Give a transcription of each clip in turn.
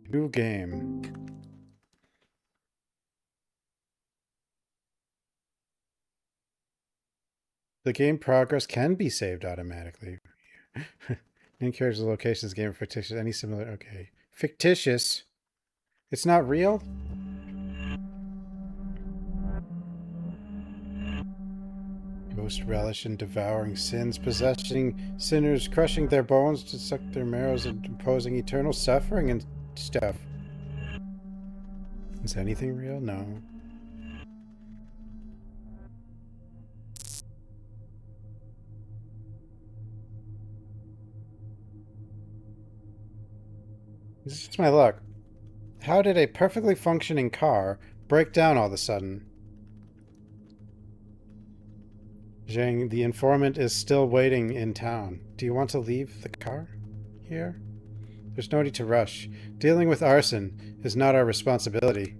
New game. The game progress can be saved automatically. In characters, locations, game fictitious, any similar. Okay. Fictitious? It's not real? Ghost relish in devouring sins, possessing sinners, crushing their bones to suck their marrows, and imposing eternal suffering and stuff. Is anything real? No. This is just my luck. How did a perfectly functioning car break down all of a sudden? Zhang, the informant is still waiting in town. Do you want to leave the car here? There's no need to rush. Dealing with arson is not our responsibility.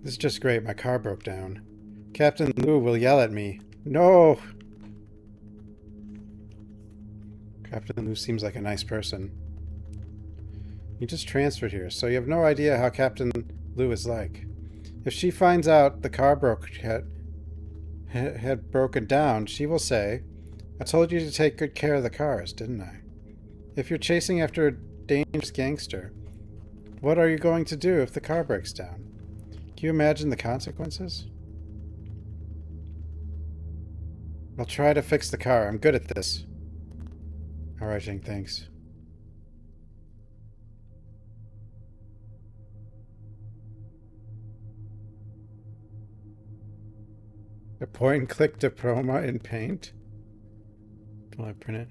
This is just great. My car broke down. Captain Liu will yell at me. No! Captain Liu seems like a nice person. You just transferred here, so you have no idea how Captain Liu is like. If she finds out the car had broken down, she will say, I told you to take good care of the cars, didn't I? If you're chasing after a dangerous gangster, what are you going to do if the car breaks down? Can you imagine the consequences? I'll try to fix the car. I'm good at this. Alright, Jing, thanks. A point-and-click diploma in paint? Will I print it?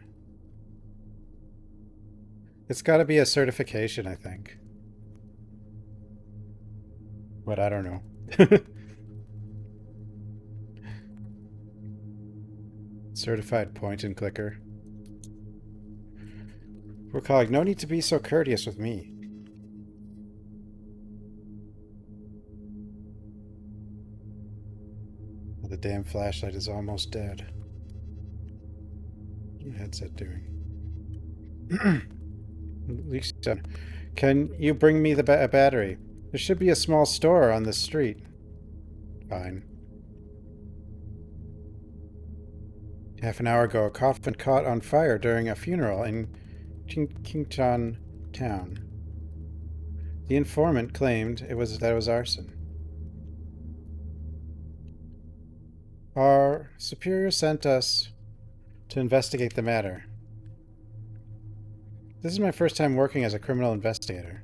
It's got to be a certification, I think. But I don't know. Certified point-and-clicker. Poor colleague, no need to be so courteous with me. The damn flashlight is almost dead. What's the headset doing? Lixun, can you bring me the battery? There should be a small store on this street. Fine. Half an hour ago, a coffin caught on fire during a funeral in Qingtan town. The informant claimed that it was arson. Our superior sent us to investigate the matter. This is my first time working as a criminal investigator.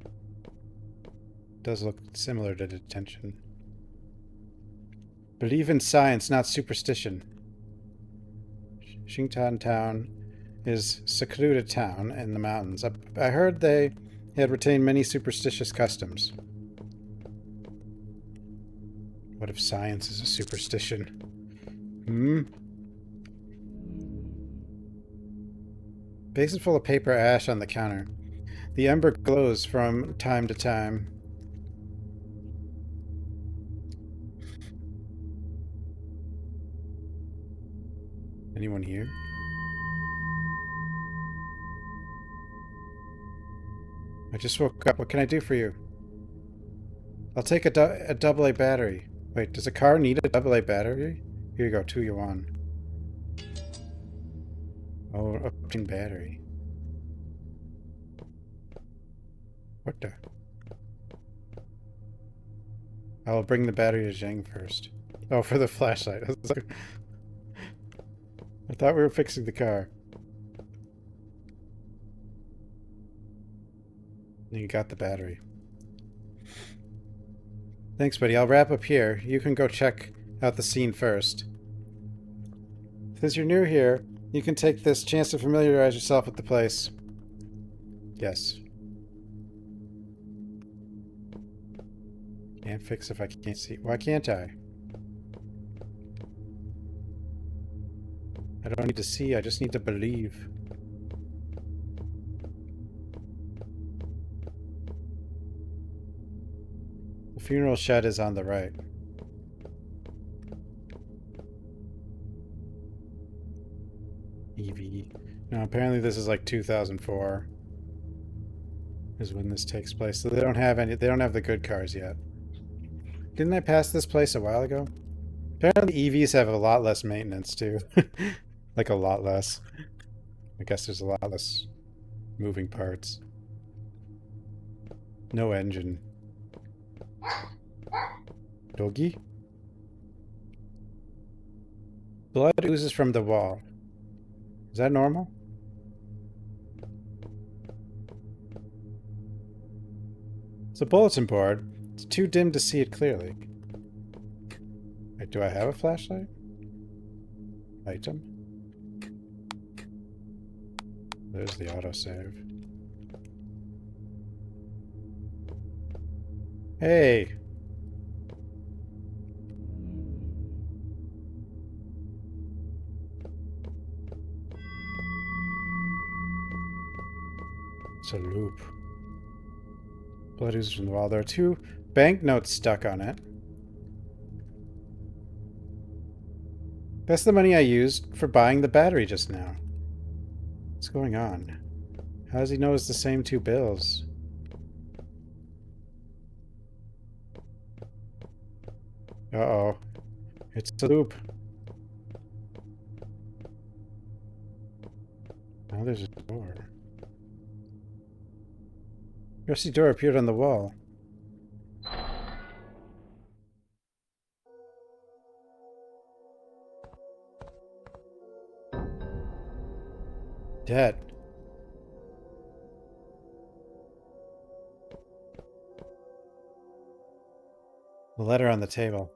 It does look similar to detention. Believe in science, not superstition. Qingtan town is secluded town in the mountains. I heard they had retained many superstitious customs. What if science is a superstition? Basin full of paper ash on the counter. The ember glows from time to time. Anyone here? I just woke up. What can I do for you? I'll take a AA battery. Wait, does a car need a AA battery? Here you go, 2 yuan. Oh, upgrading battery. What the? I'll bring the battery to Zhang first. Oh, for the flashlight. I thought we were fixing the car. You got the battery. Thanks, buddy. I'll wrap up here. You can go check out the scene first. Since you're new here, you can take this chance to familiarize yourself with the place. Yes. Can't fix if I can't see. Why can't I? I don't need to see, I just need to believe. The funeral shed is on the right. EV. No, apparently this is like 2004. is when this takes place. So they don't have the good cars yet. Didn't I pass this place a while ago? Apparently EVs have a lot less maintenance too. Like a lot less. I guess there's a lot less moving parts. No engine. Doggy? Blood oozes from the wall. Is that normal? It's a bulletin board. It's too dim to see it clearly. Wait, do I have a flashlight? Item? There's the autosave. Hey! It's a loop. Blood oozes from the wall. There are 2 banknotes stuck on it. That's the money I used for buying the battery just now. What's going on? How does he know it's the same 2 bills? Uh-oh. It's a loop. Now there's a door. Rusty door appeared on the wall. Dead. The letter on the table.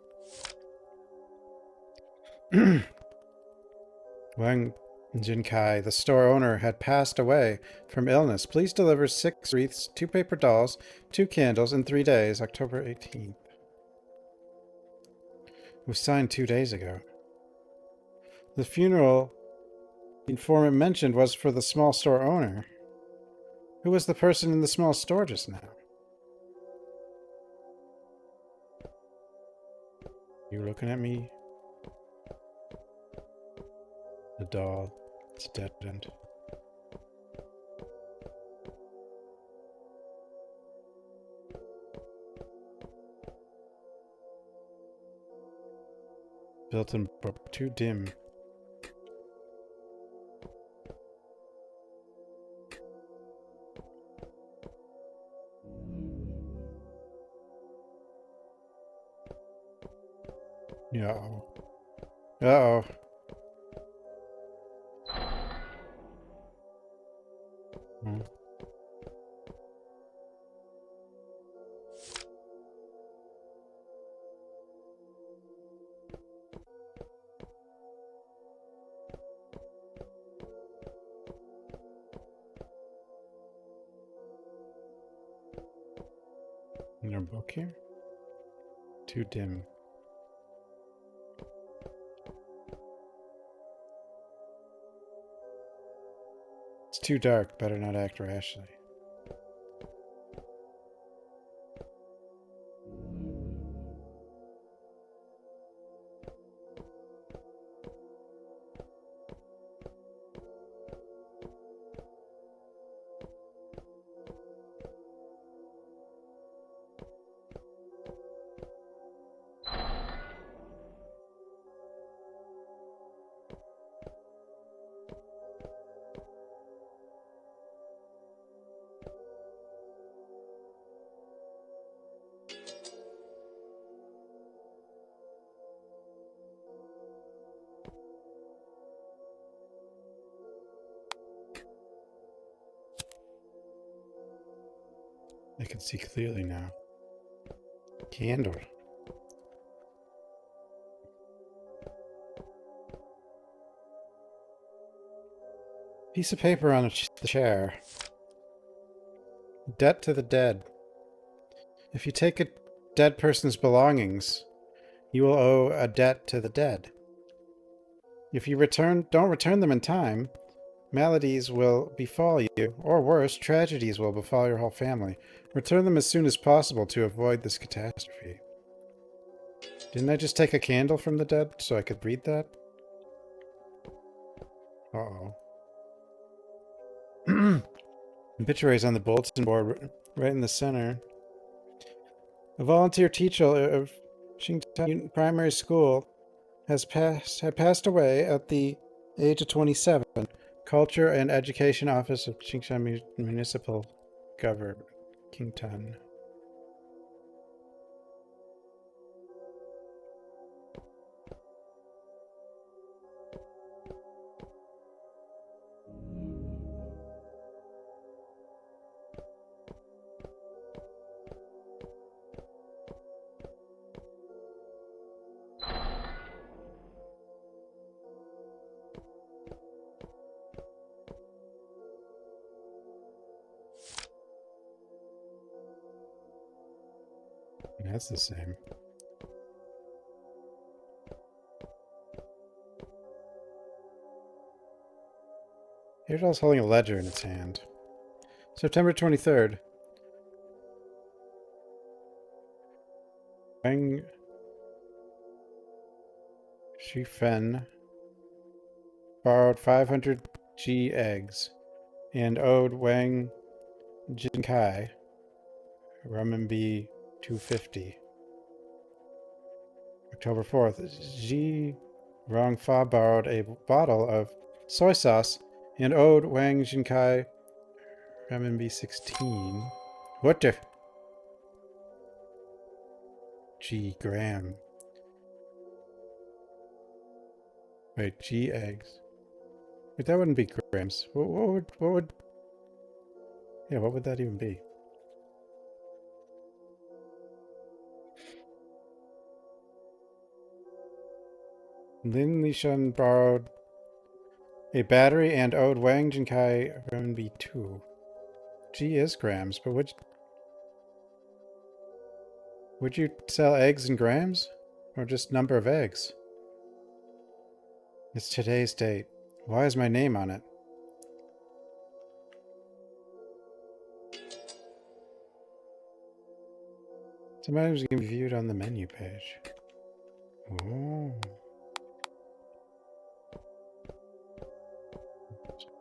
Wang Jinkai, the store owner, had passed away from illness. Please deliver 6 wreaths, 2 paper dolls, 2 candles in 3 days, October 18th. It was signed 2 days ago. The funeral the informant mentioned was for the small store owner. Who was the person in the small store just now? You looking at me? The doll. It's a dead end. Built-in too dim. Uh-oh. Uh-oh. Hmm. Is there a book here? Too dim. It's too dark. Better not act rashly. I can see clearly now. Candle. Piece of paper on the chair. Debt to the dead. If you take a dead person's belongings, you will owe a debt to the dead. If you don't return them in time, maladies will befall you, or worse, tragedies will befall your whole family. Return them as soon as possible to avoid this catastrophe. Didn't I just take a candle from the dead so I could read that? Uh-oh. Obituaries on the bulletin board right in the center. A volunteer teacher of Xingtan Primary School had passed away at the age of 27. Culture and Education Office of Xingtan Municipal Government, Qingtan. That's the same. Hairdoll's holding a ledger in its hand. September 23rd. Wang Shifen borrowed 500 G eggs and owed Wang Jinkai renminbi 250. October 4th. Ji Rongfa borrowed a bottle of soy sauce and owed Wang Jinkai renminbi 16. What the? G gram. Wait, G eggs. Wait, that wouldn't be grams. What would yeah, what would that even be? Lin Lixun borrowed a battery and owed Wang Jinkai renminbi 2. G is grams, but would you sell eggs in grams? Or just number of eggs? It's today's date. Why is my name on it? Some items can be viewed on the menu page. Oh.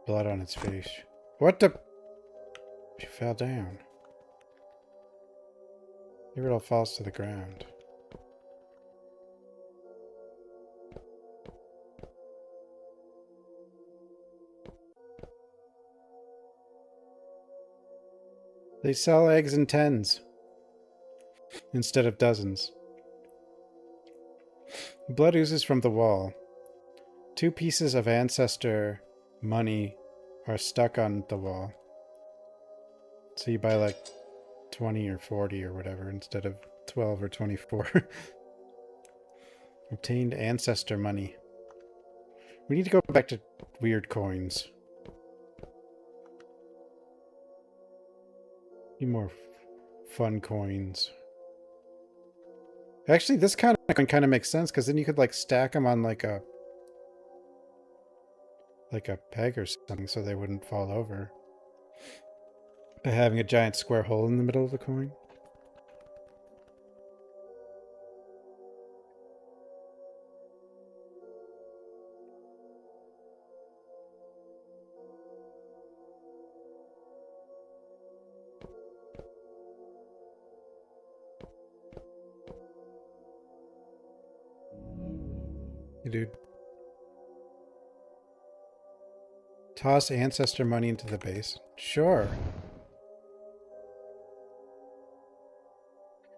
Blood on its face. What the? She fell down. Maybe it all falls to the ground. They sell eggs in tens instead of dozens. Blood oozes from the wall. 2 pieces of ancestor money are stuck on the wall. So you buy like 20 or 40 or whatever instead of 12 or 24. Obtained ancestor money. We need to go back to weird coins. Need more fun coins. Actually, this kind of makes sense because then you could like stack them on like a peg or something so they wouldn't fall over. By having a giant square hole in the middle of the coin. Hey, dude. Toss ancestor money into the base. Sure.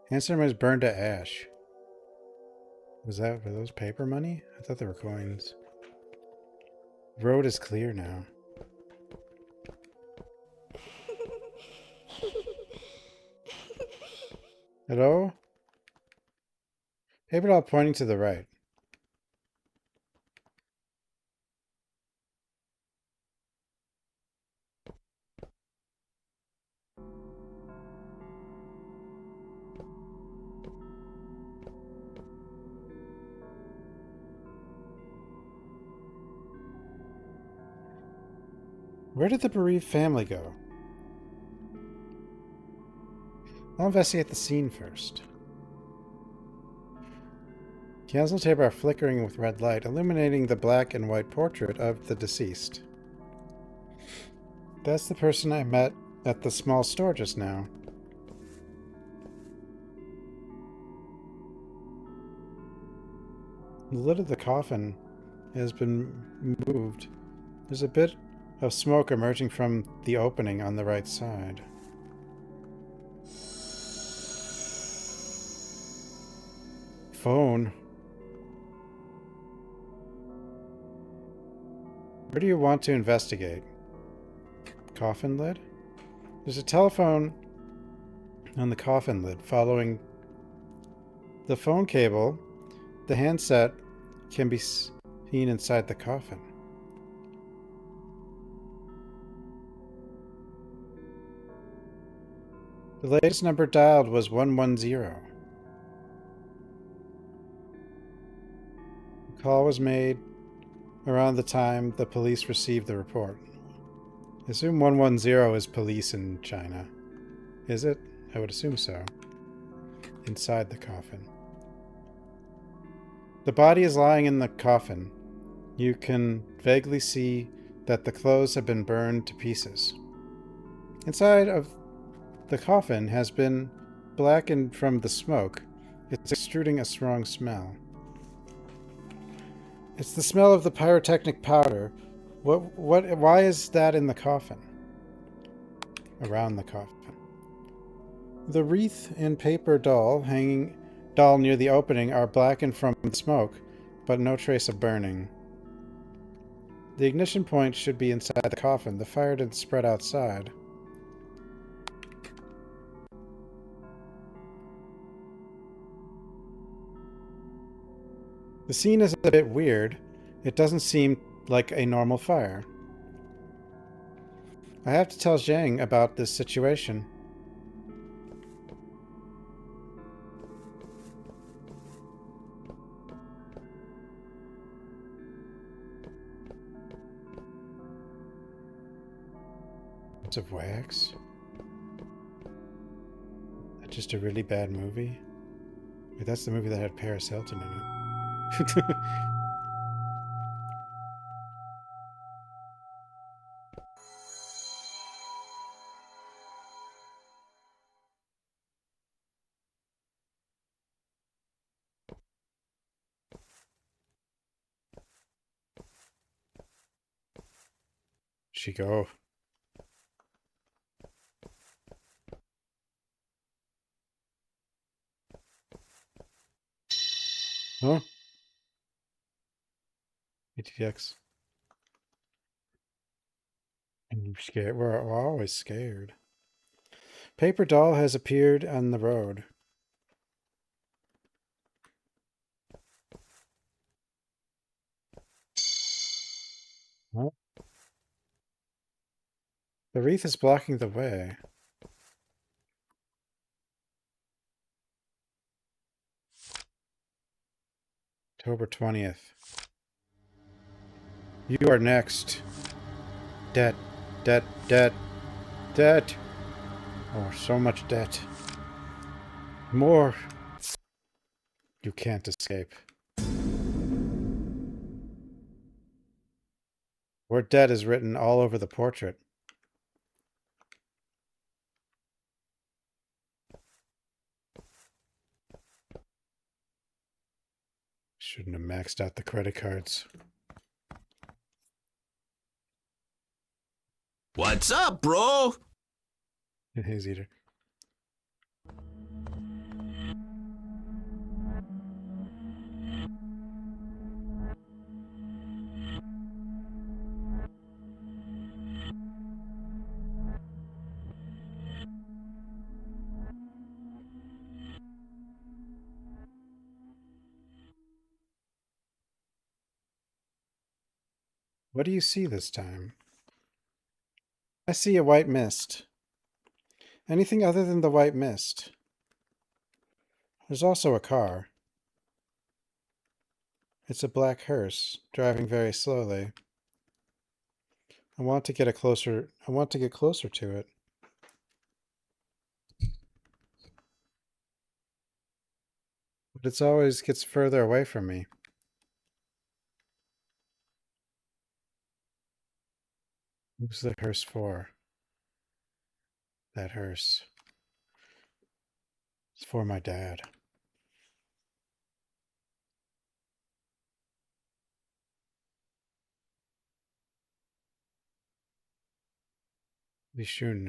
Ancestor money is burned to ash. Were those paper money? I thought they were coins. Road is clear now. Hello? Paper doll pointing to the right. Where did the bereaved family go? I'll investigate the scene first. Candles table are flickering with red light, illuminating the black and white portrait of the deceased. That's the person I met at the small store just now. The lid of the coffin has been moved. There's a bit of smoke emerging from the opening on the right side. Phone. Where do you want to investigate? Coffin lid? There's a telephone on the coffin lid following the phone cable. The handset can be seen inside the coffin. The latest number dialed was 110. The call was made around the time the police received the report. I assume 110 is police in China. Is it? I would assume so. Inside the coffin. The body is lying in the coffin. You can vaguely see that the clothes have been burned to pieces. Inside of the coffin has been blackened from the smoke. It's extruding a strong smell. It's the smell of the pyrotechnic powder. Why is that in the coffin? Around the coffin. The wreath and paper doll near the opening are blackened from smoke, but no trace of burning. The ignition point should be inside the coffin. The fire didn't spread outside. The scene is a bit weird. It doesn't seem like a normal fire. I have to tell Zhang about this situation. It's of wax. That's just a really bad movie. Wait, that's the movie that had Paris Hilton in it. She go. Huh? ATX. I'm scared. We're always scared. Paper doll has appeared on the road. Huh? The wreath is blocking the way. October 20th. You are next. Debt. Debt. Debt. Debt. Oh, so much debt. More. You can't escape. Word debt is written all over the portrait. Shouldn't have maxed out the credit cards. What's up, bro? Haze eater. What do you see this time? I see a white mist. Anything other than the white mist? There's also a car. It's a black hearse, driving very slowly. I want to get closer to it. But it always gets further away from me. Who's the hearse for? That hearse. It's for my dad. Lixun.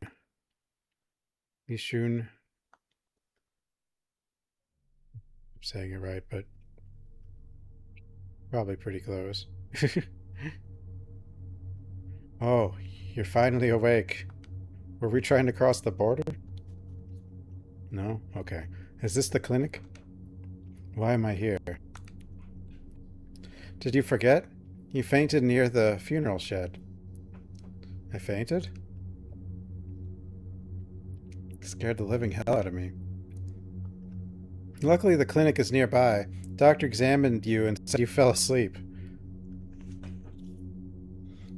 Lixun. I'm saying it right, but probably pretty close. Oh, you're finally awake. Were we trying to cross the border? No? Okay. Is this the clinic? Why am I here? Did you forget? You fainted near the funeral shed. I fainted? Scared the living hell out of me. Luckily, the clinic is nearby. Doctor examined you and said you fell asleep.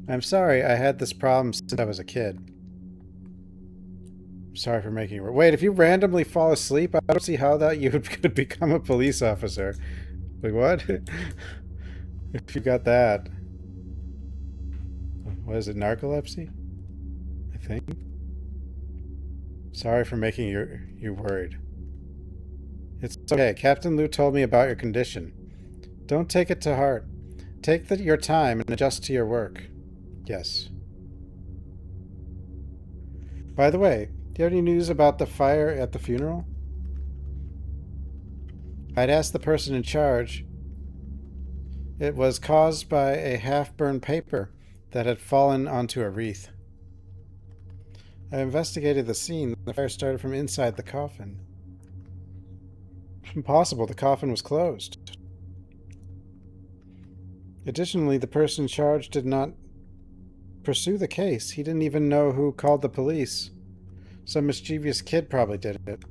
I'm sorry, I had this problem since I was a kid. Sorry for making it. Wait, if you randomly fall asleep, I don't see how that you could become a police officer. Wait, what? If you got that. What is it, narcolepsy? I think. Sorry for making you worried. It's okay. Captain Liu told me about your condition. Don't take it to heart. Take your time and adjust to your work. Yes. By the way, do you have any news about the fire at the funeral? I'd asked the person in charge. It was caused by a half-burned paper that had fallen onto a wreath. I investigated the scene. The fire started from inside the coffin. Impossible. The coffin was closed. Additionally, the person in charge did not pursue the case. He didn't even know who called the police. Some mischievous kid probably did it.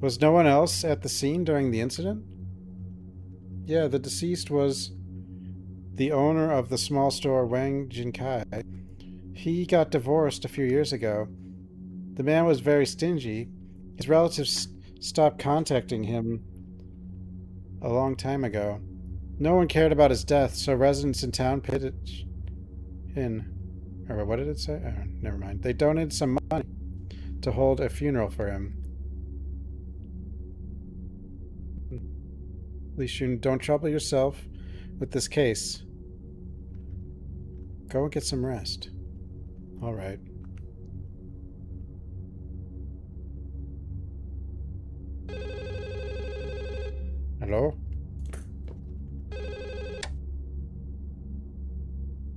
Was no one else at the scene during the incident? Yeah, the deceased was the owner of the small store Wang Jinkai. He got divorced a few years ago. The man was very stingy. His relatives stopped contacting him a long time ago. No one cared about his death, so residents in town pitched in. Or what did it say? Oh, never mind. They donated some money to hold a funeral for him. Lixun, don't trouble yourself with this case. Go and get some rest. All right. Hello?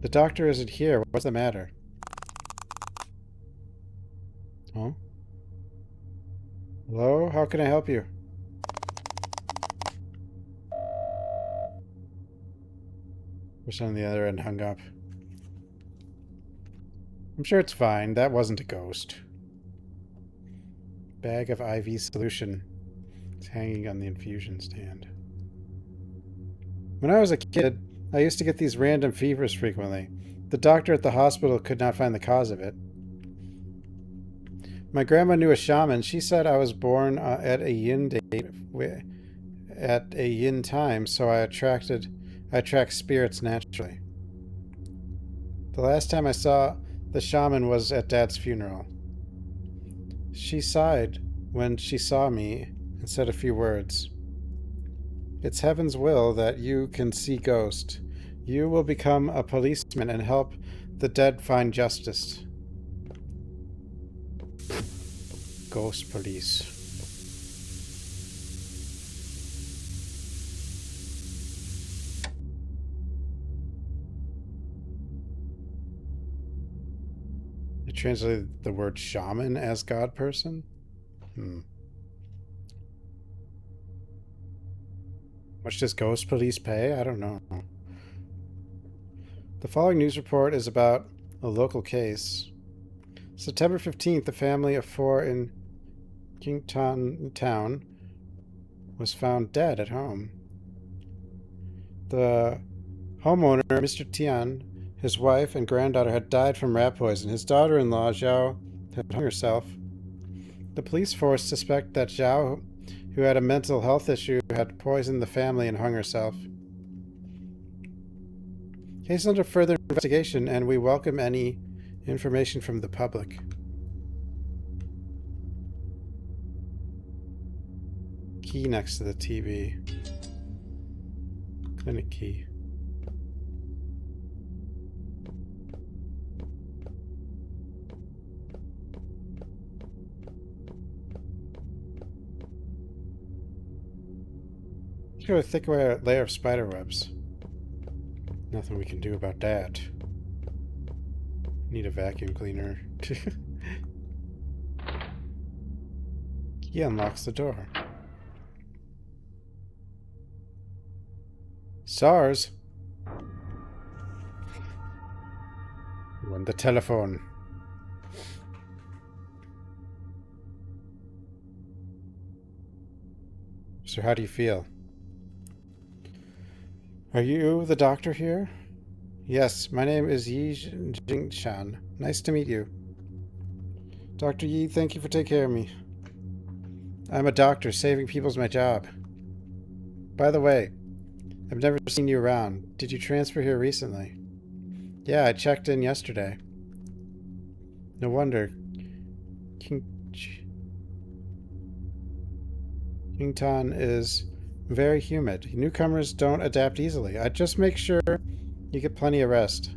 The doctor isn't here. What's the matter? Oh? Hello? How can I help you? Person on the other end hung up. I'm sure it's fine. That wasn't a ghost. Bag of IV solution. It's hanging on the infusion stand. When I was a kid, I used to get these random fevers frequently. The doctor at the hospital could not find the cause of it. My grandma knew a shaman. She said I was born at a yin date, at a yin time, so I attract spirits naturally. The last time I saw the shaman was at Dad's funeral. She sighed when she saw me and said a few words. It's heaven's will that you can see ghosts. You will become a policeman and help the dead find justice. Ghost police. I translated the word shaman as God person? Much does ghost police pay? I don't know. The following news report is about a local case. September 15th, a family of 4 in Kington Town was found dead at home. The homeowner, Mr. Tian, his wife and granddaughter had died from rat poison. His daughter-in-law, Zhao, had hung herself. The police force suspect that Zhao, who had a mental health issue, had poisoned the family and hung herself. Case under further investigation, and we welcome any information from the public. Key next to the TV. Clinic key. particular thick layer of spider webs. Nothing we can do about that. Need a vacuum cleaner. He unlocks the door. SARS. On the telephone. So how do you feel? Are you the doctor here? Yes, my name is Yi Jingshan. Nice to meet you. Dr. Yi, thank you for taking care of me. I'm a doctor. Saving people's my job. By the way, I've never seen you around. Did you transfer here recently? Yeah, I checked in yesterday. No wonder. King Kington is very humid. Newcomers don't adapt easily. I'd just make sure you get plenty of rest.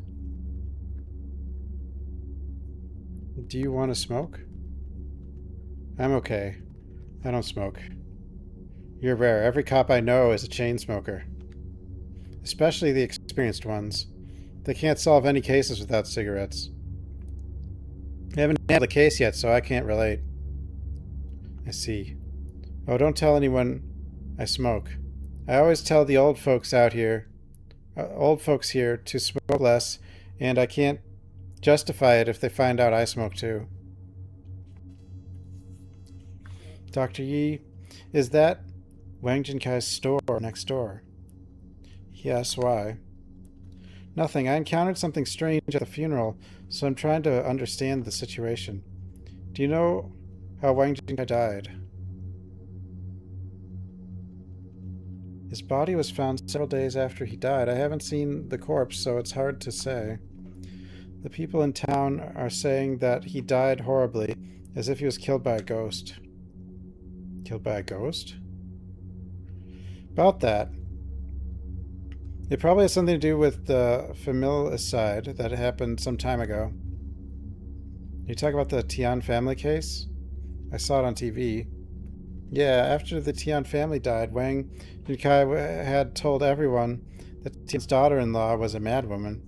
Do you want to smoke? I'm okay. I don't smoke. You're rare. Every cop I know is a chain smoker. Especially the experienced ones. They can't solve any cases without cigarettes. I haven't handled a case yet, so I can't relate. I see. Oh, don't tell anyone I smoke. I always tell the old folks here to smoke less, and I can't justify it if they find out I smoke too. Dr. Yi, is that Wang Jinkai's store next door? Yes, why? Nothing. I encountered something strange at the funeral, so I'm trying to understand the situation. Do you know how Wang Jinkai died? His body was found several days after he died. I haven't seen the corpse, so it's hard to say. The people in town are saying that he died horribly, as if he was killed by a ghost. Killed by a ghost? About that. It probably has something to do with the familicide that happened some time ago. You talk about the Tian family case? I saw it on TV. Yeah, after the Tian family died, Wang Yunkai had told everyone that Tian's daughter-in-law was a madwoman.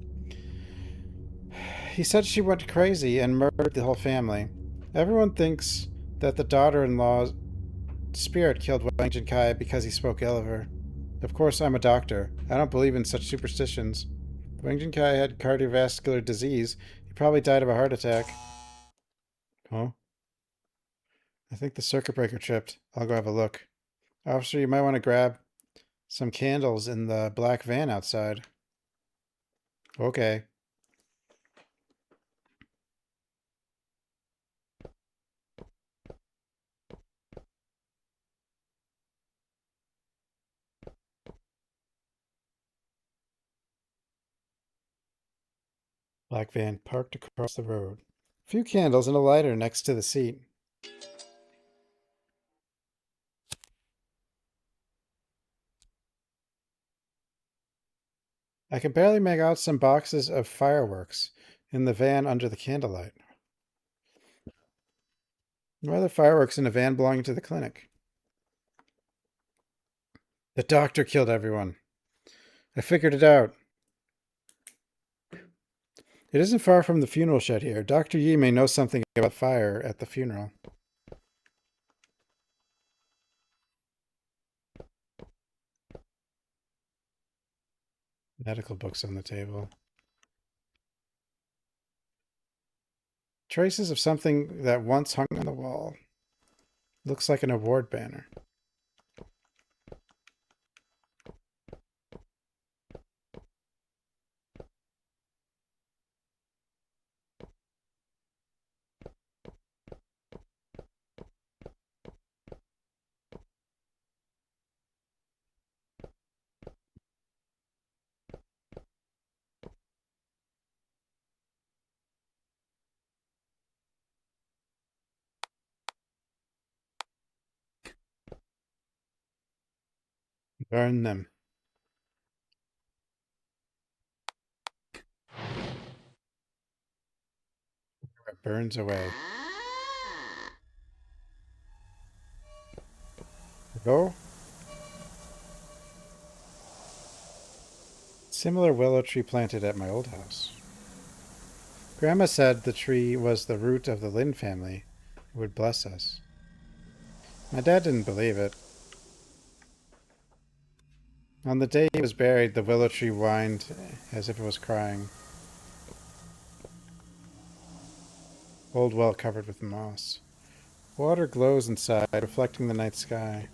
He said she went crazy and murdered the whole family. Everyone thinks that the daughter-in-law's spirit killed Wang Jinkai because he spoke ill of her. Of course, I'm a doctor. I don't believe in such superstitions. Wang Jinkai had cardiovascular disease. He probably died of a heart attack. Huh? I think the circuit breaker tripped. I'll go have a look. Officer, you might want to grab some candles in the black van outside. Okay. Black van parked across the road. A few candles and a lighter next to the seat. I can barely make out some boxes of fireworks in the van under the candlelight. Why are there fireworks in a van belonging to the clinic? The doctor killed everyone. I figured it out. It isn't far from the funeral shed here. Dr. Yi may know something about fire at the funeral. Medical books on the table. Traces of something that once hung on the wall. Looks like an award banner. Burn them. It burns away. Go. Similar willow tree planted at my old house. Grandma said the tree was the root of the Lin family who would bless us. My dad didn't believe it. On the day he was buried, the willow tree whined as if it was crying. Old well covered with moss. Water glows inside, reflecting the night sky.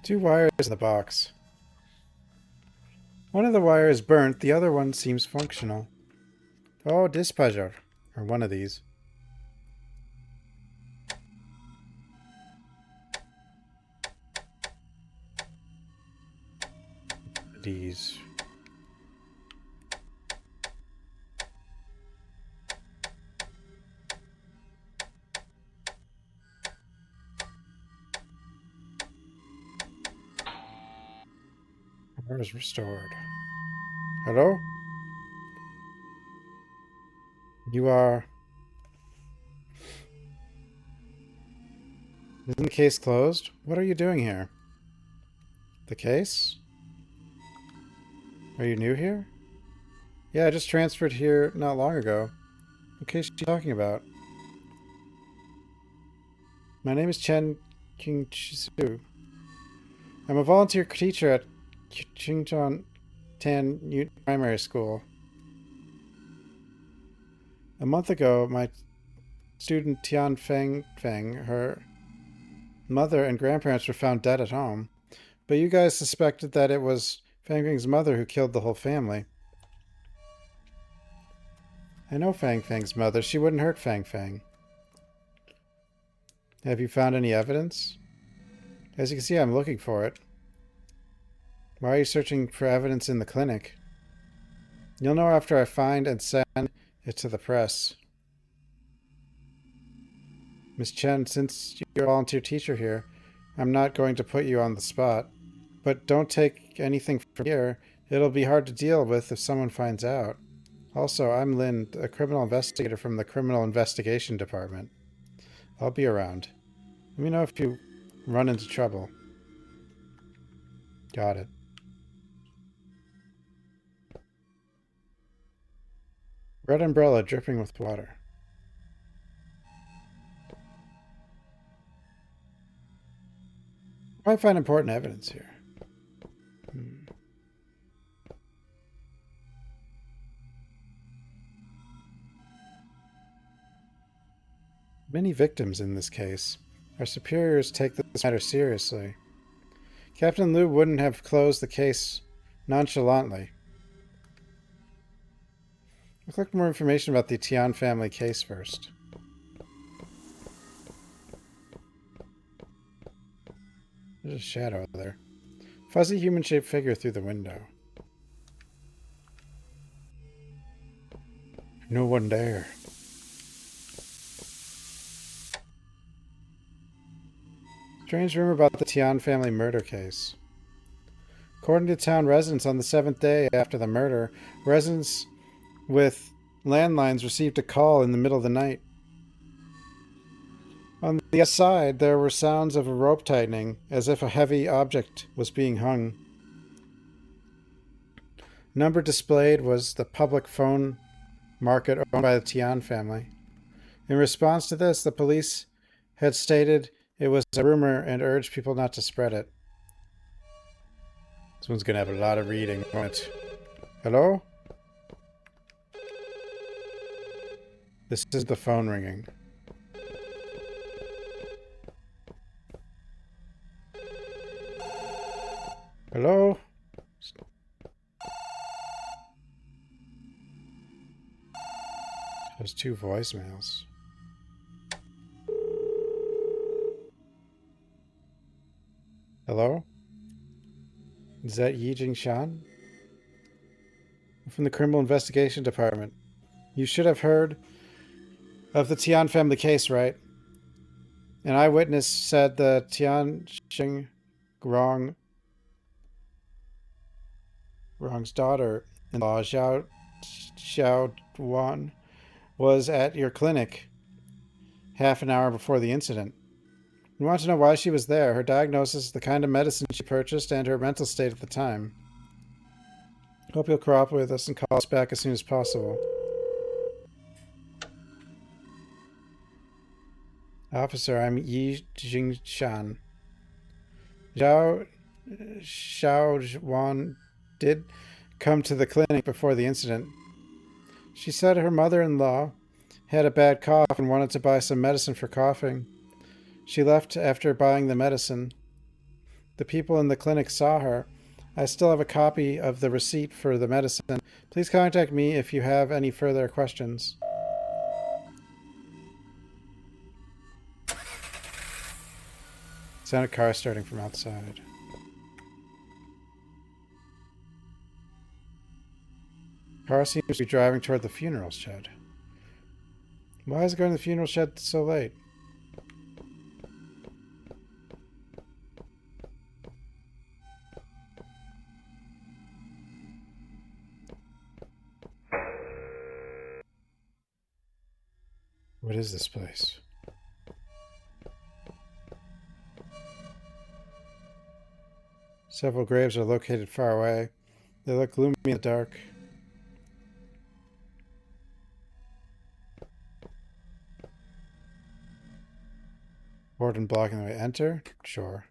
Two wires in the box. One of the wires is burnt, the other one seems functional. Oh, displeasure. Or one of these. These. Power is restored. Hello? You are... Isn't the case closed? What are you doing here? The case? Are you new here? Yeah, I just transferred here not long ago. What case are you talking about? My name is Chen Qingqisu. I'm a volunteer teacher at Qingchon Tan Primary School. A month ago, my student Tian Feng, her mother and grandparents were found dead at home. But you guys suspected that it was Fang Feng's mother who killed the whole family. I know Fang Feng's mother. She wouldn't hurt Fang Feng. Have you found any evidence? As you can see, I'm looking for it. Why are you searching for evidence in the clinic? You'll know after I find and send it to the press. Miss Chen, since you're a volunteer teacher here, I'm not going to put you on the spot. But don't take anything from here. It'll be hard to deal with if someone finds out. Also, I'm Lin, a criminal investigator from the Criminal Investigation Department. I'll be around. Let me know if you run into trouble. Got it. Red umbrella dripping with water. I might find important evidence here. Many victims in this case. Our superiors take this matter seriously. Captain Liu wouldn't have closed the case nonchalantly. I'll collect more information about the Tian family case first. There's a shadow there. Fuzzy human-shaped figure through the window. No one there. Strange rumor about the Tian family murder case. According to town residents, on the 7th day after the murder, residents with landlines received a call in the middle of the night. On the side, there were sounds of a rope tightening, as if a heavy object was being hung. Number displayed was the public phone market owned by the Tian family. In response to this, the police had stated it was a rumor and urged people not to spread it. This one's going to have a lot of reading on it. Hello? This is the phone ringing. Hello? There's 2 voicemails. Hello? Is that Yi Jingshan? I'm from the Criminal Investigation Department. You should have heard of the Tian family case, right? An eyewitness said the Tian Xing Rong Wrong's daughter-in-law, Xiao Wan, was at your clinic half an hour before the incident. We want to know why she was there, her diagnosis, the kind of medicine she purchased, and her mental state at the time. Hope you'll cooperate with us and call us back as soon as possible. Officer, I'm Yi Jingshan. Zhao Xiaowan did come to the clinic before the incident. She said her mother-in-law had a bad cough and wanted to buy some medicine for coughing. She left after buying the medicine. The people in the clinic saw her. I still have a copy of the receipt for the medicine. Please contact me if you have any further questions. Sound of car starting from outside. Car seems to be driving toward the funeral shed. Why is it going to the funeral shed so late? What is this place? Several graves are located far away. They look gloomy in the dark. Warden blocking the way. Enter? Sure.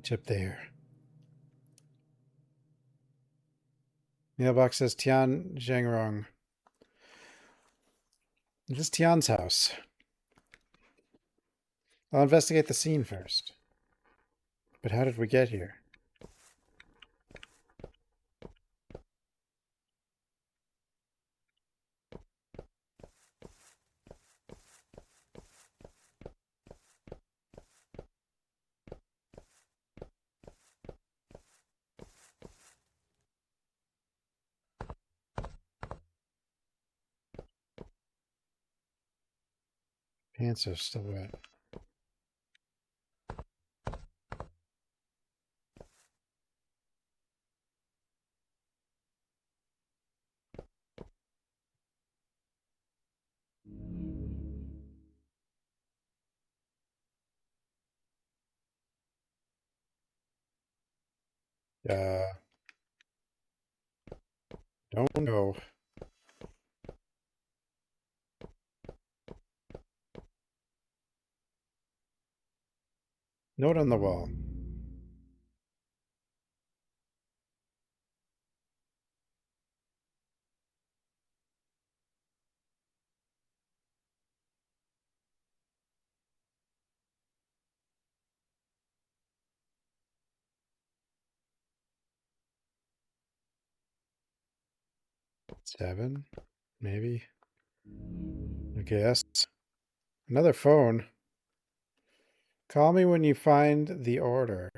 Tip there. Mailbox says Tian Zhengrong. This is Tian's house. I'll investigate the scene first. But how did we get here? Pants are still wet. Don't know. Note on the wall. Seven, maybe. I guess. Another phone. Call me when you find the order.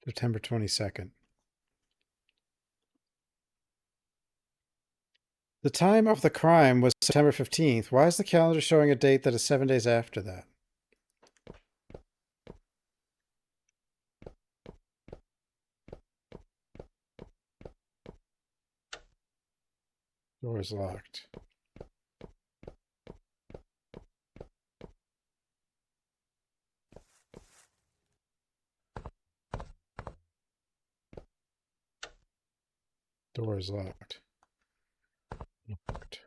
September 22nd. The time of the crime was September 15th. Why is the calendar showing a date that is 7 days after that? Door is locked. Door is locked. Locked.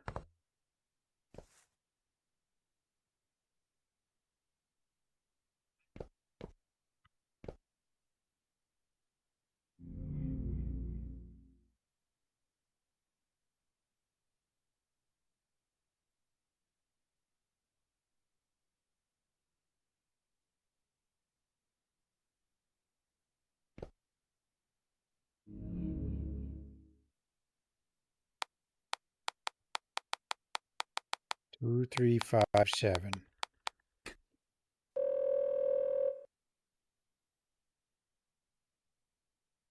2357.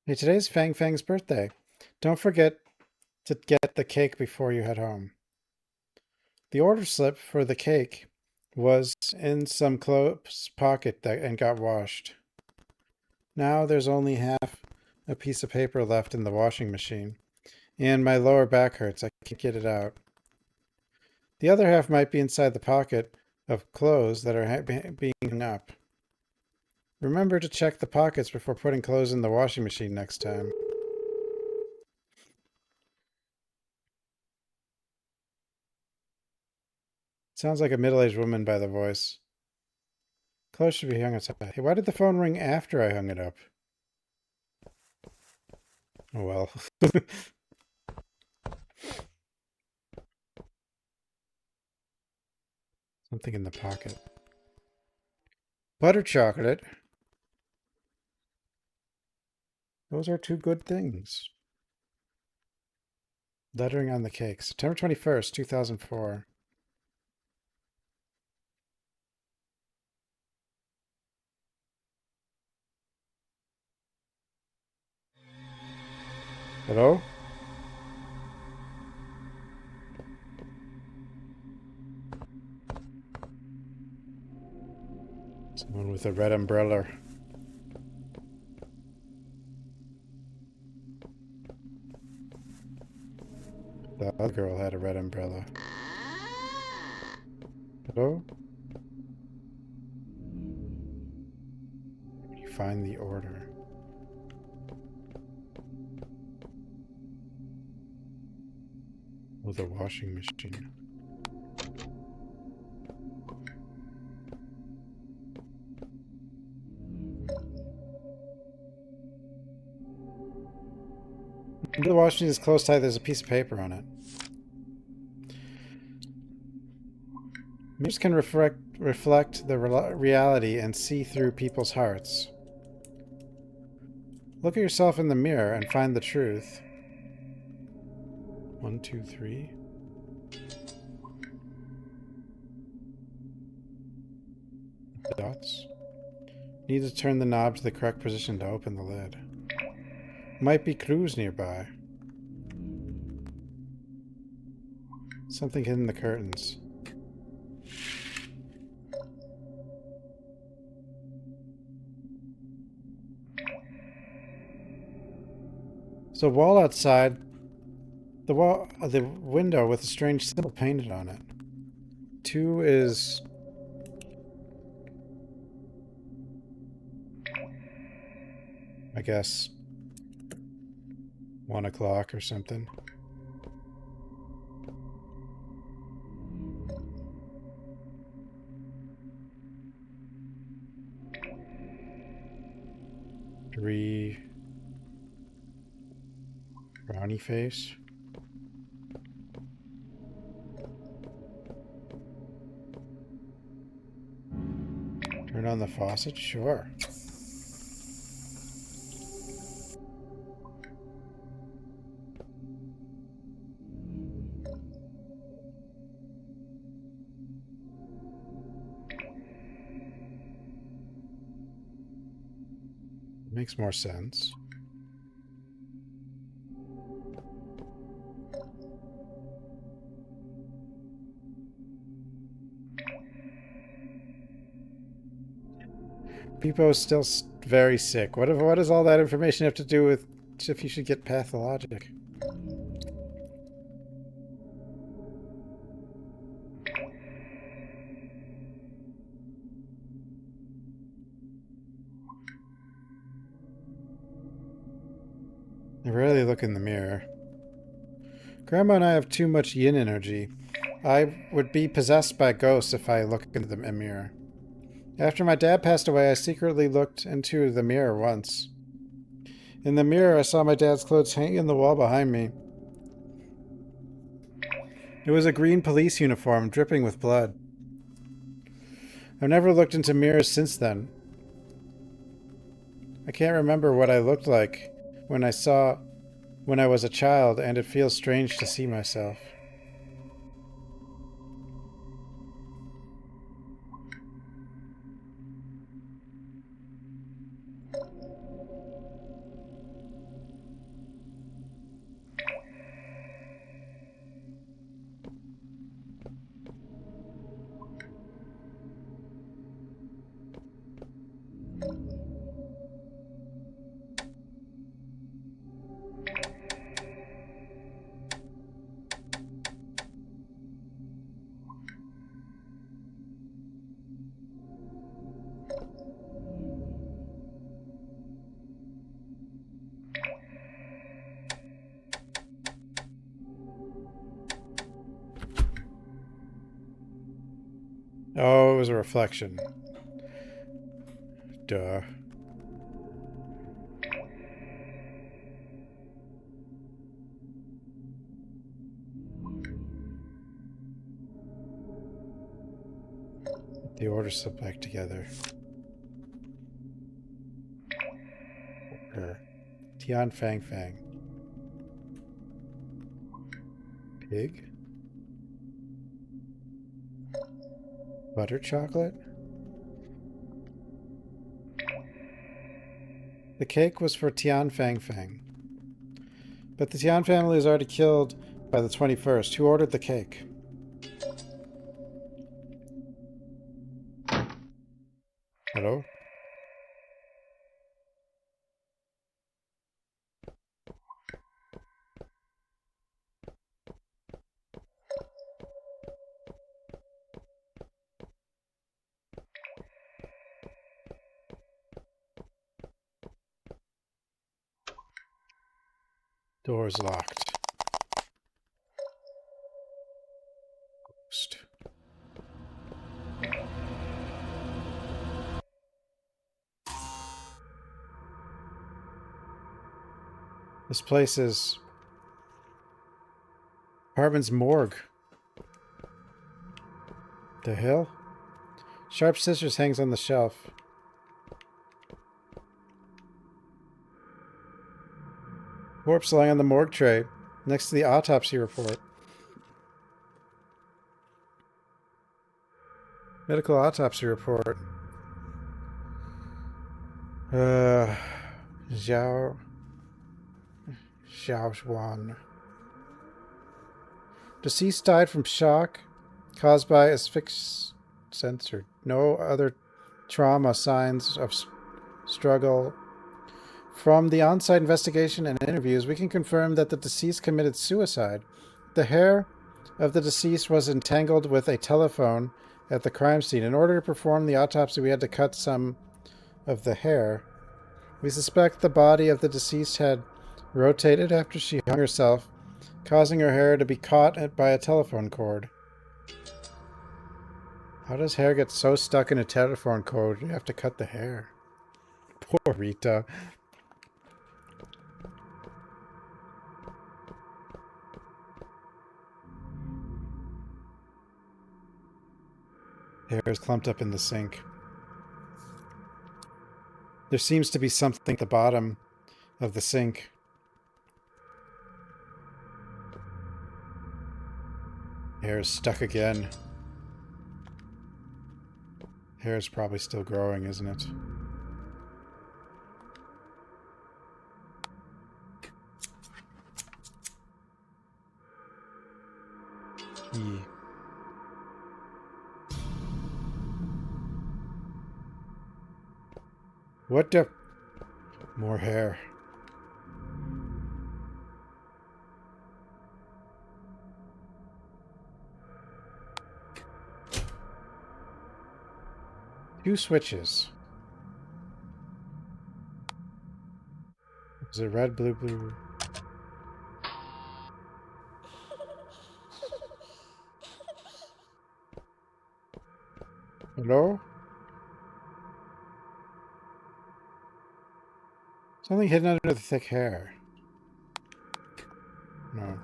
Hey, today's Fang Fang's birthday. Don't forget to get the cake before you head home. The order slip for the cake was in some clothes pocket and got washed. Now there's only half a piece of paper left in the washing machine, and my lower back hurts. I can't get it out. The other half might be inside the pocket of clothes that are being hung up. Remember to check the pockets before putting clothes in the washing machine next time. Sounds like a middle-aged woman by the voice. Clothes should be hung outside. Hey, why did the phone ring after I hung it up? Oh well. Something in the pocket. Butter chocolate. Those are two good things. Lettering on the cake. September 21st, 2004. Hello? Someone with a red umbrella. The other girl had a red umbrella. Hello? You find the order. Oh, the washing machine. The washing is closed tight. There's a piece of paper on it. Mirrors can reflect the reality and see through people's hearts. Look at yourself in the mirror and find the truth. 1, 2, 3. Dots. Need to turn the knob to the correct position to open the lid. Might be clues nearby. Something hidden in the curtains. So wall outside. The window with a strange symbol painted on it. 2 is... I guess 1 o'clock or something. Three. Brownie face. Turn on the faucet? Sure. Makes more sense. Peepo's still very sick. What does all that information have to do with if you should get pathologic? I rarely look in the mirror. Grandma and I have too much yin energy. I would be possessed by ghosts if I looked into the mirror. After my dad passed away, I secretly looked into the mirror once. In the mirror, I saw my dad's clothes hanging in the wall behind me. It was a green police uniform, dripping with blood. I've never looked into mirrors since then. I can't remember what I looked like when I was a child, and it feels strange to see myself. Oh, it was a reflection. Duh. Put the order slip back together. Tian Fang Fang. Pig? Butter chocolate? The cake was for Tian Fang Fang. But the Tian family is already killed by the 21st. Who ordered the cake? Hello? Door's locked. Ghost. This place is Hartman's morgue. The hell? Sharp scissors hangs on the shelf. Corpse lying on the morgue tray next to the autopsy report. Medical autopsy report. Zhao Zhuan. Deceased died from shock caused by asphyxiation. Censored. No other trauma signs of struggle. From the on-site investigation and interviews, we can confirm that the deceased committed suicide. The hair of the deceased was entangled with a telephone at the crime scene. In order to perform the autopsy, we had to cut some of the hair. We suspect the body of the deceased had rotated after she hung herself, causing her hair to be caught by a telephone cord. How does hair get so stuck in a telephone cord you have to cut the hair? Poor Rita. Hair is clumped up in the sink. There seems to be something at the bottom of the sink. Hair is stuck again. Hair is probably still growing, isn't it? What the? More hair. Two switches. Is it red, blue, blue? Hello? Something hidden under the thick hair. No.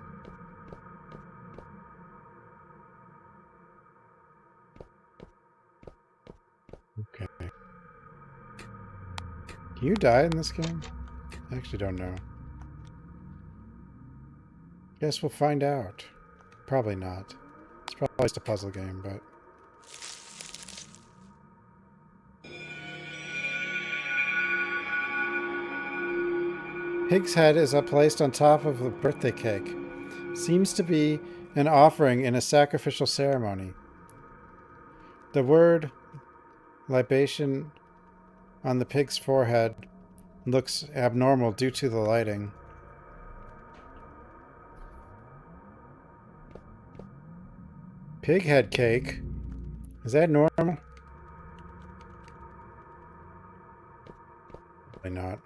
Okay. Can you die in this game? I actually don't know. Guess we'll find out. Probably not. It's probably just a puzzle game, but... Pig's head is placed on top of a birthday cake. Seems to be an offering in a sacrificial ceremony. The word libation on the pig's forehead looks abnormal due to the lighting. Pig head cake? Is that normal? Probably not.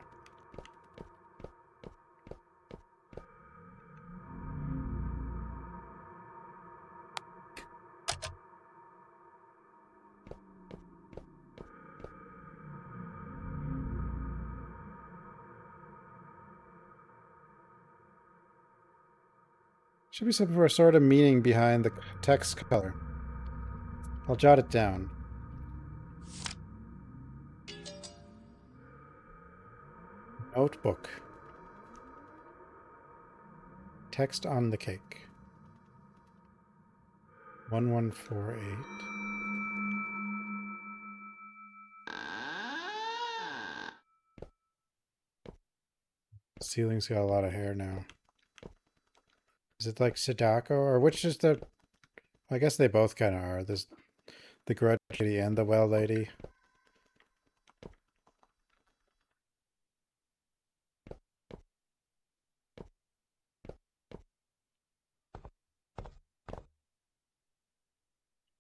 Should be some sort of meaning behind the text color. I'll jot it down. Notebook. Text on the cake. 1148. Ceiling's got a lot of hair now. Is it like Sadako? Or which is the... I guess they both kind of are. There's the grudge lady and the well lady.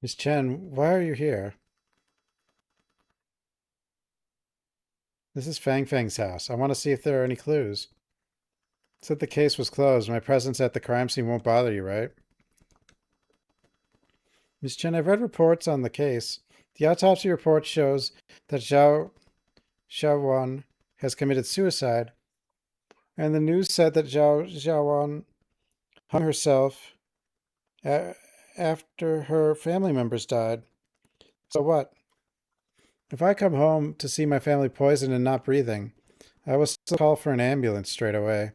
Miss Chen, why are you here? This is Fang Fang's house. I want to see if there are any clues. Said the case was closed. My presence at the crime scene won't bother you, right? Miss Chen, I've read reports on the case. The autopsy report shows that Xiaowan has committed suicide, and the news said that Xiaowan hung herself after her family members died. So what? If I come home to see my family poisoned and not breathing, I will still call for an ambulance straight away.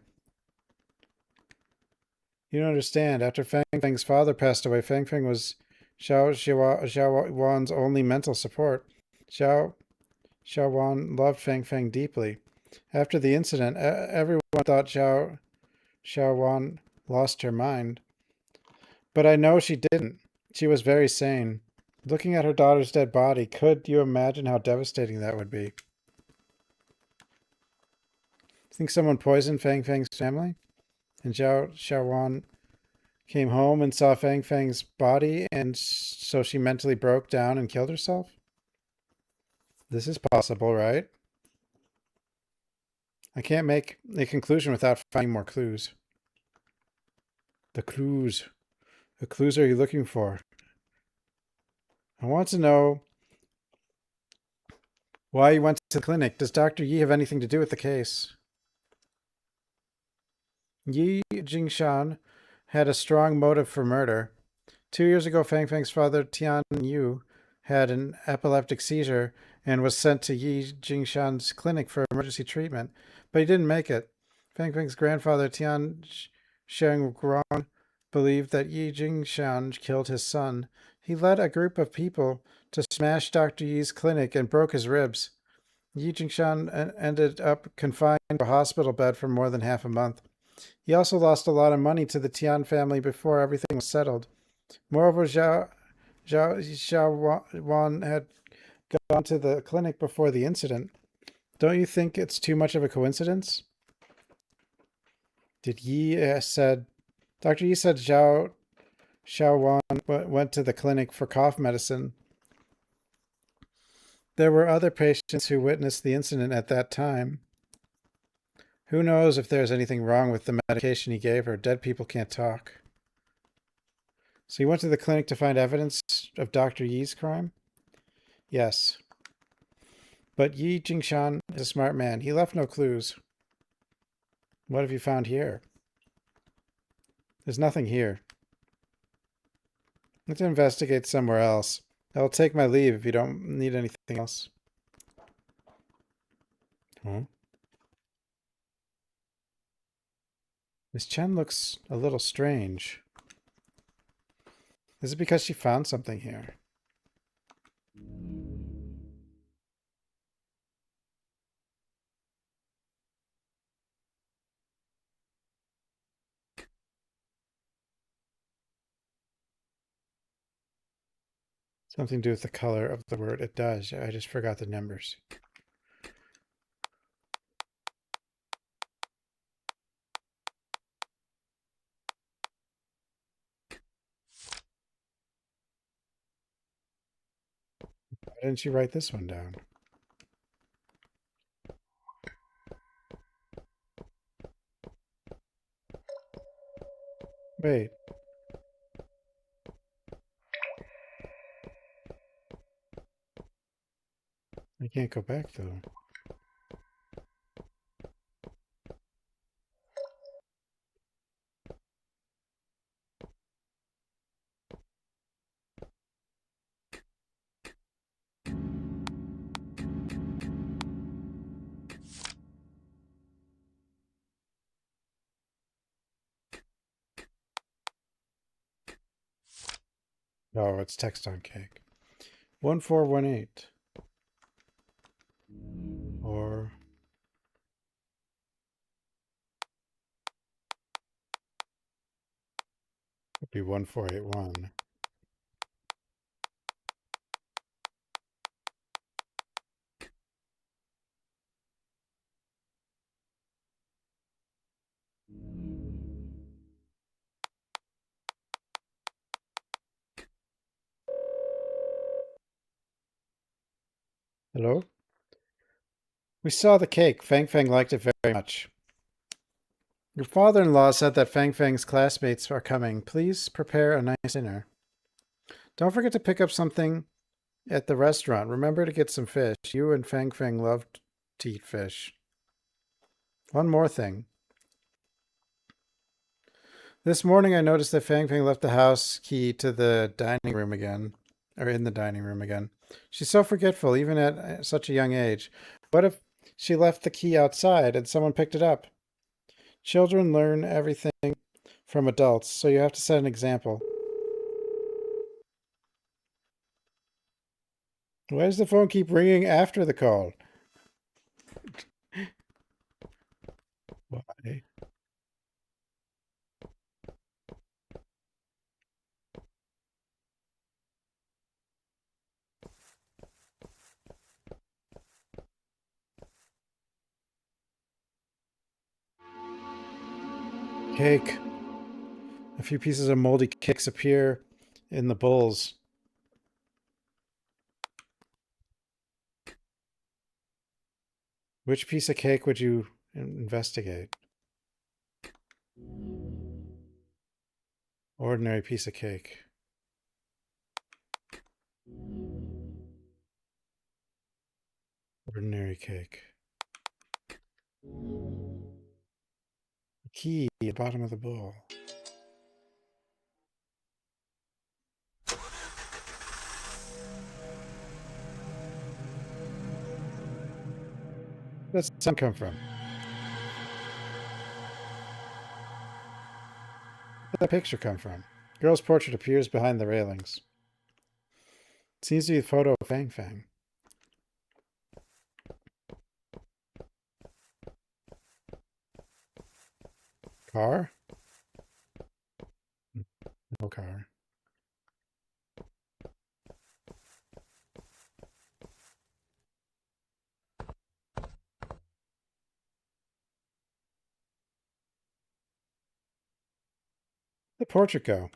You don't understand. After Fang Fang's father passed away, Fang Fang was Xiao Wan's only mental support. Xiao Wan loved Fang Fang deeply. After the incident, everyone thought Xiao Wan lost her mind. But I know she didn't. She was very sane. Looking at her daughter's dead body, could you imagine how devastating that would be? Think someone poisoned Fang Fang's family? And Xiao Wan came home and saw Fang Fang's body, and so she mentally broke down and killed herself? This is possible, right? I can't make a conclusion without finding more clues. The clues. What clues are you looking for? I want to know why you went to the clinic. Does Dr. Yi have anything to do with the case? Yi Jingshan had a strong motive for murder. 2 years ago, Fang Fang's father, Tian Yu, had an epileptic seizure and was sent to Yi Jingshan's clinic for emergency treatment, but he didn't make it. Fang Fang's grandfather, Tian Shengguang, believed that Yi Jingshan killed his son. He led a group of people to smash Dr. Yi's clinic and broke his ribs. Yi Jingshan ended up confined to a hospital bed for more than half a month. He also lost a lot of money to the Tian family before everything was settled. Moreover, Xiao Wan had gone to the clinic before the incident. Don't you think it's too much of a coincidence? Did Yi said... Dr. Yi said Xiao Wan went to the clinic for cough medicine. There were other patients who witnessed the incident at that time. Who knows if there's anything wrong with the medication he gave her? Dead people can't talk. So you went to the clinic to find evidence of Dr. Yi's crime? Yes. But Yi Jingshan is a smart man. He left no clues. What have you found here? There's nothing here. Let's investigate somewhere else. I'll take my leave if you don't need anything else. Huh? Miss Chen looks a little strange. Is it because she found something here? Something to do with the color of the word. It does. I just forgot the numbers. Why didn't you write this one down? Wait. I can't go back though. Oh, it's text on cake. 1418. Or it'd be 1481. Hello? We saw the cake. Fang Fang liked it very much. Your father-in-law said that Fang Fang's classmates are coming. Please prepare a nice dinner. Don't forget to pick up something at the restaurant. Remember to get some fish. You and Fang Fang loved to eat fish. One more thing. This morning I noticed that Fang Fang left the house key to the dining room again. Or in the dining room again. She's so forgetful, even at such a young age. What if she left the key outside and someone picked it up? Children learn everything from adults, so you have to set an example. Why does the phone keep ringing after the call? Why? Cake. A few pieces of moldy cakes appear in the bowls. Which piece of cake would you investigate? Ordinary piece of cake. Ordinary cake. Key at the bottom of the bowl. Where does the sun come from? Where did that picture come from? Girl's portrait appears behind the railings. It seems to be a photo of Fang Fang. Car? No car. The portrait go.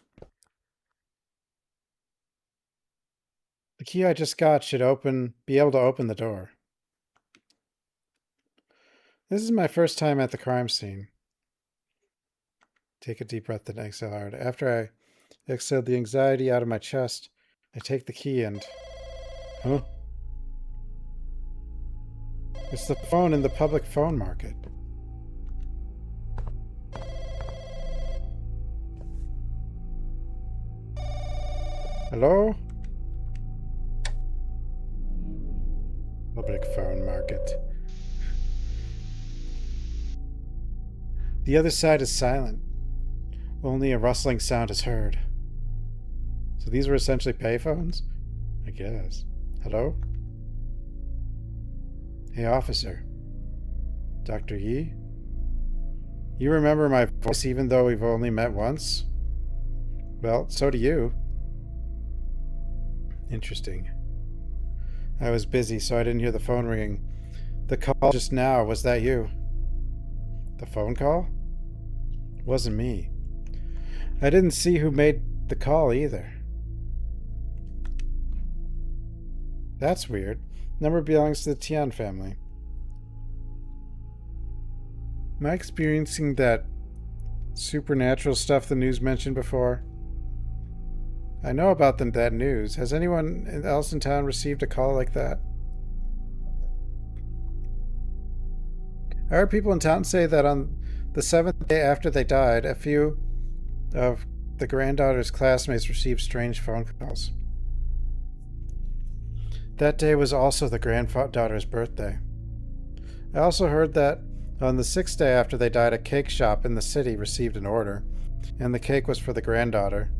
The key I just got should be able to open the door. This is my first time at the crime scene. Take a deep breath and exhale hard. After I exhale the anxiety out of my chest, I take the key and... Huh? It's the phone in the public phone market. Hello? Public phone market. The other side is silent. Only a rustling sound is heard. So these were essentially payphones? I guess. Hello? Hey, officer. Dr. Yi? You remember my voice even though we've only met once? Well, so do you. Interesting. I was busy, so I didn't hear the phone ringing. The call just now, was that you? The phone call? It wasn't me. I didn't see who made the call either. That's weird. Number belongs to the Tian family. Am I experiencing that supernatural stuff the news mentioned before? I know about that news. Has anyone else in town received a call like that? I heard people in town say that on the 7th day after they died, a few of the granddaughter's classmates received strange phone calls. That day was also the granddaughter's birthday. I also heard that on the 6th day after they died, a cake shop in the city received an order, and the cake was for the granddaughter.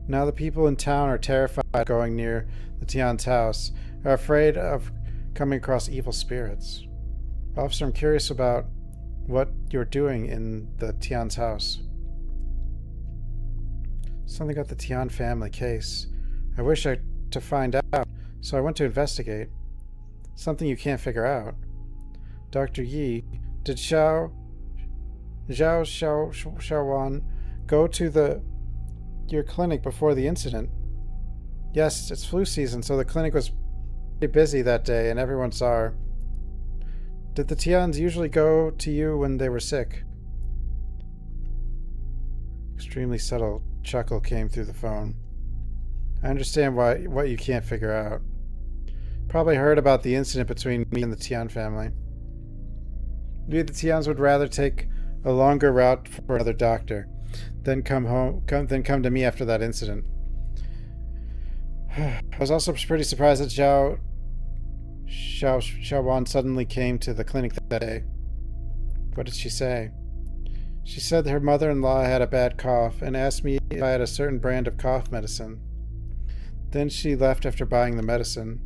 Now the people in town are terrified of going near the Tian's house, are afraid of coming across evil spirits. Officer, I'm curious about what you're doing in the Tian's house. Something about the Tian family case. I wish to find out, so I went to investigate. Something you can't figure out. Dr. Yi, did Zhao Xiaowan go to your clinic before the incident? Yes, it's flu season, so the clinic was pretty busy that day and everyone saw her. Did the Tians usually go to you when they were sick? Extremely subtle chuckle came through the phone. I understand what you can't figure out. Probably heard about the incident between me and the Tian family. Maybe the Tians would rather take a longer route for another doctor, then come to me after that incident. I was also pretty surprised that Xiaowan suddenly came to the clinic that day. What did she say? She said that her mother-in-law had a bad cough and asked me if I had a certain brand of cough medicine. Then she left after buying the medicine.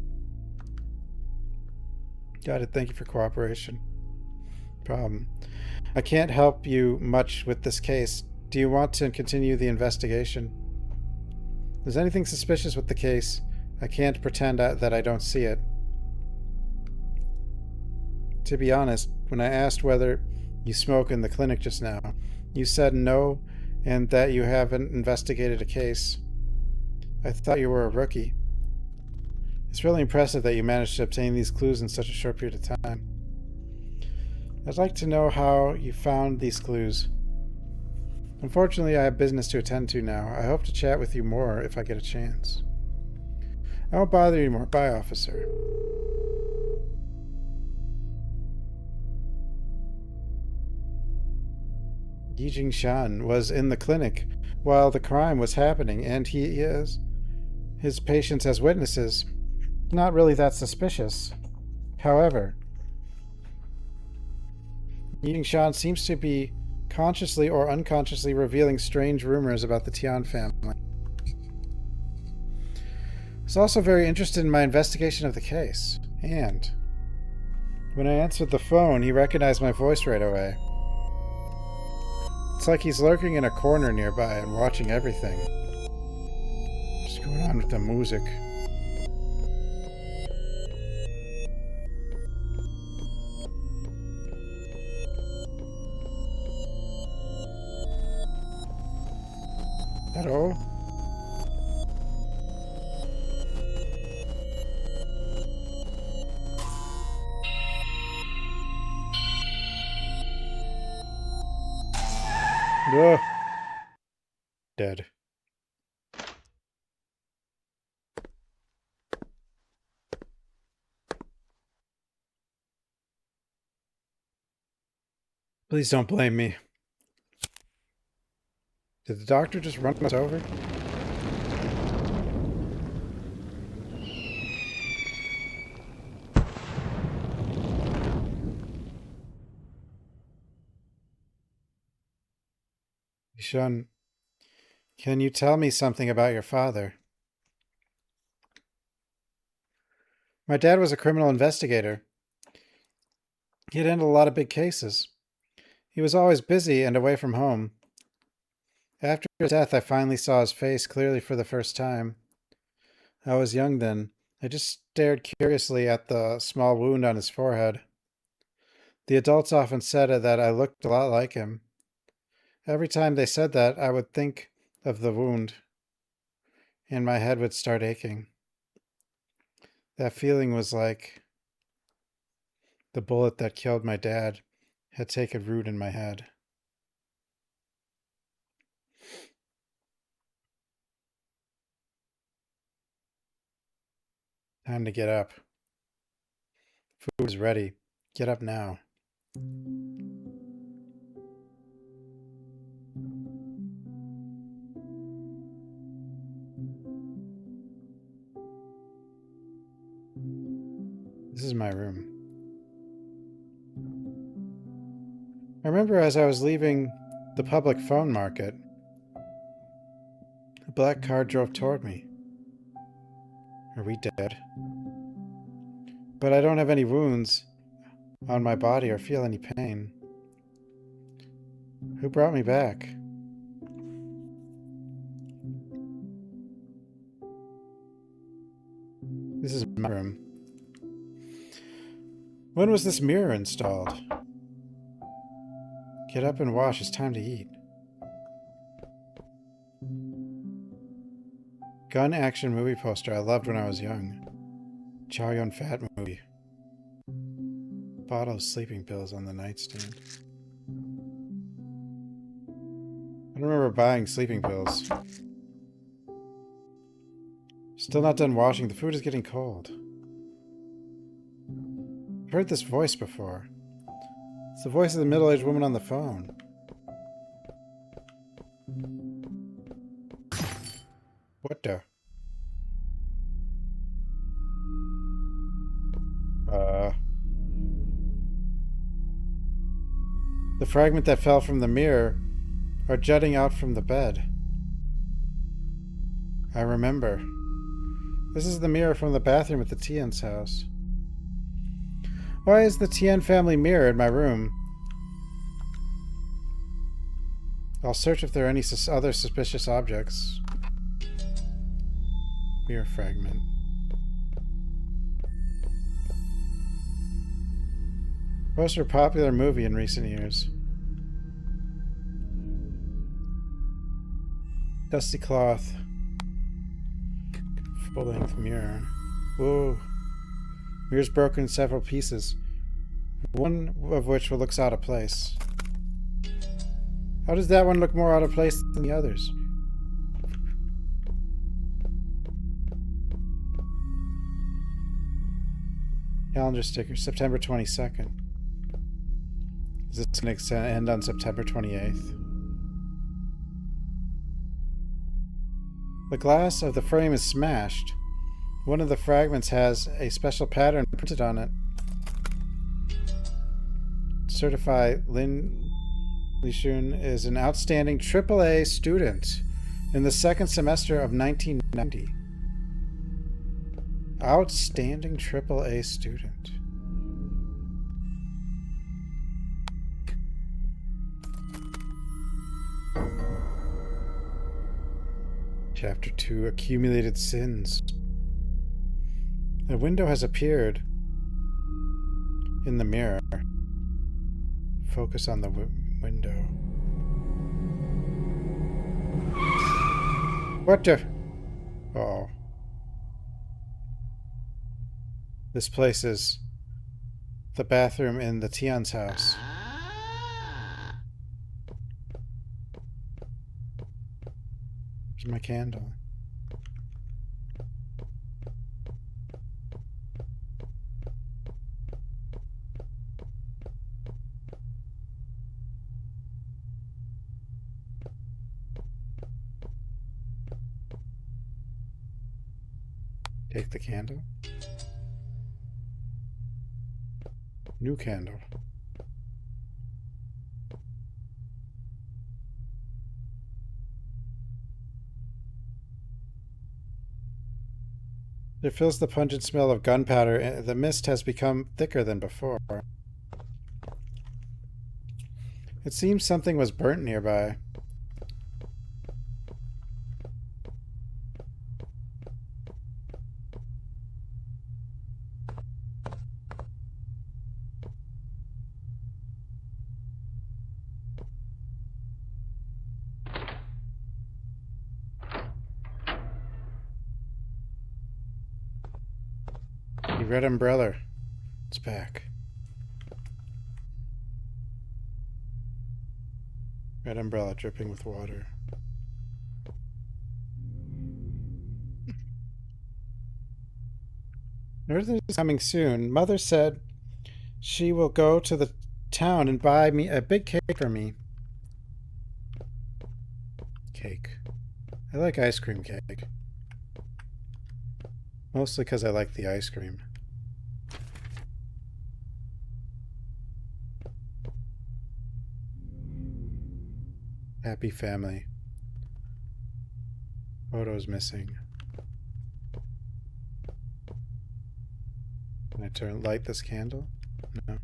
Got it. Thank you for cooperation. Problem. I can't help you much with this case. Do you want to continue the investigation? If there's anything suspicious with the case, I can't pretend that I don't see it. To be honest, when I asked whether you smoke in the clinic just now, you said no and that you haven't investigated a case. I thought you were a rookie. It's really impressive that you managed to obtain these clues in such a short period of time. I'd like to know how you found these clues. Unfortunately, I have business to attend to now. I hope to chat with you more if I get a chance. I won't bother you more. Bye, officer. Yi Jingshan was in the clinic while the crime was happening, and he is his patients as witnesses. Not really that suspicious. However, Yi Jingshan seems to be consciously or unconsciously revealing strange rumors about the Tian family. He's also very interested in my investigation of the case, and when I answered the phone, he recognized my voice right away. It's like he's lurking in a corner nearby and watching everything. What's going on with the music? Hello? Ugh. Dead. Please don't blame me. Did the doctor just run us over? Shun, can you tell me something about your father? My dad was a criminal investigator. He had handled a lot of big cases. He was always busy and away from home. After his death, I finally saw his face clearly for the first time. I was young then. I just stared curiously at the small wound on his forehead. The adults often said that I looked a lot like him. Every time they said that, I would think of the wound, and my head would start aching. That feeling was like the bullet that killed my dad had taken root in my head. Time to get up. Food is ready. Get up now. This is my room. I remember as I was leaving the public phone market, A black car drove toward me. Are we dead? But I don't have any wounds on my body or feel any pain. Who brought me back? This is my room. When was this mirror installed? Get up and wash. It's time to eat. Gun action movie poster I loved when I was young. Chow Yun Fat movie. Bottle of sleeping pills on the nightstand. I don't remember buying sleeping pills. Still not done washing. The food is getting cold. I've heard this voice before. It's the voice of the middle-aged woman on the phone. What the? The fragment that fell from the mirror are jutting out from the bed. I remember. This is the mirror from the bathroom at the Tian's house. Why is the Tian family mirror in my room? I'll search if there are any other suspicious objects. Mirror fragment. Most popular movie in recent years. Dusty cloth. Full-length mirror. Whoa. Mirror's broken in several pieces. One of which looks out of place. How does that one look more out of place than the others? Calendar sticker, September 22nd. Is this going to end on September 28th? The glass of the frame is smashed. One of the fragments has a special pattern printed on it. Certify Lin Lixun is an outstanding AAA student in the second semester of 1990. Outstanding AAA student. Chapter 2, Accumulated Sins. A window has appeared in the mirror. Focus on the window. What the? Uh-oh. This place is the bathroom in the Tian's house. Where's my candle? Take the candle. New candle. There fills the pungent smell of gunpowder, and the mist has become thicker than before. It seems something was burnt nearby. The red umbrella. It's back. Red umbrella dripping with water. Earth is coming soon. Mother said she will go to the town and buy me a big cake for me. Cake. I like ice cream cake. Mostly because I like the ice cream. Happy family. Photo's missing. Can I light this candle? No.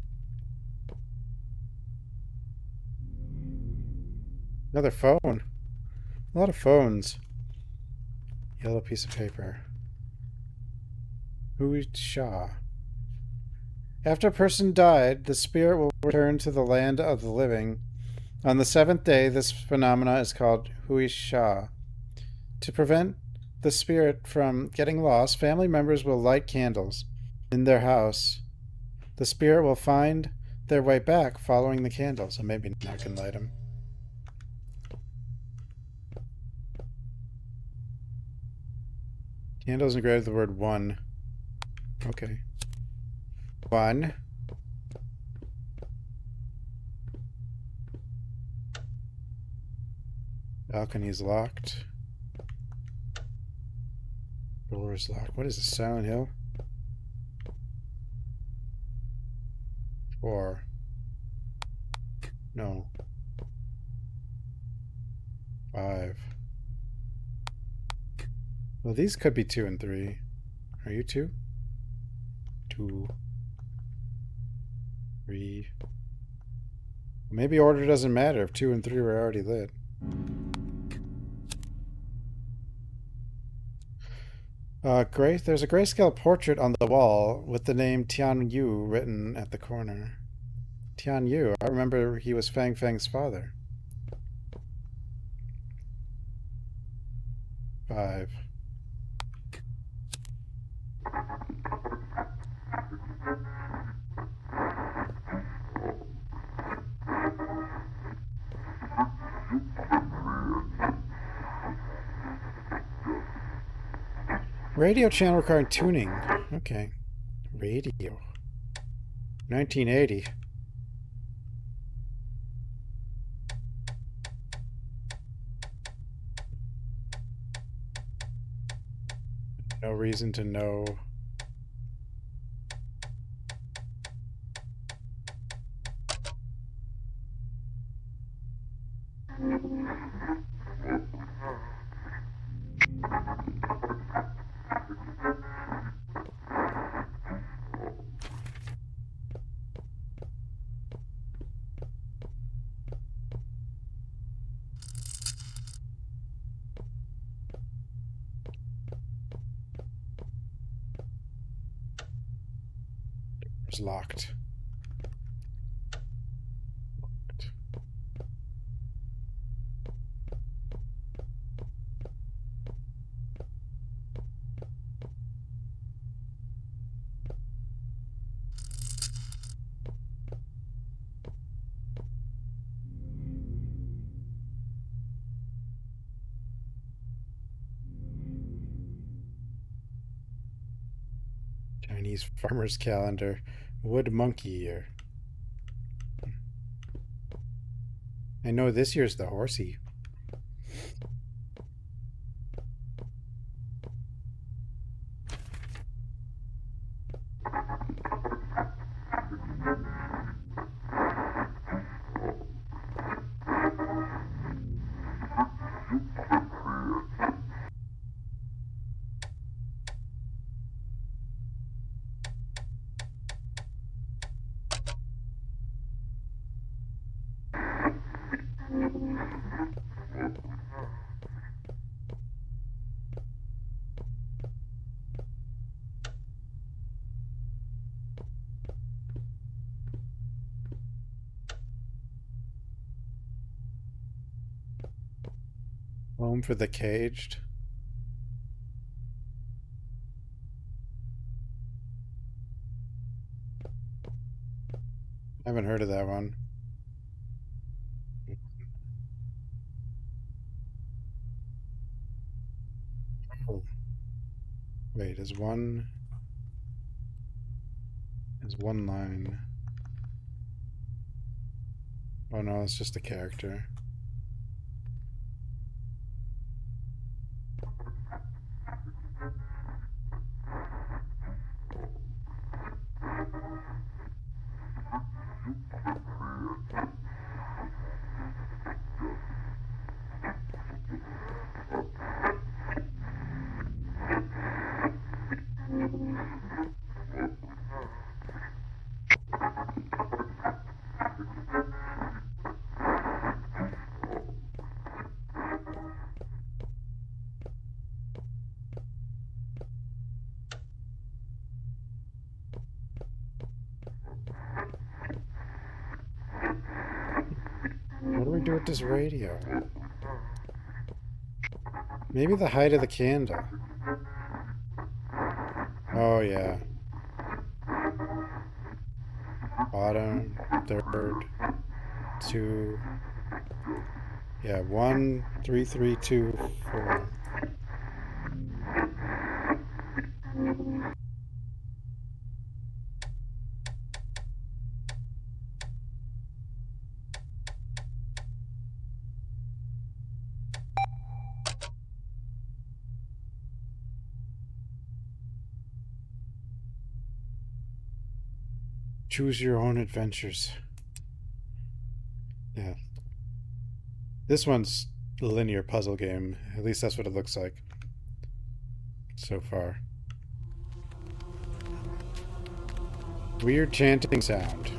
Another phone. A lot of phones. Yellow piece of paper. Hui Sha. After a person died, the spirit will return to the land of the living. On the seventh day, this phenomena is called Hui Sha. To prevent the spirit from getting lost, family members will light candles in their house. The spirit will find their way back following the candles. So maybe now I can light them. Candles engraved with the word one. Okay. One. Balcony is locked. Door is locked. What is this? Silent Hill? 4. No. 5. Well, these could be 2 and 3. Are you 2? 2. 3. Maybe order doesn't matter if 2 and 3 were already lit. There's a grayscale portrait on the wall with the name Tian Yu written at the corner. Tian Yu, I remember he was Fang Fang's father. 5. Radio channel requiring tuning. Okay. Radio. 1980. No reason to know. It's locked. Chinese farmer's calendar. Wood monkey year. I know this year's the horsey. Home for the caged. I haven't heard of that one. Oh. Wait, is one line? Oh no, it's just a character. do with this radio? Maybe the height of the candle. Oh, yeah. Bottom, third, 2. Yeah, 1, 3, 3, 2, 4. Choose your own adventures. Yeah. This one's a linear puzzle game. At least that's what it looks like so far. Weird chanting sound.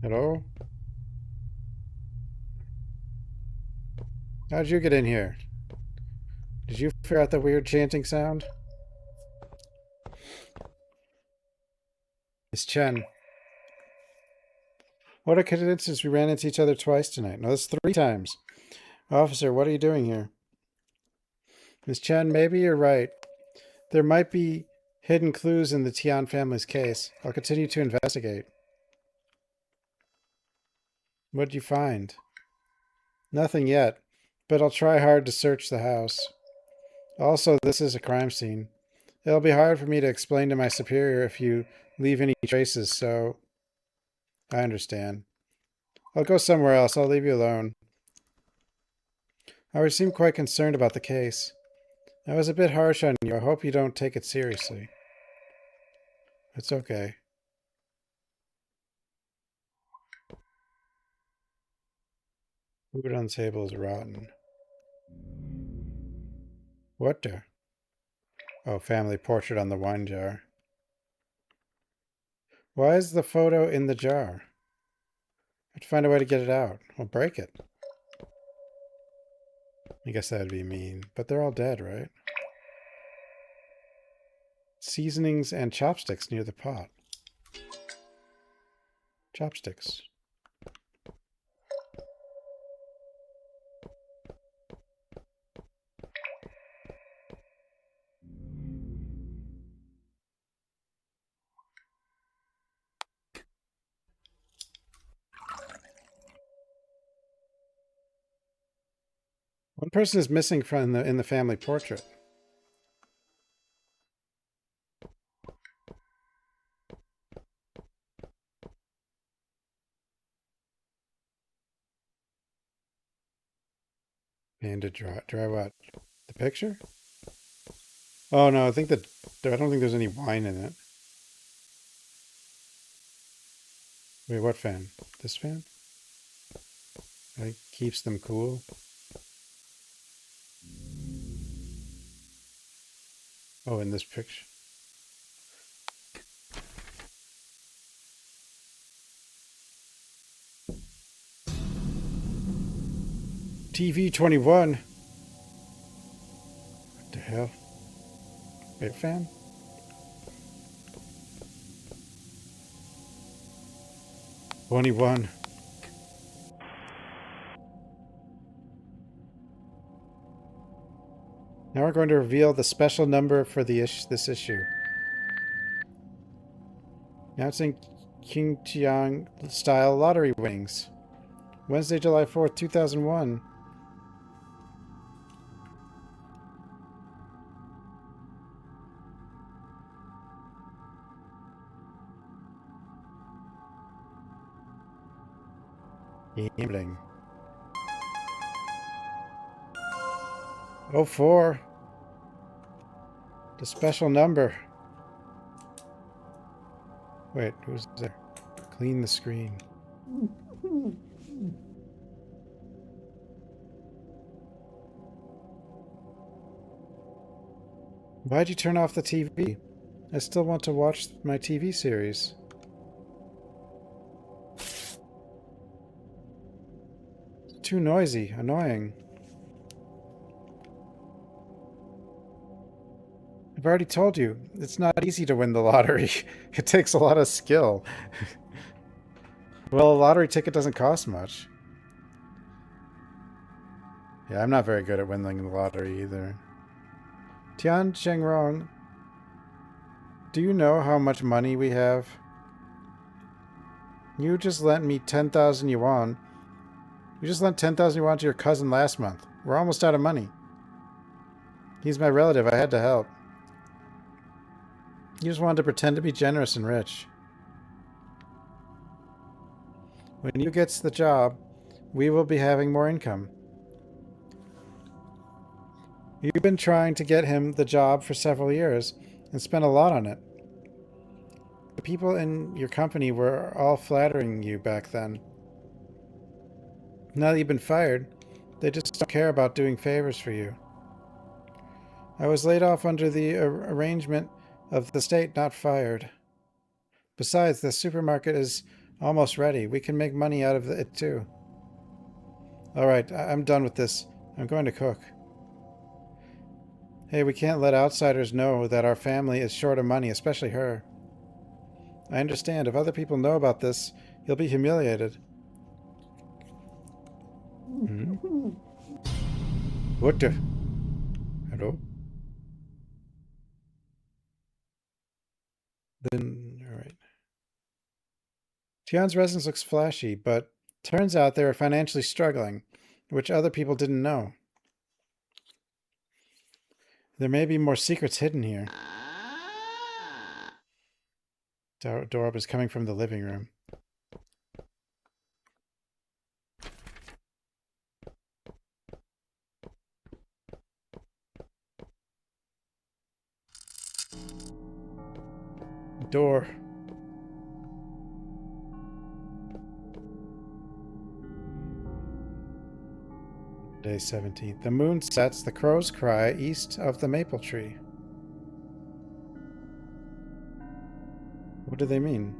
Hello? How'd you get in here? Did you figure out the weird chanting sound? Miss Chen. What a coincidence, we ran into each other twice tonight. No, that's 3 times. Officer, what are you doing here? Miss Chen, maybe you're right. There might be hidden clues in the Tian family's case. I'll continue to investigate. What'd you find? Nothing yet, but I'll try hard to search the house. Also, this is a crime scene. It'll be hard for me to explain to my superior if you leave any traces, so... I understand. I'll go somewhere else. I'll leave you alone. I seem quite concerned about the case. I was a bit harsh on you. I hope you don't take it seriously. It's okay. Food on the table is rotten. What the? Oh, family portrait on the wine jar. Why is the photo in the jar? I have to find a way to get it out. We'll break it. I guess that'd be mean. But they're all dead, right? Seasonings and chopsticks near the pot. Chopsticks. One person is missing from in the family portrait. And to dry what? The picture? Oh no, I don't think there's any wine in it. Wait, what fan? This fan? I think keeps them cool. Oh, in this picture. TV 21. What the hell? Wait, fan? $21. Now we're going to reveal the special number for this issue. Announcing Qingjiang style lottery winnings. Wednesday, July 4th, 2001. Gambling. 04. The special number. Wait, who's there? Clean the screen. Why'd you turn off the TV? I still want to watch my TV series. It's too noisy, annoying. I've already told you, it's not easy to win the lottery. It takes a lot of skill. Well, a lottery ticket doesn't cost much. Yeah, I'm not very good at winning the lottery either. Tian Chengrong, do you know how much money we have? You just lent me 10,000 yuan. You just lent 10,000 yuan to your cousin last month. We're almost out of money. He's my relative. I had to help. You just wanted to pretend to be generous and rich. When you gets the job, we will be having more income. You've been trying to get him the job for several years and spent a lot on it. The people in your company were all flattering you back then. Now that you've been fired, they just don't care about doing favors for you. I was laid off under the arrangement of the state, not fired. Besides, the supermarket is almost ready. We can make money out of it too. Alright, I'm done with this. I'm going to cook. Hey, we can't let outsiders know that our family is short of money, especially her. I understand. If other people know about this, you'll be humiliated. Hmm? What the? Hello? Then, alright. Tian's residence looks flashy, but turns out they were financially struggling, which other people didn't know. There may be more secrets hidden here. Door is coming from the living room. Door. Day 17th. The moon sets, the crows cry east of the maple tree. What do they mean?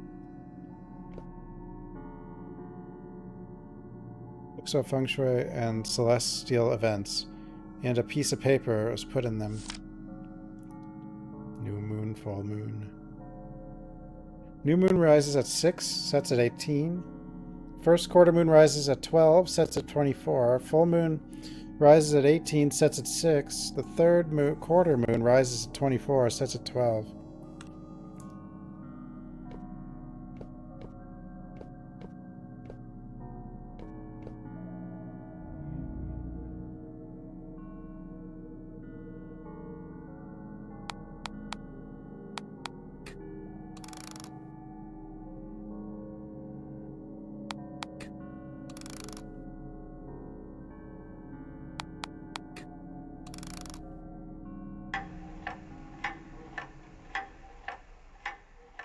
Books of feng shui and celestial events, and a piece of paper was put in them. New moon, full moon. New moon rises at 6, sets at 18. First quarter moon rises at 12, sets at 24. Full moon rises at 18, sets at 6. The third quarter moon rises at 24, sets at 12.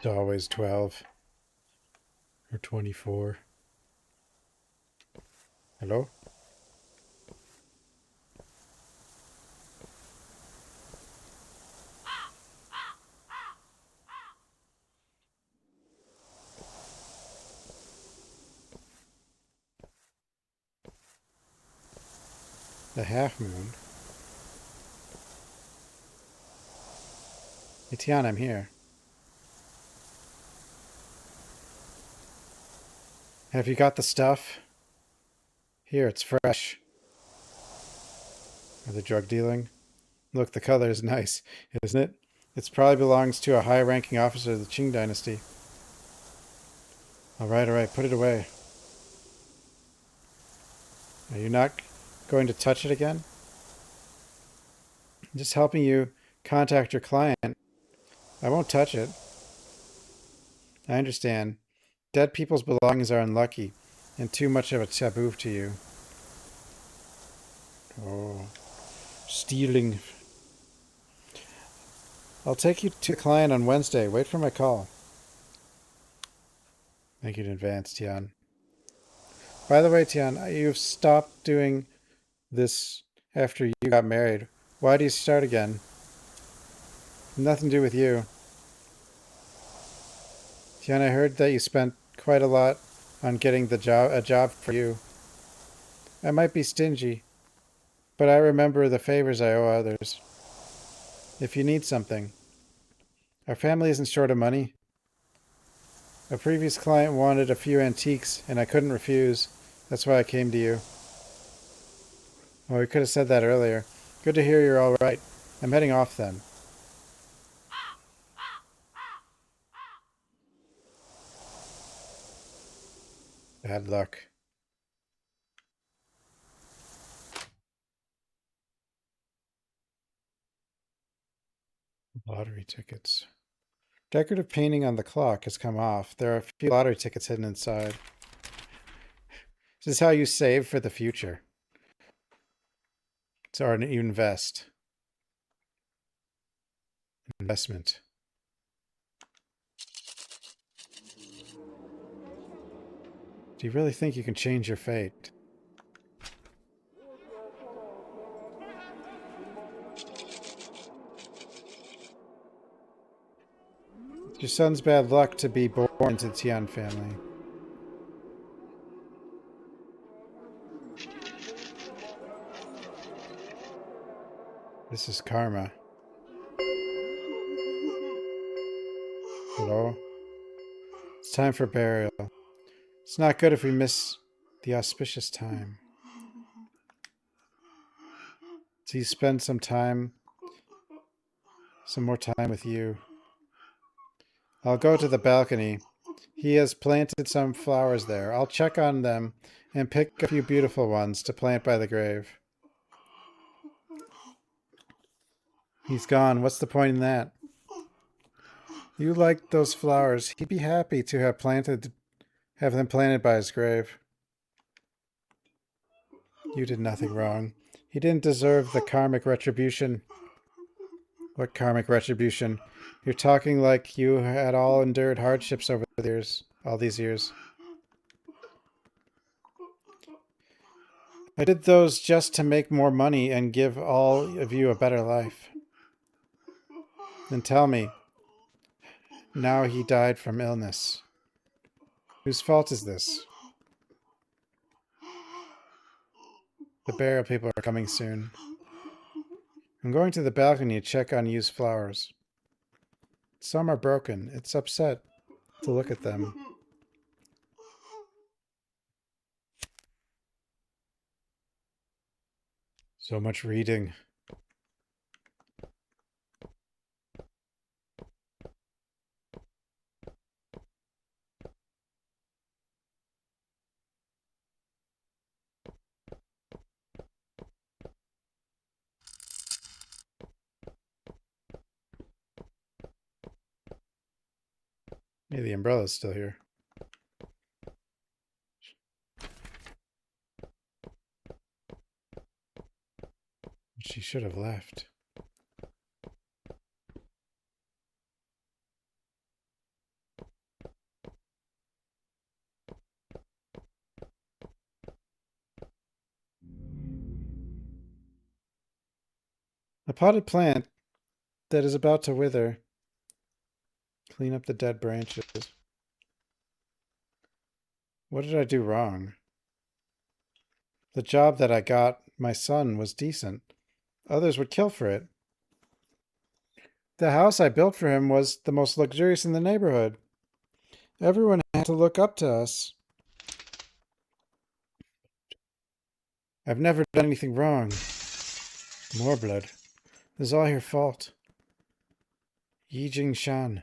It's always 12. Or 24. Hello? The half moon. Hey, Tian, I'm here. Have you got the stuff? Here, it's fresh. Are they drug dealing? Look, the color is nice, isn't it? It probably belongs to a high-ranking officer of the Qing dynasty. Alright, put it away. Are you not going to touch it again? I'm just helping you contact your client. I won't touch it. I understand. Dead people's belongings are unlucky, and too much of a taboo to you. Oh. Stealing. I'll take you to the client on Wednesday. Wait for my call. Thank you in advance, Tian. By the way, Tian, you've stopped doing this after you got married. Why do you start again? Nothing to do with you. Tian, I heard that you spent quite a lot on getting a job for you. I might be stingy, but I remember the favors I owe others. if you need something. Our family isn't short of money. A previous client wanted a few antiques, and I couldn't refuse. That's why I came to you. Well, we could have said that earlier. Good to hear you're all right. I'm heading off then. Bad luck. Lottery tickets. Decorative painting on the clock has come off. There are a few lottery tickets hidden inside. This is how you save for the future. Or you invest. Investment. Do you really think you can change your fate? It's your son's bad luck to be born into the Tian family. This is karma. Hello? It's time for burial. It's not good if we miss the auspicious time. Please spend some more time with you. I'll go to the balcony. He has planted some flowers there. I'll check on them and pick a few beautiful ones to plant by the grave. He's gone. What's the point in that? You liked those flowers. He'd be happy to have them planted by his grave. You did nothing wrong. He didn't deserve the karmic retribution. What karmic retribution? You're talking like you had all endured hardships over the years, all these years. I did those just to make more money and give all of you a better life. Then tell me, now he died from illness. Whose fault is this? The burial people are coming soon. I'm going to the balcony to check on used flowers. Some are broken. It's upset to look at them. So much reading. Hey, the umbrella's still here. She should have left. A potted plant that is about to wither. Clean up the dead branches. What did I do wrong? The job that I got my son was decent. Others would kill for it. The house I built for him was the most luxurious in the neighborhood. Everyone had to look up to us. I've never done anything wrong. More blood. This is all your fault. Yi Jingshan.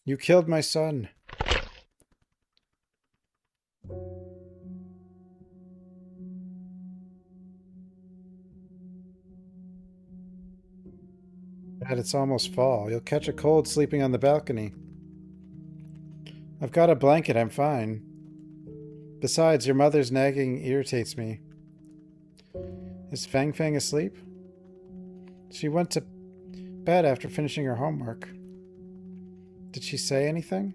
You killed my son. Dad, it's almost fall. You'll catch a cold sleeping on the balcony. I've got a blanket. I'm fine. Besides, your mother's nagging irritates me. Is Fang Fang asleep? She went to bed after finishing her homework. Did she say anything?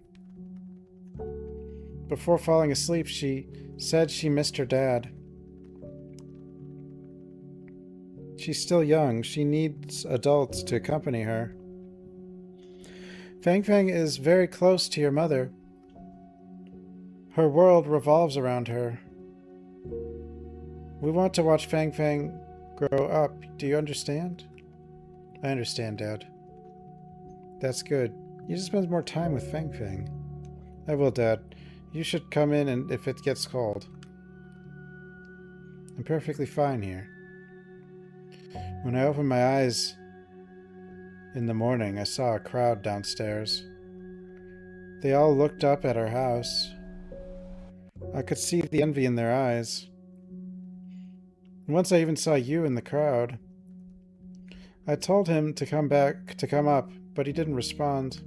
Before falling asleep, she said she missed her dad. She's still young. She needs adults to accompany her. Fang Fang is very close to your mother. Her world revolves around her. We want to watch Fang Fang grow up. Do you understand? I understand, Dad. That's good. You just spend more time with Fang Fang. I will, Dad. You should come in and if it gets cold. I'm perfectly fine here. When I opened my eyes in the morning, I saw a crowd downstairs. They all looked up at our house. I could see the envy in their eyes. Once I even saw you in the crowd. I told him to come up, but he didn't respond.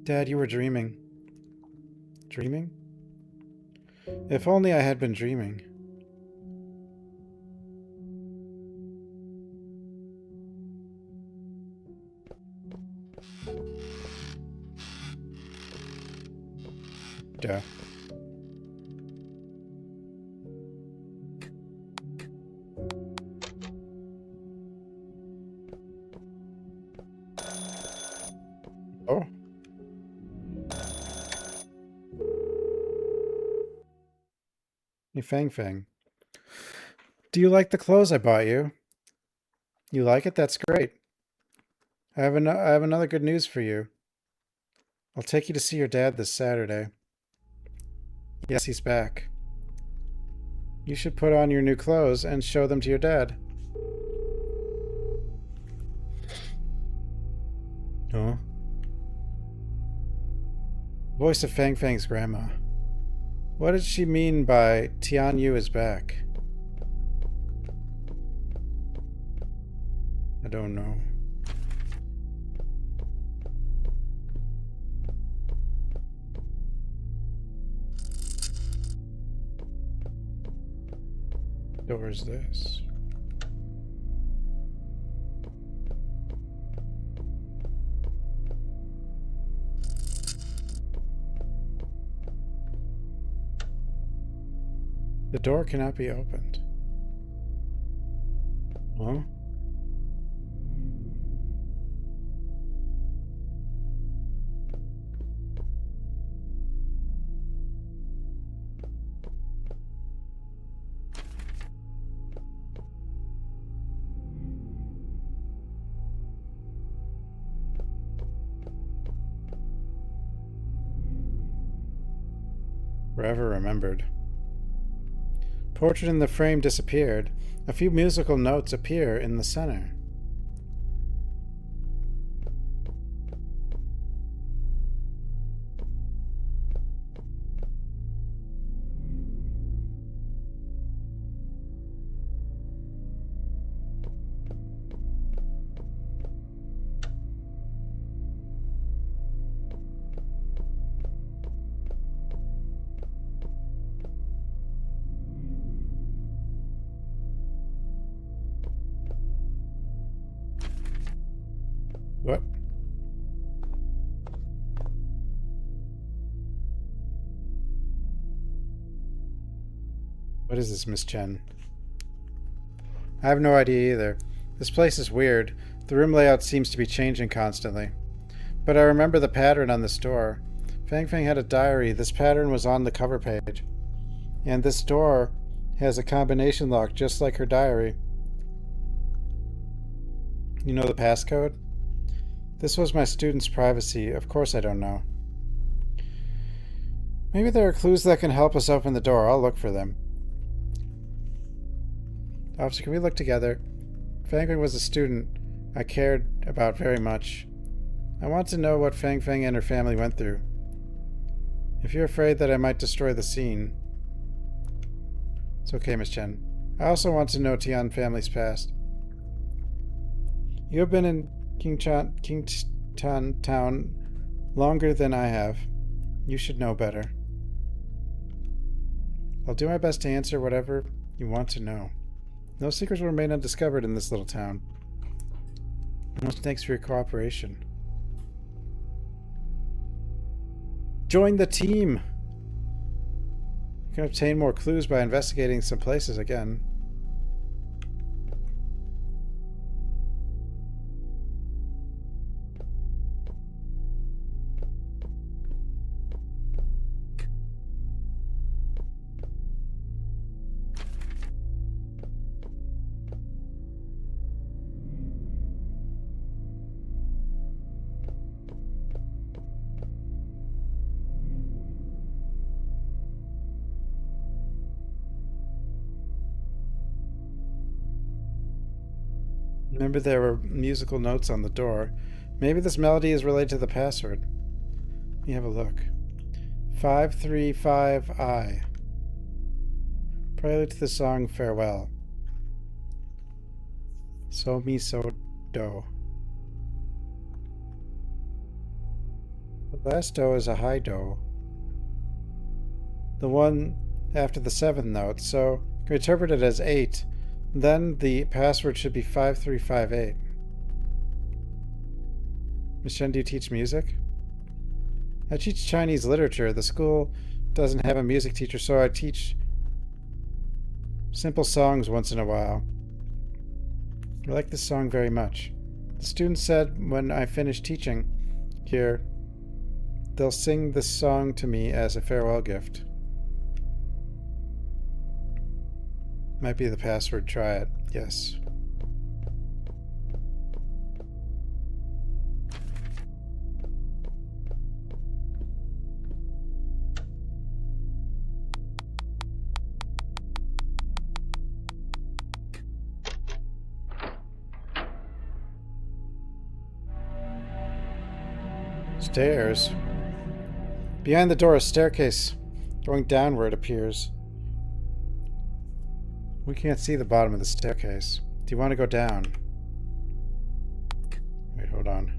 Dad, you were dreaming. Dreaming? If only I had been dreaming. Duh. Oh. Hey, Fang Fang. Do you like the clothes I bought you? You like it? That's great. I have another good news for you. I'll take you to see your dad this Saturday. Yes, he's back. You should put on your new clothes and show them to your dad. Huh? Voice of Fang Fang's grandma. What did she mean by Tian Yu is back? I don't know. Door is this? The door cannot be opened. Huh? Forever remembered. Portrait in the frame disappeared. A few musical notes appear in the center. What? What is this, Miss Chen? I have no idea either. This place is weird. The room layout seems to be changing constantly. But I remember the pattern on this door. Fang Fang had a diary. This pattern was on the cover page. And this door has a combination lock just like her diary. You know the passcode? This was my student's privacy. Of course I don't know. Maybe there are clues that can help us open the door. I'll look for them. Officer, can we look together? Fang Fang was a student I cared about very much. I want to know what Fang Fang and her family went through. If you're afraid that I might destroy the scene... It's okay, Miss Chen. I also want to know Tian family's past. You have been in Kingtown Town longer than I have. You should know better. I'll do my best to answer whatever you want to know. No secrets will remain undiscovered in this little town. Thanks for your cooperation. Join the team! You can obtain more clues by investigating some places again. Remember there were musical notes on the door. Maybe this melody is related to the password. Let me have a look. 535I. Prelude to the song Farewell. So mi so do. The last do is a high do. The one after the seventh note, so you can interpret it as 8. Then the password should be 5358. Miss Chen, do you teach music? I teach Chinese literature. The school doesn't have a music teacher, so I teach simple songs once in a while. I like this song very much. The students said when I finish teaching here, they'll sing this song to me as a farewell gift. Might be the password. Try it. Yes. Stairs. Behind the door, a staircase going downward appears. We can't see the bottom of the staircase. Do you want to go down? Wait, hold on.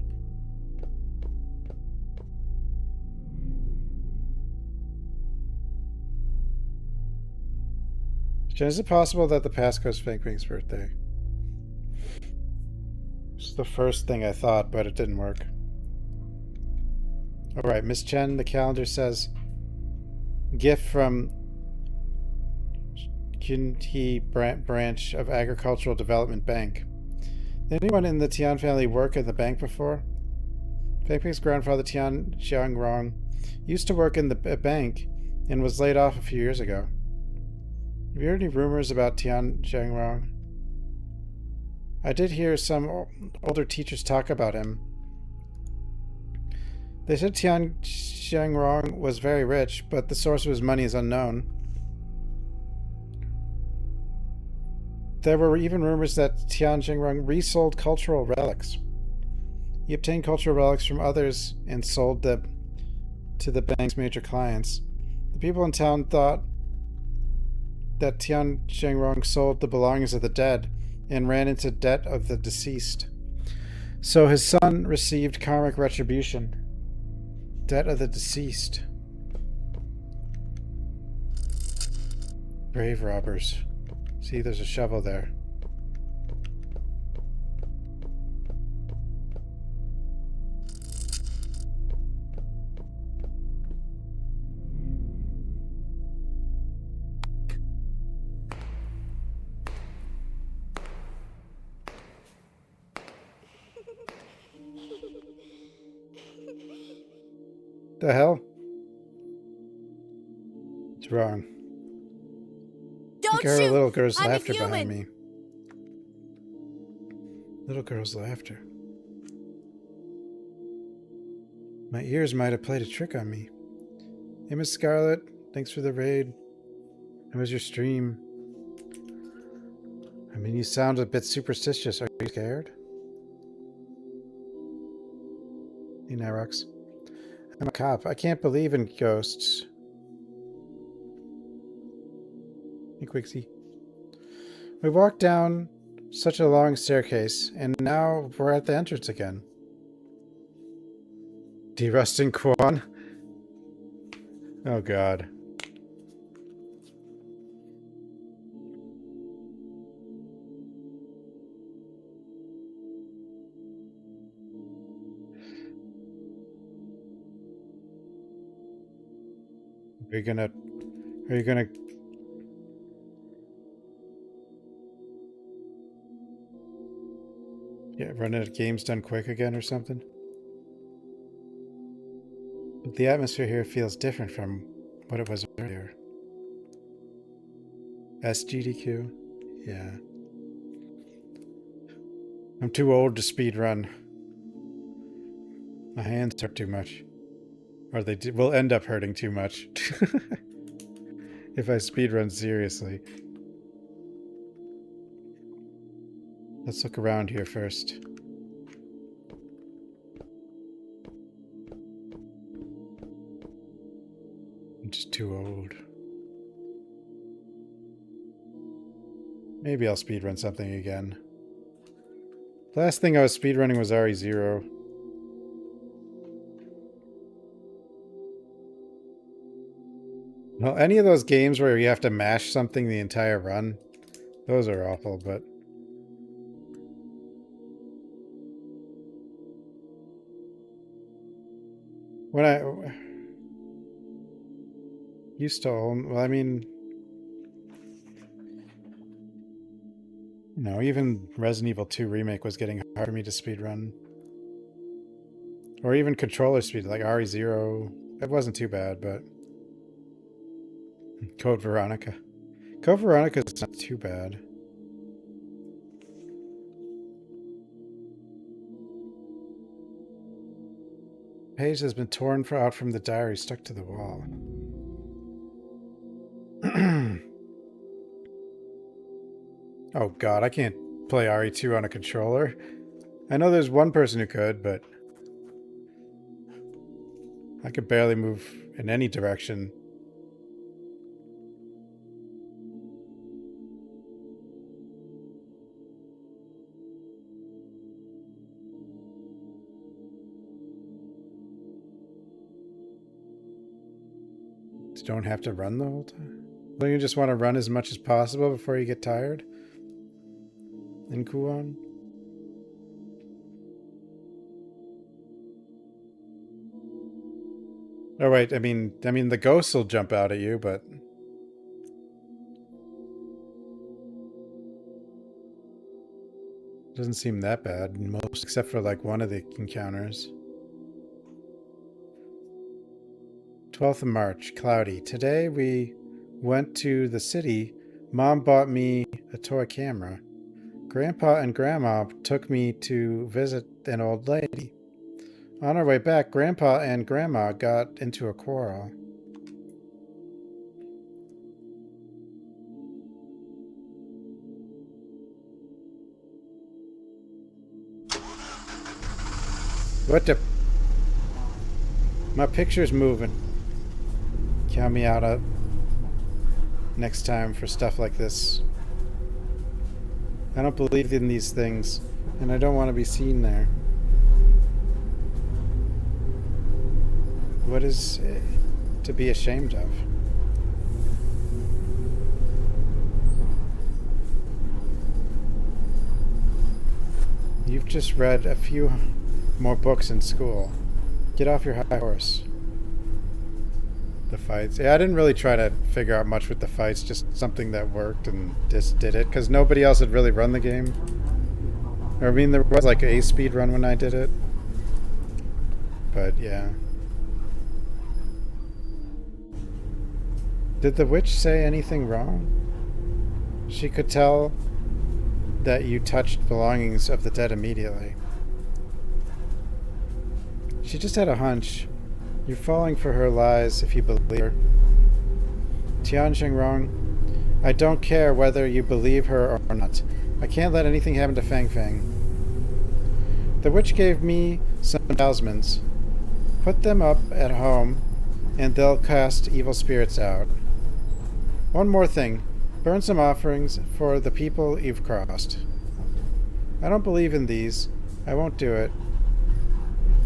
Jen, is it possible that the passcode is Fake Pink's birthday? It's the first thing I thought, but it didn't work. Alright, Miss Chen, the calendar says gift from Qinhe branch of Agricultural Development Bank. Did anyone in the Tian family work at the bank before? Feng Ping's grandfather, Tian Xiangrong, used to work in the bank and was laid off a few years ago. Have you heard any rumors about Tian Xiangrong? I did hear some older teachers talk about him. They said Tian Xiangrong was very rich, but the source of his money is unknown. There were even rumors that Tian Xiangrong resold cultural relics. He obtained cultural relics from others and sold them to the bank's major clients. The people in town thought that Tian Xiangrong sold the belongings of the dead and ran into debt of the deceased. So his son received karmic retribution. Debt of the deceased. Grave robbers. See, there's a shovel there. The hell? What's wrong? I think I heard a little girl's laughter behind me. Little girl's laughter. My ears might have played a trick on me. Hey, Miss Scarlet. Thanks for the raid. How was your stream? I mean, you sound a bit superstitious. Are you scared? Hey, Nyrox. I'm a cop. I can't believe in ghosts. Hey, Quixie. We walked down such a long staircase, and now we're at the entrance again. Derusting Quan? Oh, God. Are you gonna run out of games done quick again or something? But the atmosphere here feels different from what it was earlier. SGDQ? Yeah. I'm too old to speed run. My hands hurt too much. Or they will end up hurting too much. If I speedrun seriously. Let's look around here first. I'm just too old. Maybe I'll speedrun something again. The last thing I was speedrunning was RE0. Well, any of those games where you have to mash something the entire run, those are awful, but... When I... Used to own... Well, I mean... You know, even Resident Evil 2 Remake was getting hard for me to speedrun. Or even controller speed, like RE0. It wasn't too bad, but... Code Veronica. Code Veronica is not too bad. Page has been torn out from the diary, stuck to the wall. Oh god, I can't play RE2 on a controller. I know there's one person who could, but... I could barely move in any direction. You don't have to run the whole time? Don't you just want to run as much as possible before you get tired? In Kuon? Oh wait, I mean the ghosts will jump out at you, but... Doesn't seem that bad, most except for like one of the encounters. 12th of March, cloudy. Today we went to the city. Mom bought me a toy camera. Grandpa and Grandma took me to visit an old lady. On our way back, Grandpa and Grandma got into a quarrel. What the... My picture's moving. Count me out next time for stuff like this. I don't believe in these things, and I don't want to be seen there. What is it to be ashamed of? You've just read a few more books in school. Get off your high horse. The fights. Yeah, I didn't really try to figure out much with the fights, just something that worked and just did it, because nobody else had really run the game. Or, I mean, there was like a speed run when I did it. But, yeah. Did the witch say anything wrong? She could tell that you touched belongings of the dead immediately. She just had a hunch. You're falling for her lies if you believe her. Tian Shengrong, I don't care whether you believe her or not. I can't let anything happen to Fang Fang. The witch gave me some talismans. Put them up at home, and they'll cast evil spirits out. One more thing. Burn some offerings for the people you've crossed. I don't believe in these. I won't do it.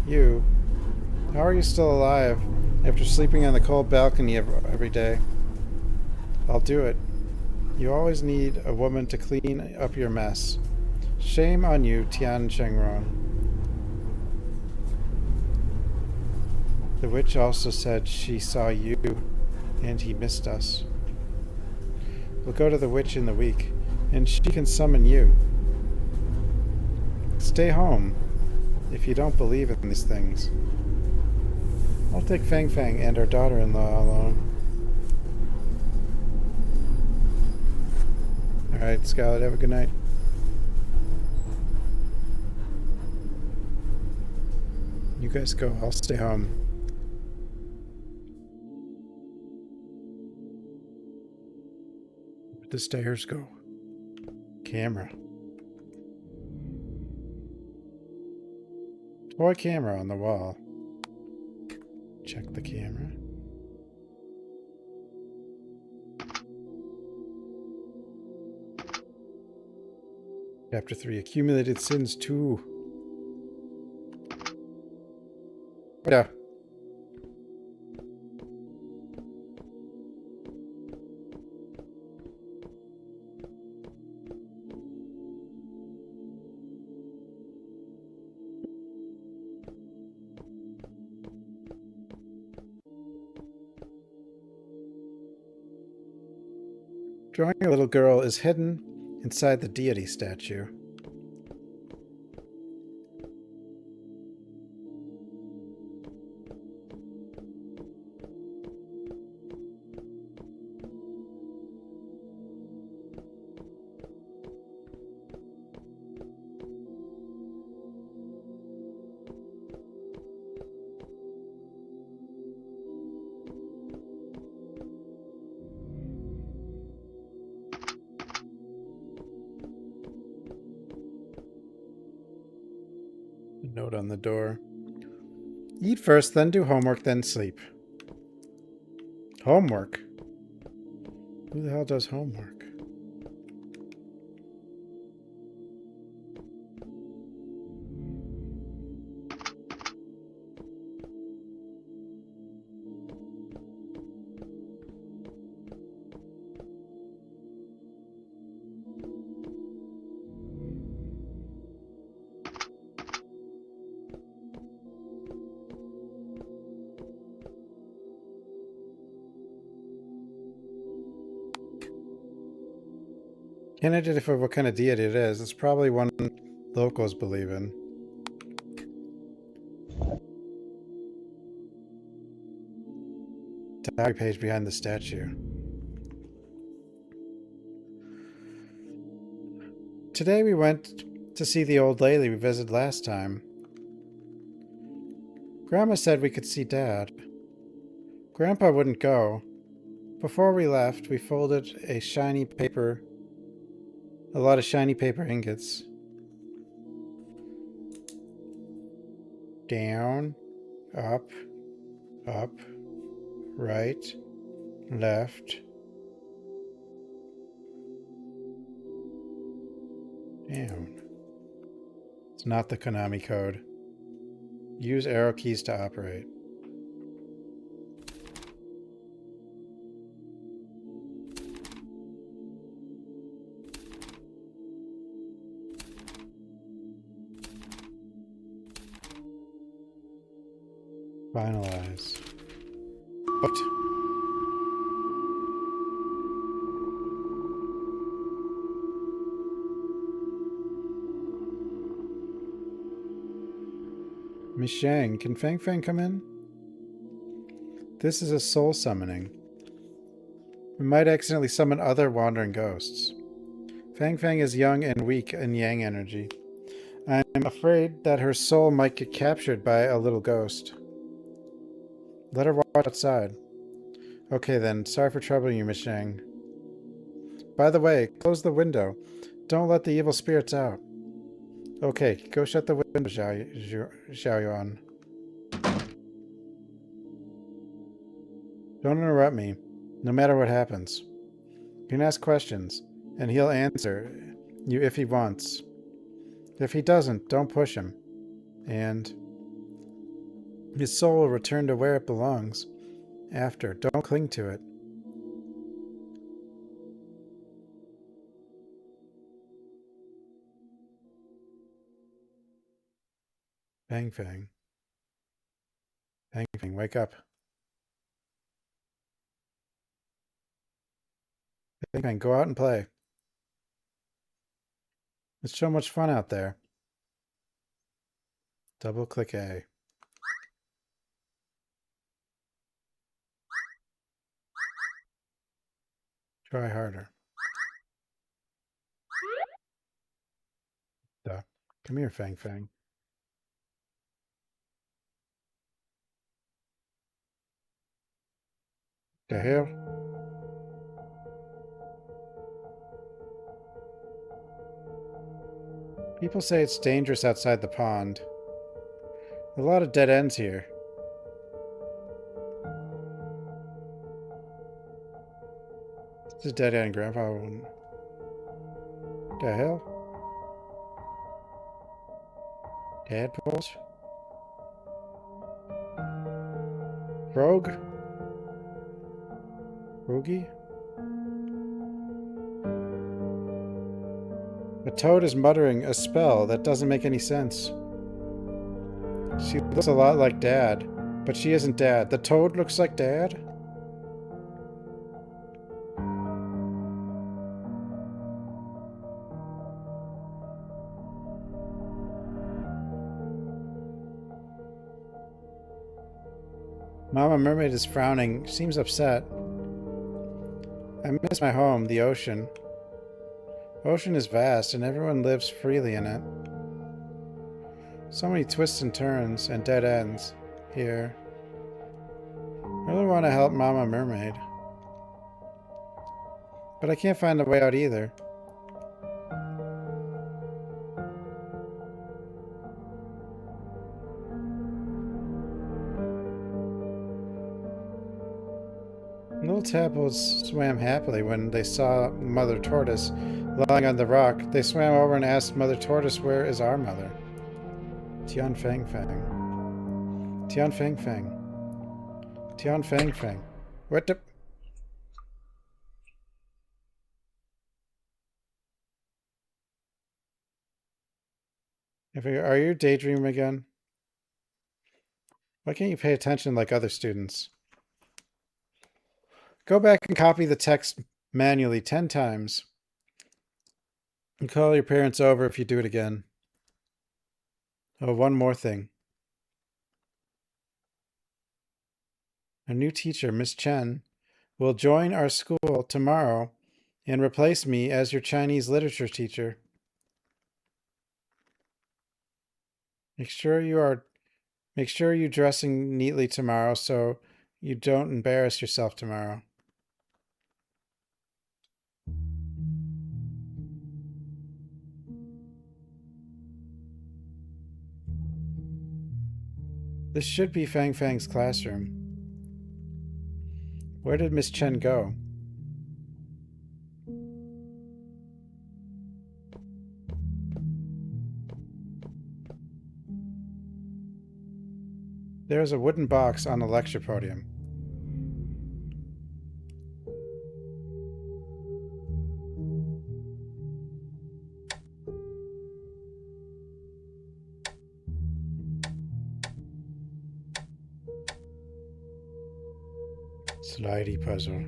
You... How are you still alive after sleeping on the cold balcony every day? I'll do it. You always need a woman to clean up your mess. Shame on you, Tian Shengrong. The witch also said she saw you, and he missed us. We'll go to the witch in the week, and she can summon you. Stay home, if you don't believe in these things. I'll take Fang Fang and her daughter-in-law alone. Alright, Scarlet, have a good night. You guys go, I'll stay home. Where'd the stairs go? Camera. Toy camera on the wall. Check the camera. Chapter 3, Accumulated Sins 2. Yeah. Drawing a little girl is hidden inside the deity statue. Note on the door. Eat first, then do homework, then sleep. Homework? Who the hell does homework? Can't identify what kind of deity it is. It's probably one locals believe in. Diary page behind the statue. Today we went to see the old lady we visited last time. Grandma said we could see Dad. Grandpa wouldn't go. Before we left, we folded a lot of shiny paper ingots. Down, up, right, left, down. It's not the Konami code. Use arrow keys to operate. Finalize. What? Miss Shang, can Fang Fang come in? This is a soul summoning. We might accidentally summon other wandering ghosts. Fang Fang is young and weak in yang energy. I'm afraid that her soul might get captured by a little ghost. Let her watch outside. Okay then, sorry for troubling you, Miss Shang. By the way, close the window. Don't let the evil spirits out. Okay, go shut the window, Xiao Yuan. Don't interrupt me, no matter what happens. You can ask questions, and he'll answer you if he wants. If he doesn't, don't push him. And his soul will return to where it belongs. After, don't cling to it. Fang Fang. Fang Fang, wake up. Fang Fang, go out and play. It's so much fun out there. Double click A. Try harder. Duh. Come here, Fang Fang. The hell? People say it's dangerous outside the pond. A lot of dead ends here. This is a dead end, Grandpa. The hell? Tadpoles? Rogue? Rogie? A toad is muttering a spell that doesn't make any sense. She looks a lot like Dad, but she isn't Dad. The toad looks like Dad? Mama Mermaid is frowning. Seems upset. I miss my home, the ocean. Ocean is vast, and everyone lives freely in it. So many twists and turns and dead ends here. I really want to help Mama Mermaid. But I can't find a way out either. Little tadpoles swam happily when they saw Mother Tortoise lying on the rock. They swam over and asked Mother Tortoise, "Where is our mother?" Tian Fang Fang. Tian Fang Fang. Tian Fang Fang. What the... Are you daydreaming again? Why can't you pay attention like other students? Go back and copy the text manually 10 times. And call your parents over if you do it again. Oh, one more thing. A new teacher, Miss Chen, will join our school tomorrow and replace me as your Chinese literature teacher. Make sure you're dressing neatly tomorrow so you don't embarrass yourself tomorrow. This should be Fang Fang's classroom. Where did Miss Chen go? There is a wooden box on the lecture podium. Slidey puzzle.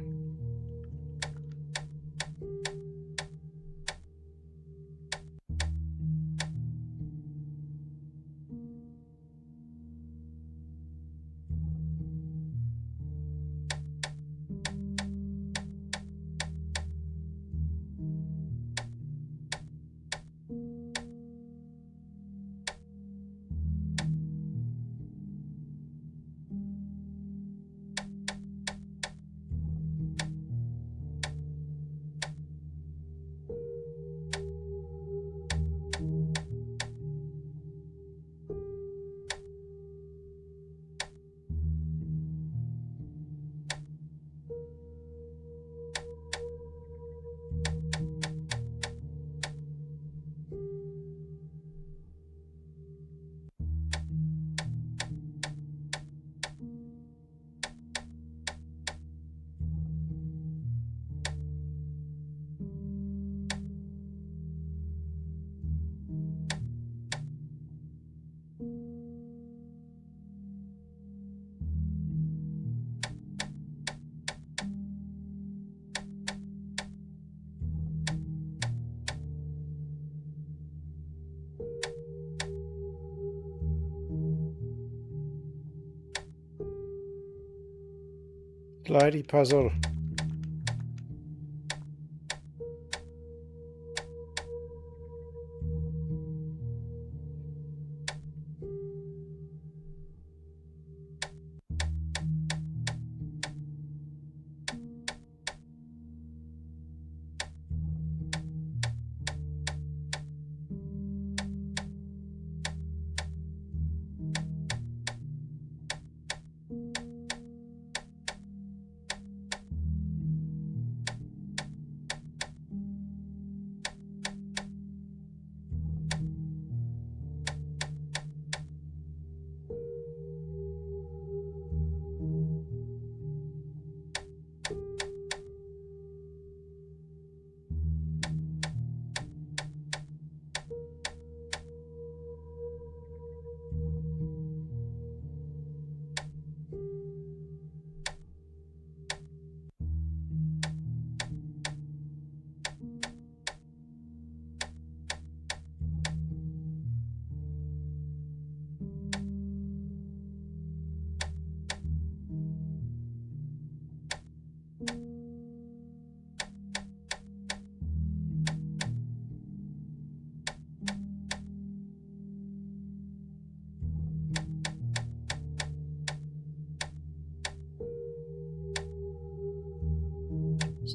Slidey puzzle.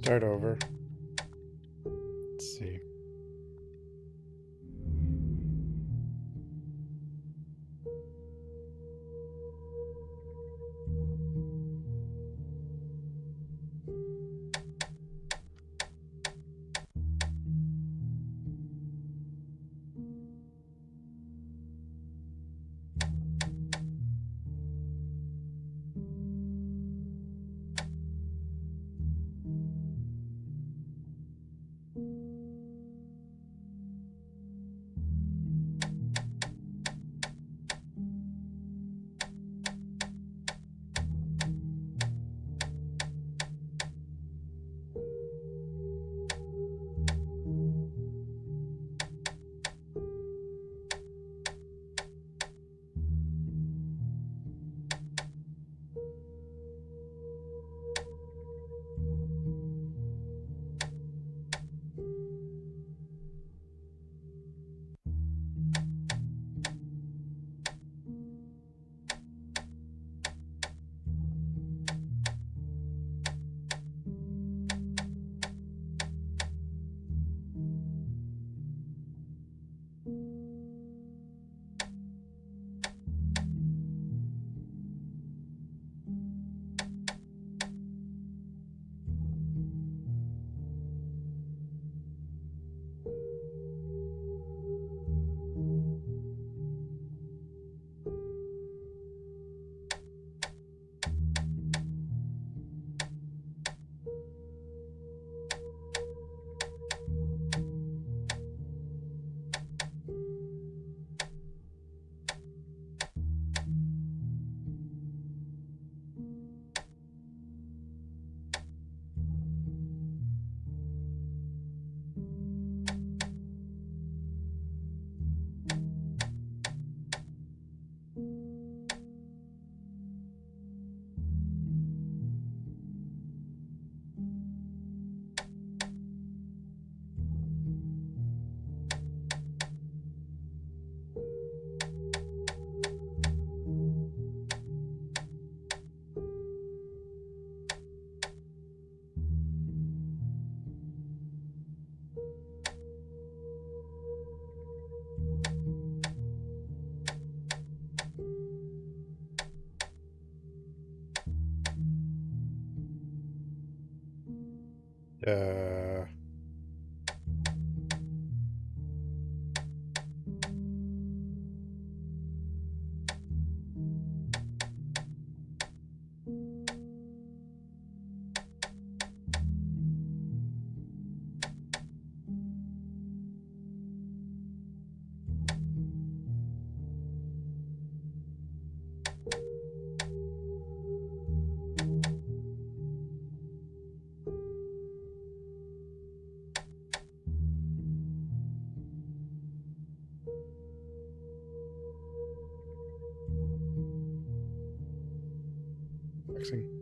Start over. Let's see. Uh,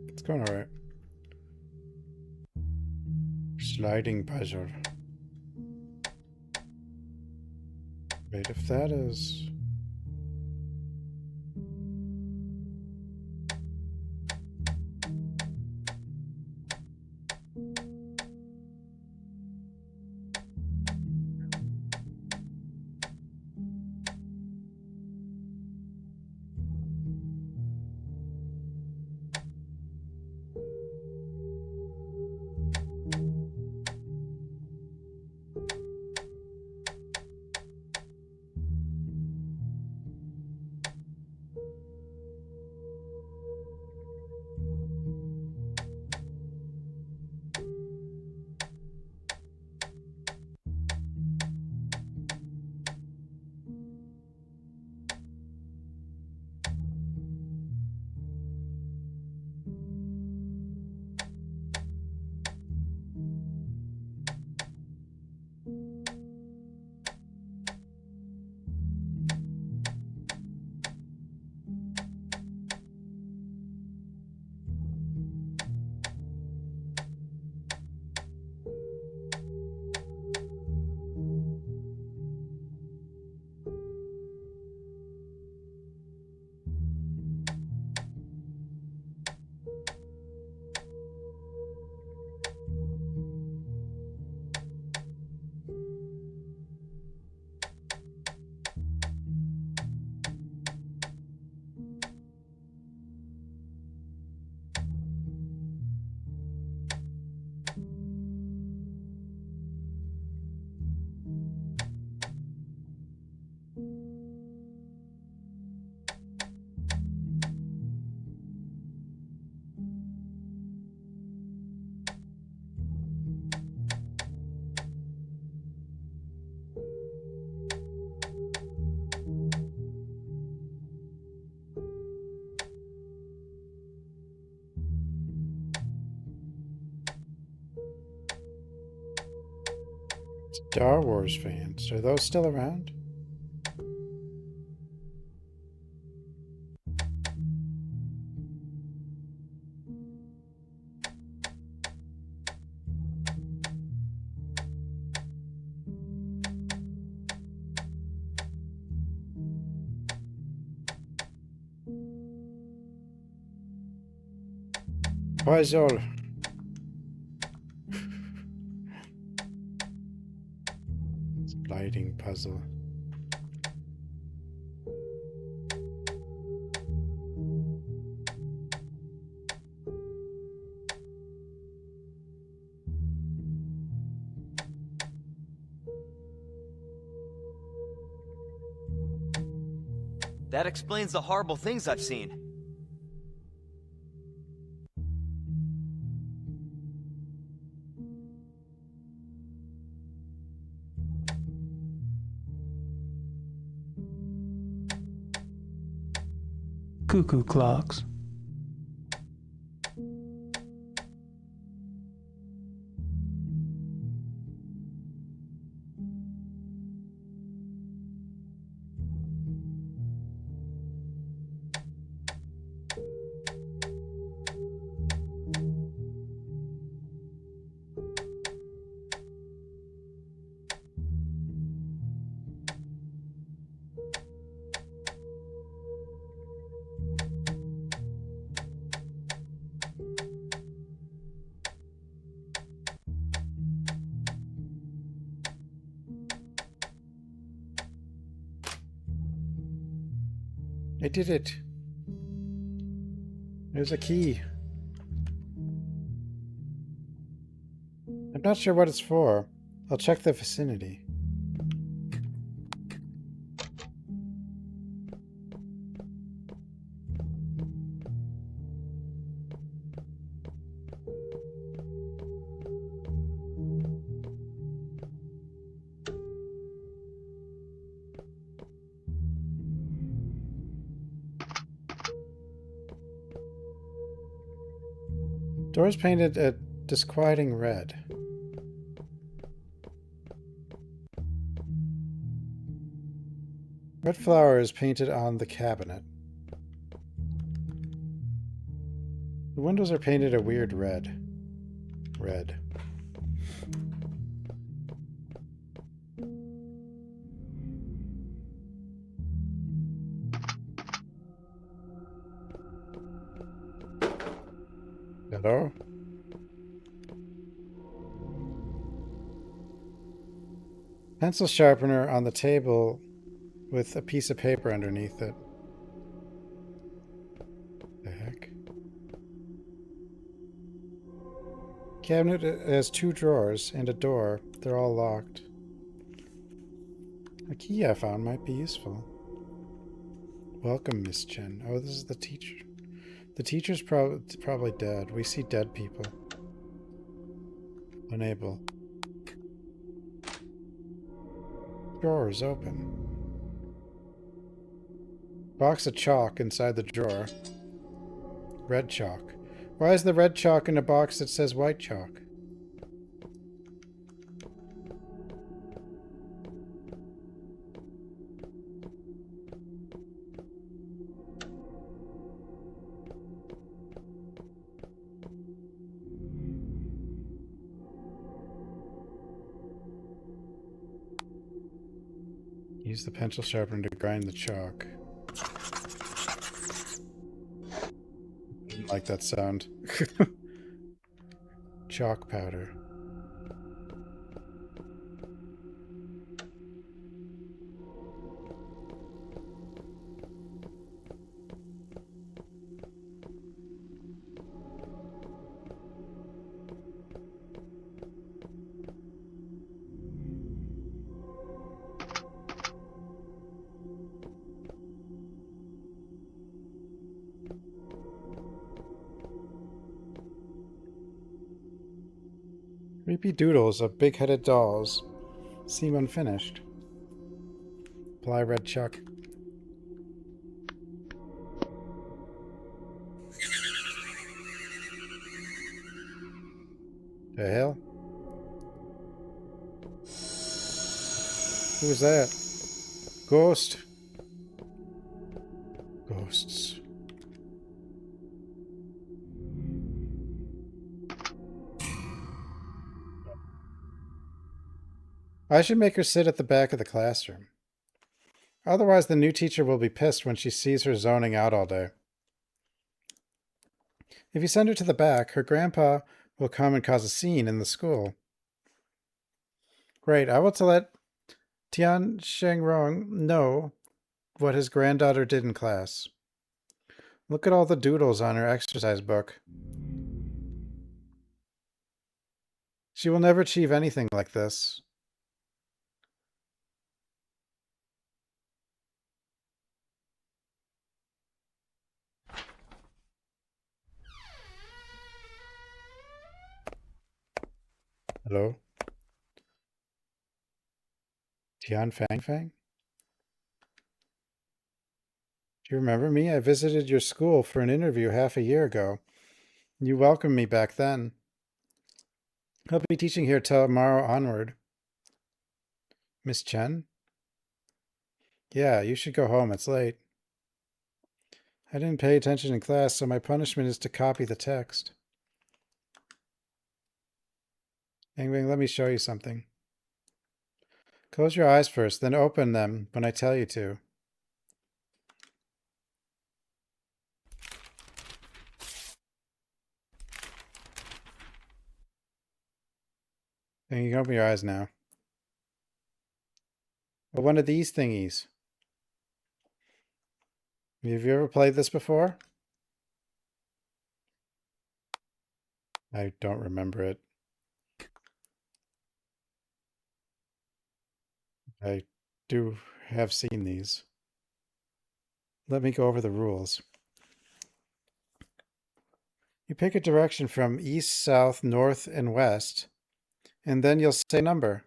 it's going alright. Sliding puzzle. Wait, if that is... Star Wars fans. Are those still around? Poisol. Lighting puzzle. That explains the horrible things I've seen. Cuckoo clocks. I did it. There's a key. I'm not sure what it's for. I'll check the vicinity. Doors painted a disquieting red. Red flower is painted on the cabinet. The windows are painted a weird red. Red. Hello? Pencil sharpener on the table with a piece of paper underneath it. The heck? Cabinet has 2 drawers and a door. They're all locked. A key I found might be useful. Welcome, Miss Chen. Oh, this is the teacher. The teacher's probably dead. We see dead people. Unable. Drawer is open. Box of chalk inside the drawer. Red chalk. Why is the red chalk in a box that says white chalk? Use the pencil sharpener to grind the chalk. Didn't like that sound. Chalk powder. Creepy doodles of big-headed dolls seem unfinished. Apply red chalk. The hell? Who was that? Ghost. Ghosts. I should make her sit at the back of the classroom. Otherwise, the new teacher will be pissed when she sees her zoning out all day. If you send her to the back, her grandpa will come and cause a scene in the school. Great, I will to let Tian Shengrong know what his granddaughter did in class. Look at all the doodles on her exercise book. She will never achieve anything like this. Hello? Tian Fang Fang? Do you remember me? I visited your school for an interview half a year ago. You welcomed me back then. I'll be teaching here tomorrow onward. Miss Chen? Yeah, you should go home. It's late. I didn't pay attention in class, so my punishment is to copy the text. Anyway, let me show you something. Close your eyes first, then open them when I tell you to. And you can open your eyes now. Well, one of these thingies. Have you ever played this before? I don't remember it. I do have seen these. Let me go over the rules. You pick a direction from east, south, north, and west, and then you'll say a number.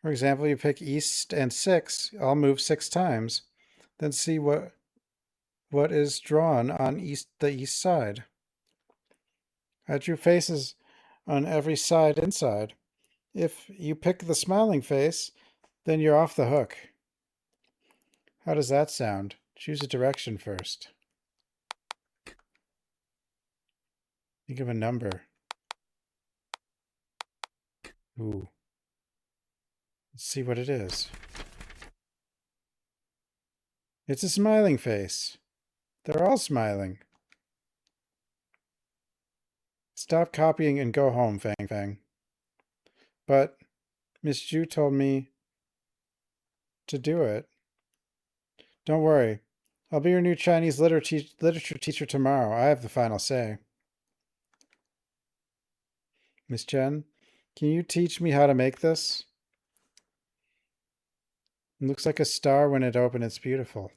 For example, you pick east and 6. I'll move 6 times. Then see what is drawn on the east side. I drew faces on every side inside. If you pick the smiling face, then you're off the hook. How does that sound? Choose a direction first. Think of a number. Ooh. Let's see what it is. It's a smiling face. They're all smiling. Stop copying and go home, Fang Fang. But Miss Ju told me to do it. Don't worry. I'll be your new Chinese literature teacher tomorrow. I have the final say. Miss Chen, can you teach me how to make this? It looks like a star when it opens. It's beautiful.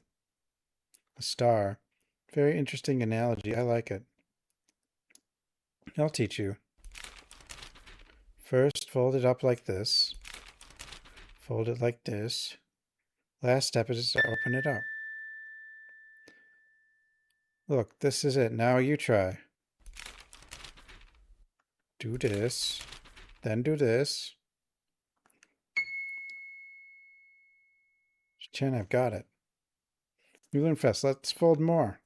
A star. Very interesting analogy. I like it. I'll teach you. First, fold it up like this. Fold it like this. Last step is to open it up. Look, this is it. Now you try. Do this. Then do this. Chen, I've got it. You learn fast. Let's fold more.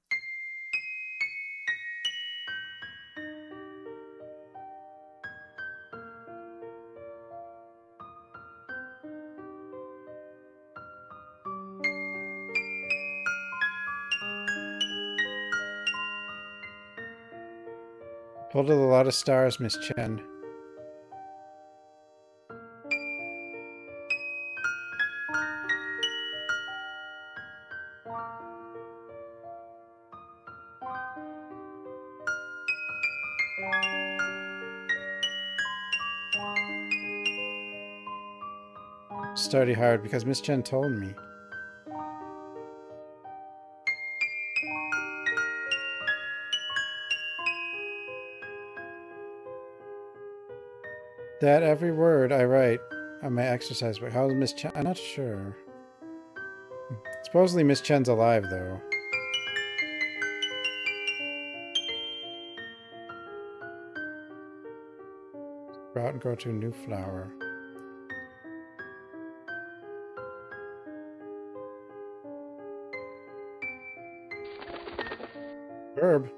Folded a lot of stars, Miss Chen. Study hard because Miss Chen told me. That every word I write on my exercise book. How's Miss Chen? I'm not sure. Supposedly Miss Chen's alive, though. Sprout and grow to a new flower. Verb.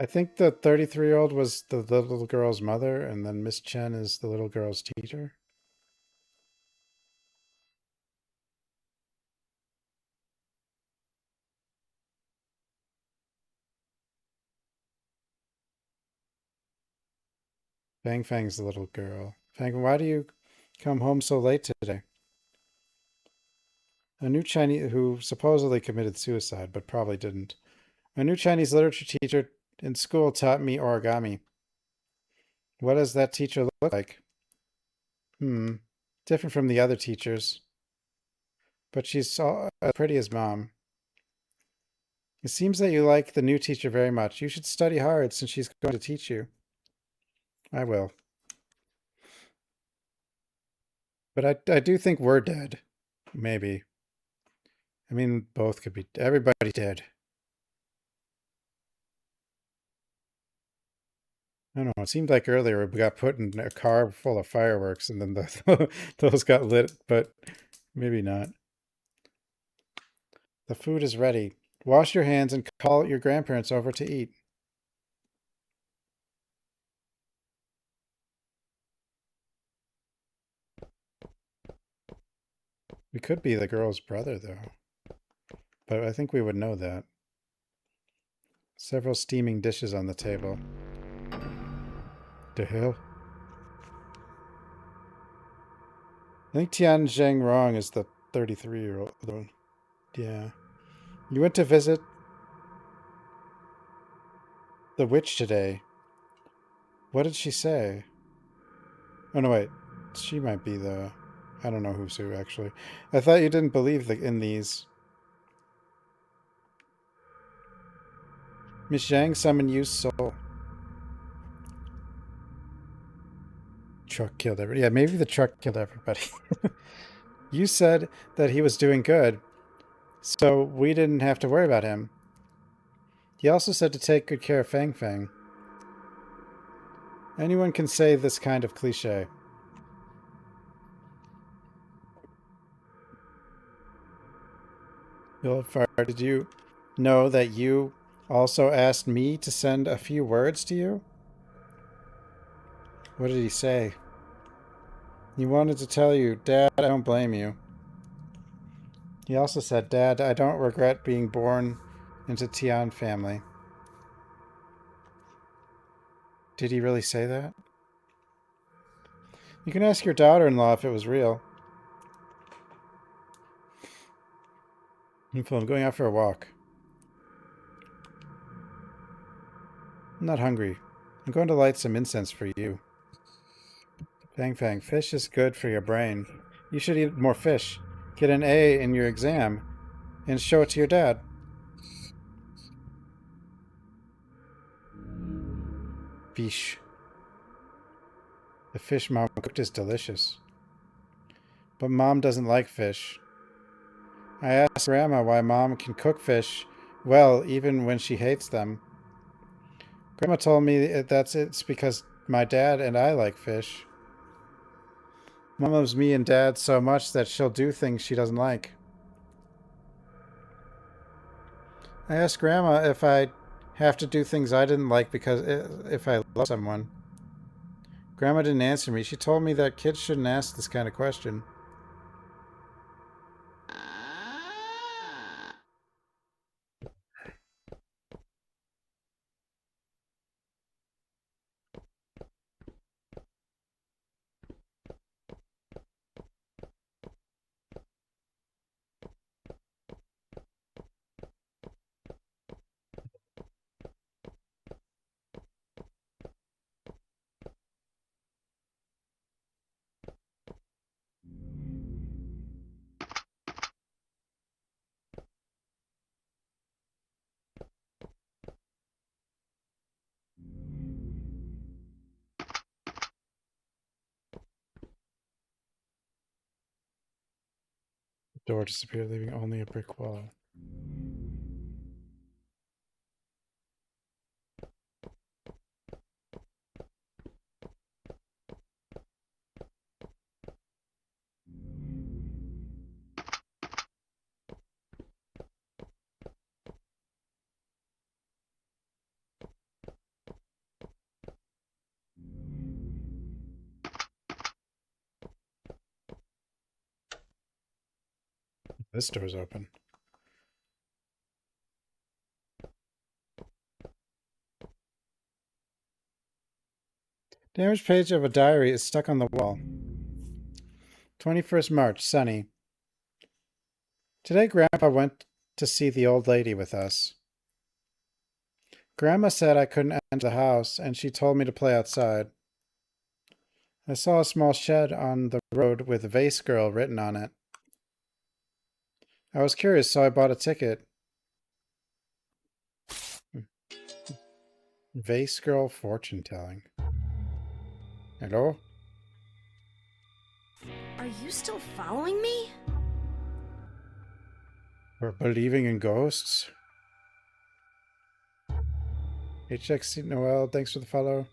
I think the 33-year-old was the little girl's mother, and then Miss Chen is the little girl's teacher. Fang Fang's the little girl. Fang, why do you come home so late today? A new Chinese who supposedly committed suicide, but probably didn't. A new Chinese literature teacher in school taught me origami. What does that teacher look like? Different from the other teachers. But she's as pretty as Mom. It seems that you like the new teacher very much. You should study hard since she's going to teach you. I will. But I do think we're dead. Maybe. I mean, both could be. Everybody's dead. I don't know. It seemed like earlier we got put in a car full of fireworks and then those got lit, but maybe not. The food is ready. Wash your hands and call your grandparents over to eat. We could be the girl's brother, though. But I think we would know that. Several steaming dishes on the table. The hell? I think Tian Zheng Rong is the 33-year-old. Yeah. You went to visit the witch today. What did she say? Oh, no, wait. She might be the... I don't know who's who, actually. I thought you didn't believe in these. Miss Zhang summoned Yu's soul. Truck killed everybody. Yeah, maybe the truck killed everybody. You said that he was doing good, so we didn't have to worry about him. He also said to take good care of Fang Fang. Anyone can say this kind of cliche. Far, did you know that you also asked me to send a few words to you? What did he say? He wanted to tell you, Dad, I don't blame you. He also said, Dad, I don't regret being born into Tian family. Did he really say that? You can ask your daughter-in-law if it was real. I'm going out for a walk. I'm not hungry. I'm going to light some incense for you. Fang Fang, fish is good for your brain. You should eat more fish. Get an A in your exam and show it to your dad. Fish. The fish Mom cooked is delicious. But Mom doesn't like fish. I asked Grandma why Mom can cook fish well even when she hates them. Grandma told me it's because my dad and I like fish. Mom loves me and Dad so much that she'll do things she doesn't like. I asked Grandma if I'd have to do things I didn't like because if I love someone. Grandma didn't answer me. She told me that kids shouldn't ask this kind of question. Door disappeared, leaving only a brick wall. This door's open. Damaged page of a diary is stuck on the wall. 21st March, sunny. Today, Grandpa went to see the old lady with us. Grandma said I couldn't enter the house, and she told me to play outside. I saw a small shed on the road with Vase Girl written on it. I was curious, so I bought a ticket. Vase Girl fortune telling. Hello? Are you still following me? We're believing in ghosts? HXC Noel, thanks for the follow.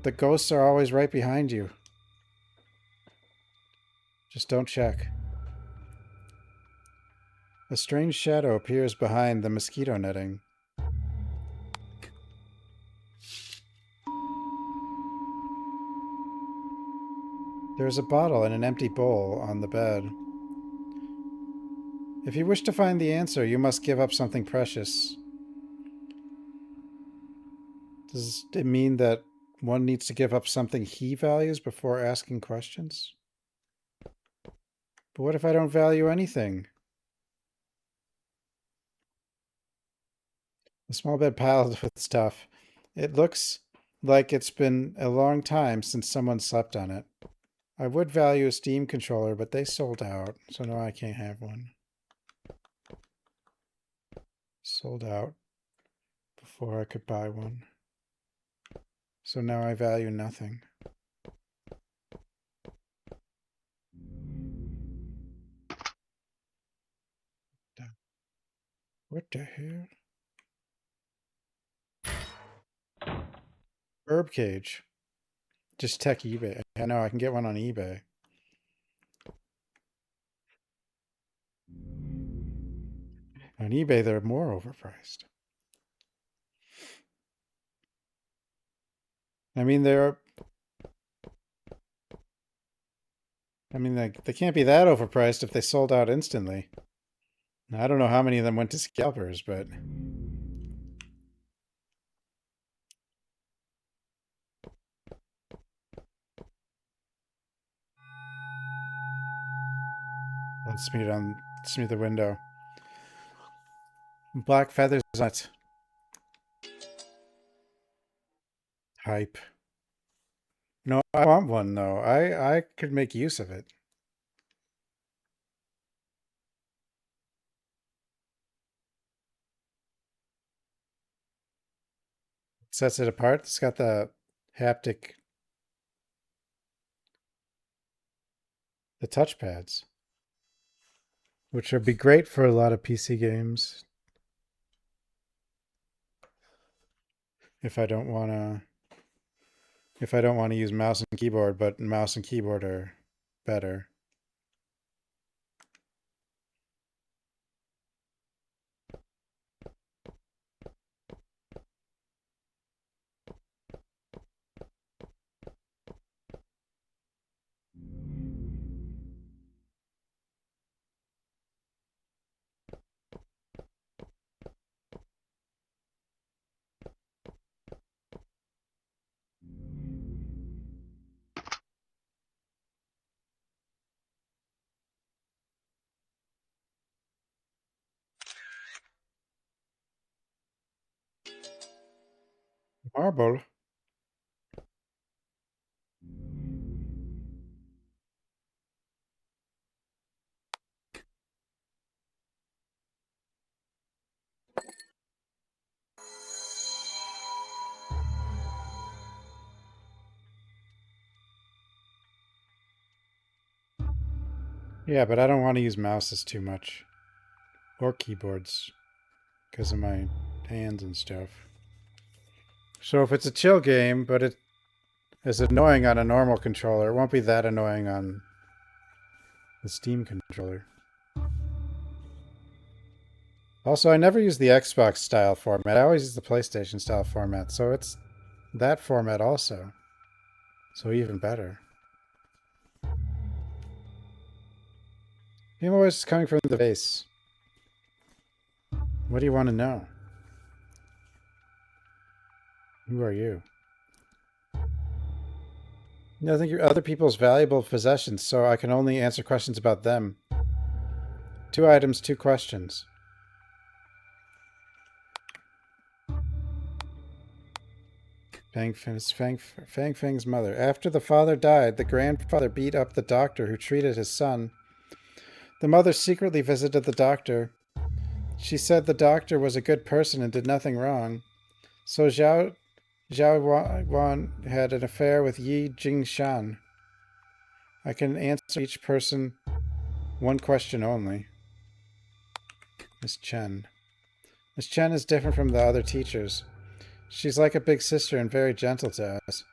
The ghosts are always right behind you. Just don't check. A strange shadow appears behind the mosquito netting. There is a bottle and an empty bowl on the bed. If you wish to find the answer, you must give up something precious. Does it mean that one needs to give up something he values before asking questions? But what if I don't value anything? The small bed piled with stuff. It looks like it's been a long time since someone slept on it. I would value a Steam controller, but they sold out, so no, I can't have one. Sold out before I could buy one. So now I value nothing. What the hell? Herb cage. Just tech eBay. I know I can get one on eBay. On eBay, they're more overpriced. I mean, they can't be that overpriced if they sold out instantly. Now, I don't know how many of them went to scalpers, but let's meet the window. Black feathers on it. Hype. No, I want one though. I could make use of it. Sets it apart. It's got the haptic, the touchpads, which would be great for a lot of PC games. If I don't want to use mouse and keyboard, but mouse and keyboard are better. Marble. Yeah, but I don't want to use mouses too much. Or keyboards. Because of my hands and stuff. So if it's a chill game, but it is annoying on a normal controller, it won't be that annoying on the Steam controller. Also, I never use the Xbox style format. I always use the PlayStation style format, so it's that format also. So even better. Your voice is coming from the base. What do you want to know? Who are you? I think you're other people's valuable possessions, so I can only answer questions about them. 2 items, 2 questions. Fang Fang's mother. After the father died, the grandfather beat up the doctor who treated his son. The mother secretly visited the doctor. She said the doctor was a good person and did nothing wrong. So Zhao Wan had an affair with Yi Jingshan. I can answer each person 1 question only. Miss Chen. Miss Chen is different from the other teachers. She's like a big sister and very gentle to us.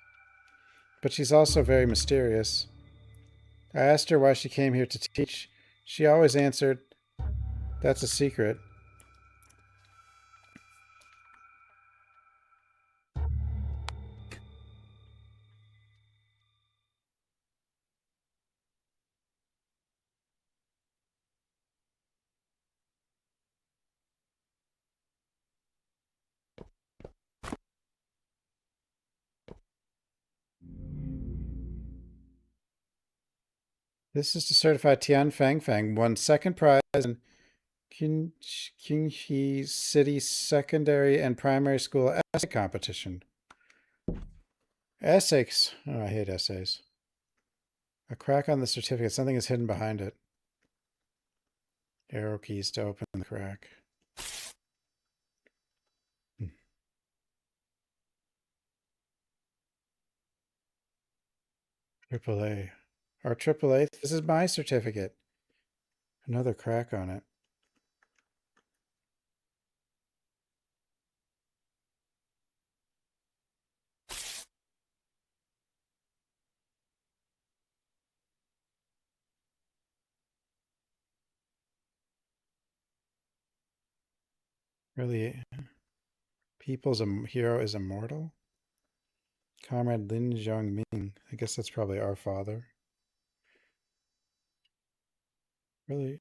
But she's also very mysterious. I asked her why she came here to teach. She always answered, "That's a secret." This is to certify Tian Fang won 2nd prize in Qinghe City Secondary and Primary School Essay Competition. Essays. Oh, I hate essays. A crack on the certificate. Something is hidden behind it. Arrow keys to open the crack. AAA. Our AAA. This is my certificate. Another crack on it. Really, people's hero is immortal? Comrade Lin Ming. I guess that's probably our father. Really?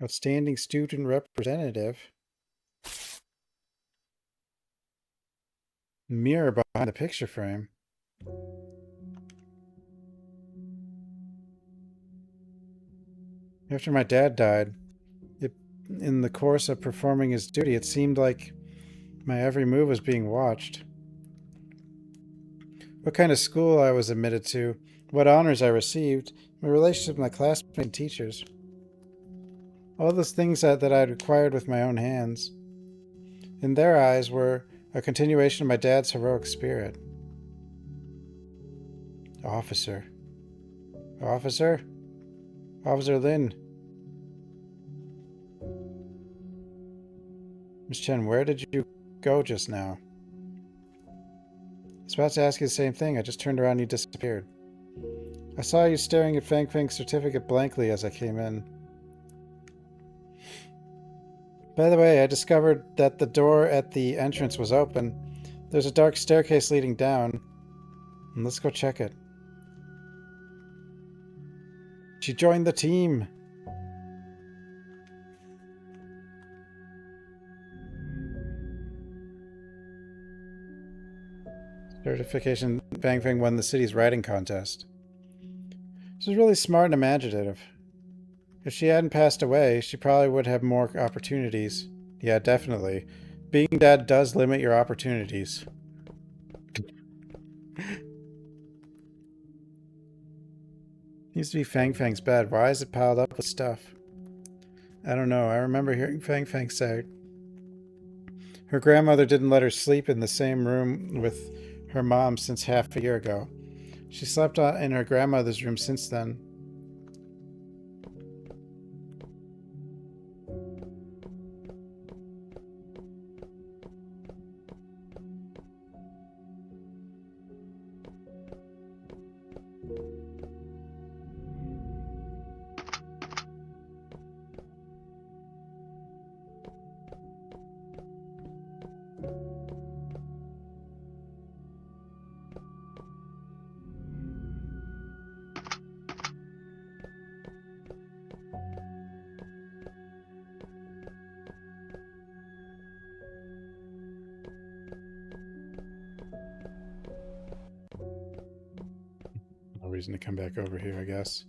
Outstanding student representative. Mirror behind the picture frame. After my dad died, in the course of performing his duty, it seemed like my every move was being watched. What kind of school I was admitted to, what honors I received, my relationship with my classmates and teachers. All those things that I had acquired with my own hands. In their eyes were a continuation of my dad's heroic spirit. Officer. Officer? Officer Lin. Miss Chen, where did you go just now? I was about to ask you the same thing. I just turned around and you disappeared. I saw you staring at Fang's certificate blankly as I came in. By the way, I discovered that the door at the entrance was open. There's a dark staircase leading down. And let's go check it. She joined the team. Certification. Fang won the city's writing contest. She was really smart and imaginative. If she hadn't passed away, she probably would have more opportunities. Yeah, definitely. Being dead does limit your opportunities. Used to be Fang's bed. Why is it piled up with stuff? I don't know. I remember hearing Fang say her grandmother didn't let her sleep in the same room with her mom since half a year ago. She slept in her grandmother's room since then. No reason to come back over here, I guess.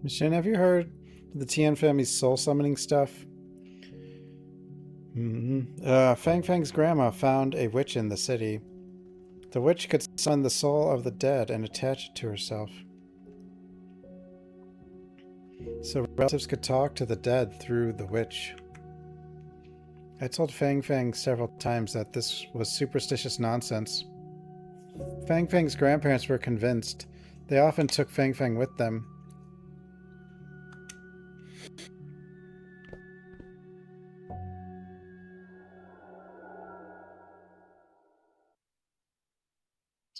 Shin, have you heard of the Tian family's soul summoning stuff? Fang Fang's grandma found a witch in the city. The witch could summon the soul of the dead and attach it to herself. So relatives could talk to the dead through the witch. I told Fang Fang several times that this was superstitious nonsense. Fang Fang's grandparents were convinced. They often took Fang Fang with them.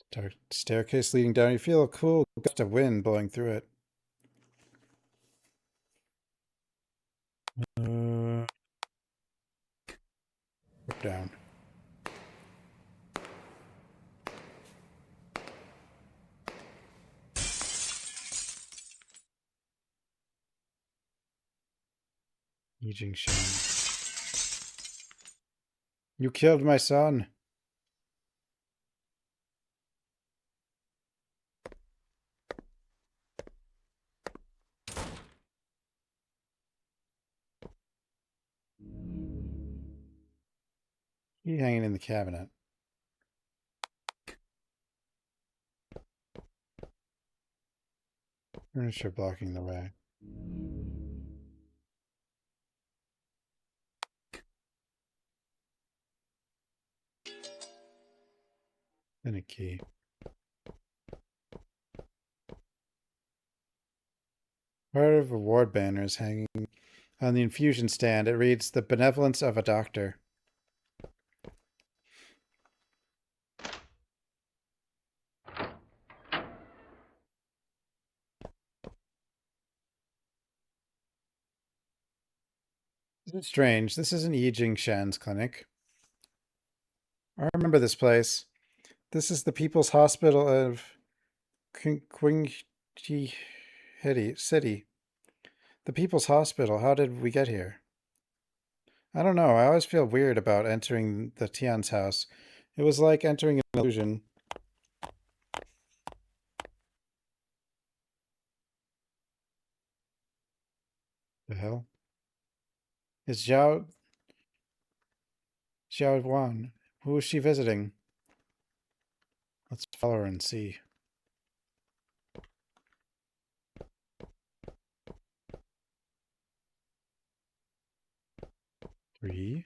Dark staircase leading down. You feel a cool gust of wind blowing through it. Down. Yijing Shen. You killed my son. He hanging in the cabinet. Furniture blocking the way. And a key. Part of a ward banner is hanging on the infusion stand. It reads, "The benevolence of a doctor." Isn't it strange? This isn't Yijing Shan's clinic. I remember this place. This is the People's Hospital of Qingji City. The People's Hospital. How did we get here? I don't know. I always feel weird about entering the Tian's house. It was like entering an illusion. The hell? It's Xiao Wan. Who is she visiting? Let's follow her and see. Three.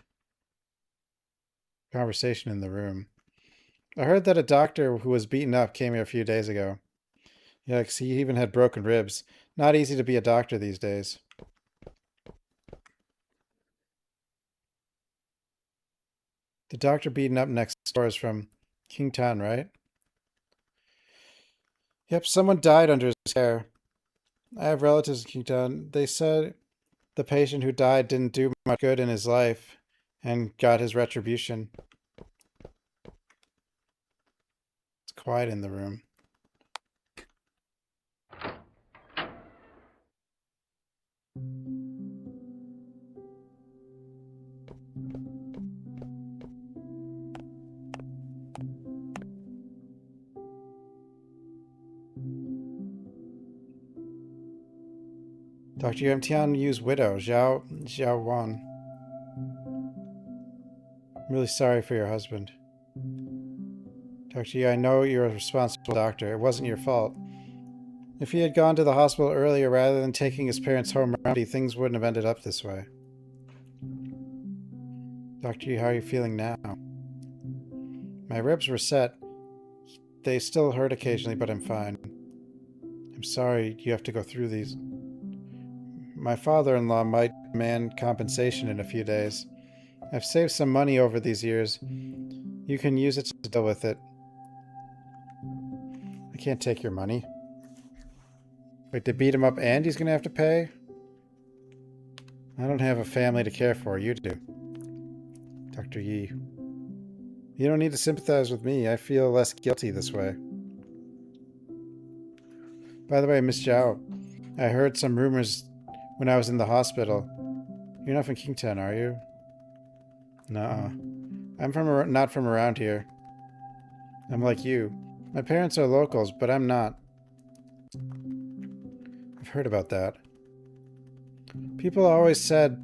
Conversation in the room. I heard that a doctor who was beaten up came here a few days ago. Yikes, he even had broken ribs. Not easy to be a doctor these days. The doctor beaten up next door is from King Tan, right? Yep, someone died under his care. I have relatives in King Tan. They said the patient who died didn't do much good in his life and got his retribution. It's quiet in the room. Dr. Yum Tian Yu's widow, Zhao Wan. I'm really sorry for your husband. Dr. Yu, I know you're a responsible doctor. It wasn't your fault. If he had gone to the hospital earlier rather than taking his parents home remedy, things wouldn't have ended up this way. Dr. Yu, how are you feeling now? My ribs were set. They still hurt occasionally, but I'm fine. I'm sorry you have to go through these. My father-in-law might demand compensation in a few days. I've saved some money over these years. You can use it to deal with it. I can't take your money. Wait, they beat him up and he's gonna have to pay? I don't have a family to care for. You do. Dr. Yi. You don't need to sympathize with me. I feel less guilty this way. By the way, Miss Zhao, I heard some rumors when I was in the hospital. You're not from Kingtown, are you? Nuh-uh. I'm not from around here. I'm like you. My parents are locals, but I'm not. I've heard about that. People always said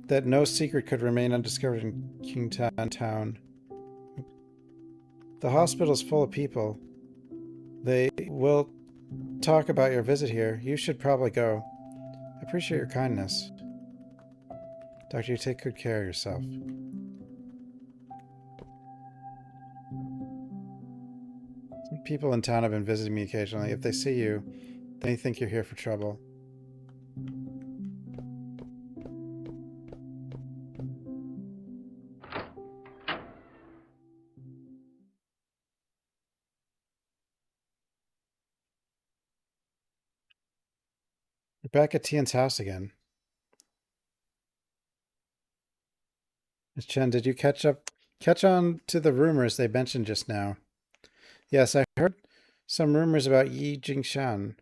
that no secret could remain undiscovered in Kingtown town. The hospital's full of people. They will talk about your visit here. You should probably go. I appreciate your kindness. Doctor, you take good care of yourself. Some people in town have been visiting me occasionally. If they see you, they think you're here for trouble. We're back at Tian's house again. Miss Chen, did you catch on to the rumors they mentioned just now? Yes, I heard some rumors about Yi Jingshan.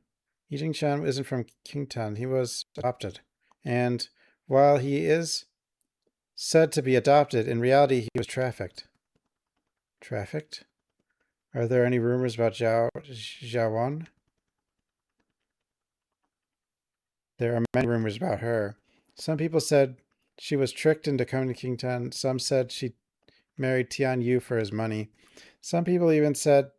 Yi Jingshan isn't from Kingtown. He was adopted. And while he is said to be adopted, in reality he was trafficked. Trafficked? Are there any rumors about Zhaowan? There are many rumors about her. Some people said she was tricked into coming to Kingtown. Some said she married Tian Yu for his money. Some people even said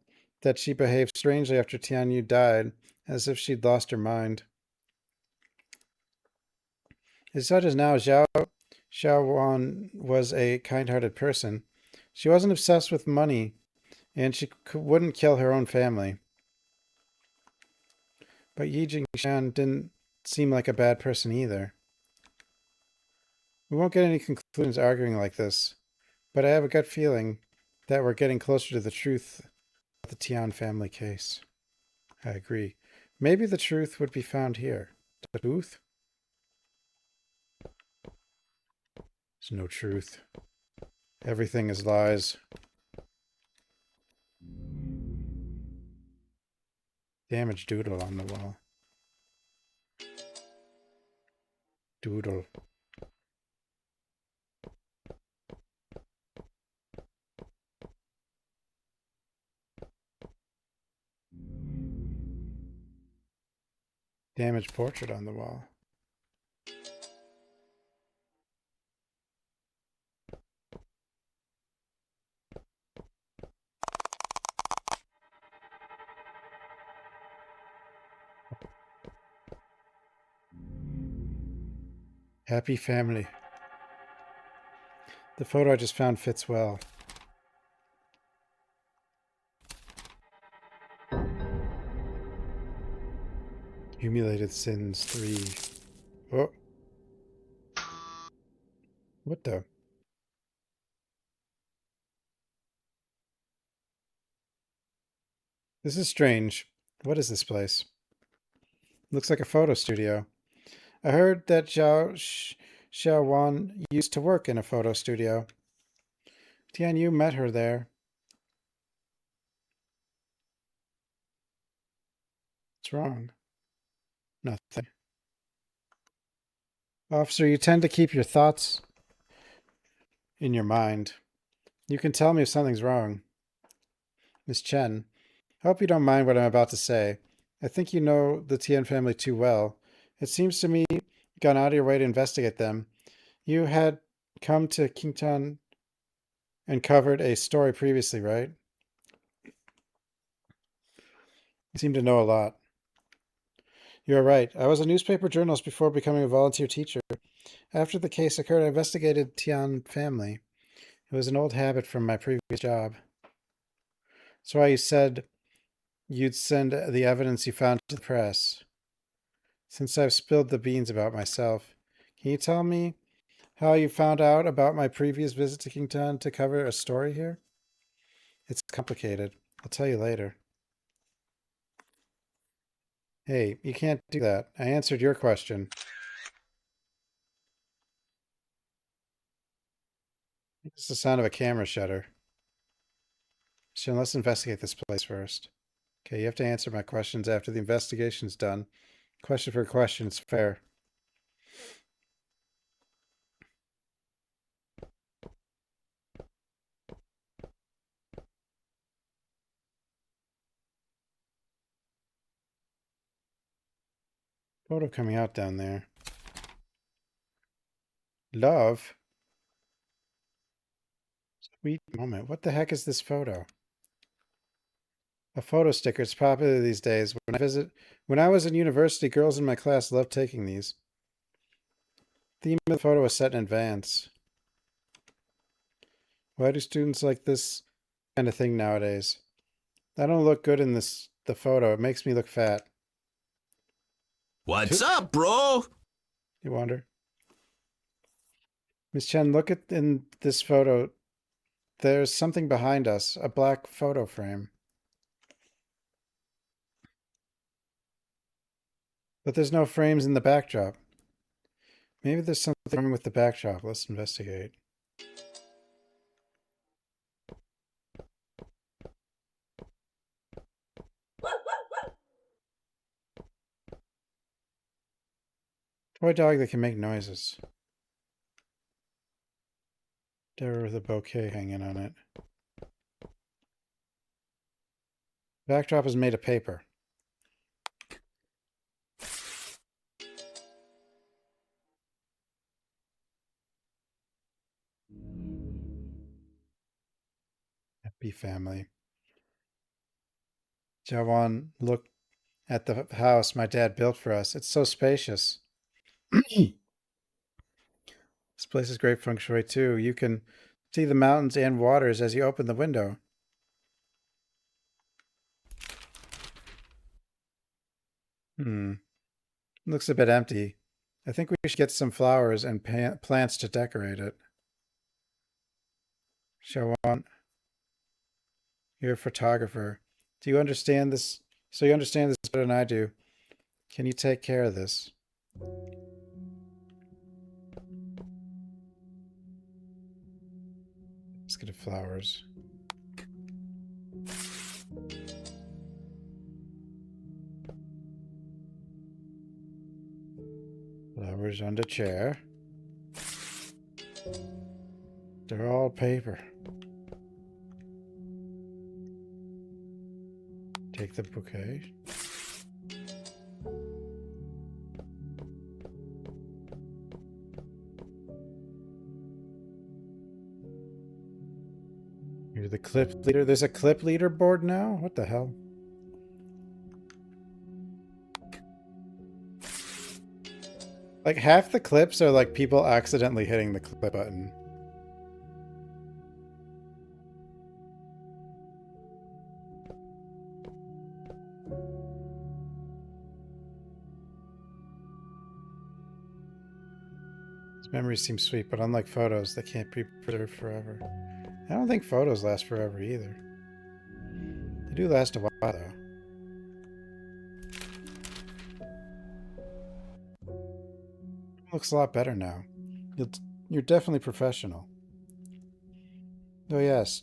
that she behaved strangely after Tian Yu died, as if she'd lost her mind. As such as now, Xiaowan was a kind-hearted person. She wasn't obsessed with money, and she wouldn't kill her own family. But Yi Jingshan didn't seem like a bad person either. We won't get any conclusions arguing like this, but I have a gut feeling that we're getting closer to the truth of the Tian family case. I agree. Maybe the truth would be found here. The truth? There's no truth. Everything is lies. Damaged doodle on the wall. Doodle. Damaged portrait on the wall. Happy family. The photo I just found fits well. Humiliated Sins 3. Oh. What the? This is strange. What is this place? Looks like a photo studio. I heard that Xiaowan used to work in a photo studio. Tian Yu met her there. What's wrong? Nothing. Officer, you tend to keep your thoughts in your mind. You can tell me if something's wrong. Miss Chen, I hope you don't mind what I'm about to say. I think you know the Tian family too well. It seems to me gone out of your way to investigate them. You had come to Kington and covered a story previously, right? You seem to know a lot. You're right. I was a newspaper journalist before becoming a volunteer teacher. After the case occurred, I investigated Tian family. It was an old habit from my previous job. That's why you said you'd send the evidence you found to the press. Since I've spilled the beans about myself, can you tell me how you found out about my previous visit to Kington to cover a story here? It's complicated. I'll tell you later. Hey, you can't do that. I answered your question. It's the sound of a camera shutter. So let's investigate this place first. Okay, you have to answer my questions after the investigation's done. Question for question, it's fair. Photo coming out down there. Love? Sweet moment. What the heck is this photo? A photo sticker. It's popular these days. When I was in university, girls in my class loved taking these. The theme of the photo was set in advance. Why do students like this kind of thing nowadays? I don't look good in the photo. It makes me look fat. What's up, bro? You wonder? Miss Chen, look at in this photo. There's something behind us. A black photo frame. But there's no frames in the backdrop. Maybe there's something wrong with the backdrop. Let's investigate. Toy dog that can make noises. There with a bouquet hanging on it. Backdrop is made of paper. Happy family. Jawan, look at the house my dad built for us. It's so spacious. This place is great feng shui too. You can see the mountains and waters as you open the window. Looks a bit empty. I think we should get some flowers and plants to decorate it. Shawan, you're a photographer. Do you understand this? So you understand this better than I do. Can you take care of this? Basket of flowers. Flowers on the chair. They're all paper. Take the bouquet. You're the clip leader. There's a clip leader board now? What the hell? Like half the clips are like people accidentally hitting the clip button. These memories seem sweet, but unlike photos, they can't be preserved forever. I don't think photos last forever either. They do last a while though. Looks a lot better now. You're definitely professional. Oh yes,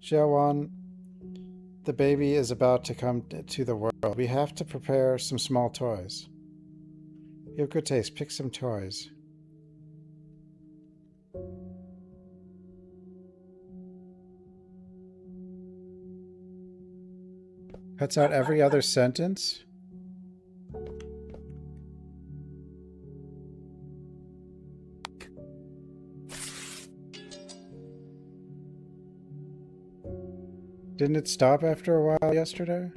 Xiaowan, the baby is about to come to the world. We have to prepare some small toys. You have good taste. Pick some toys. Cuts out every other sentence? Didn't it stop after a while yesterday?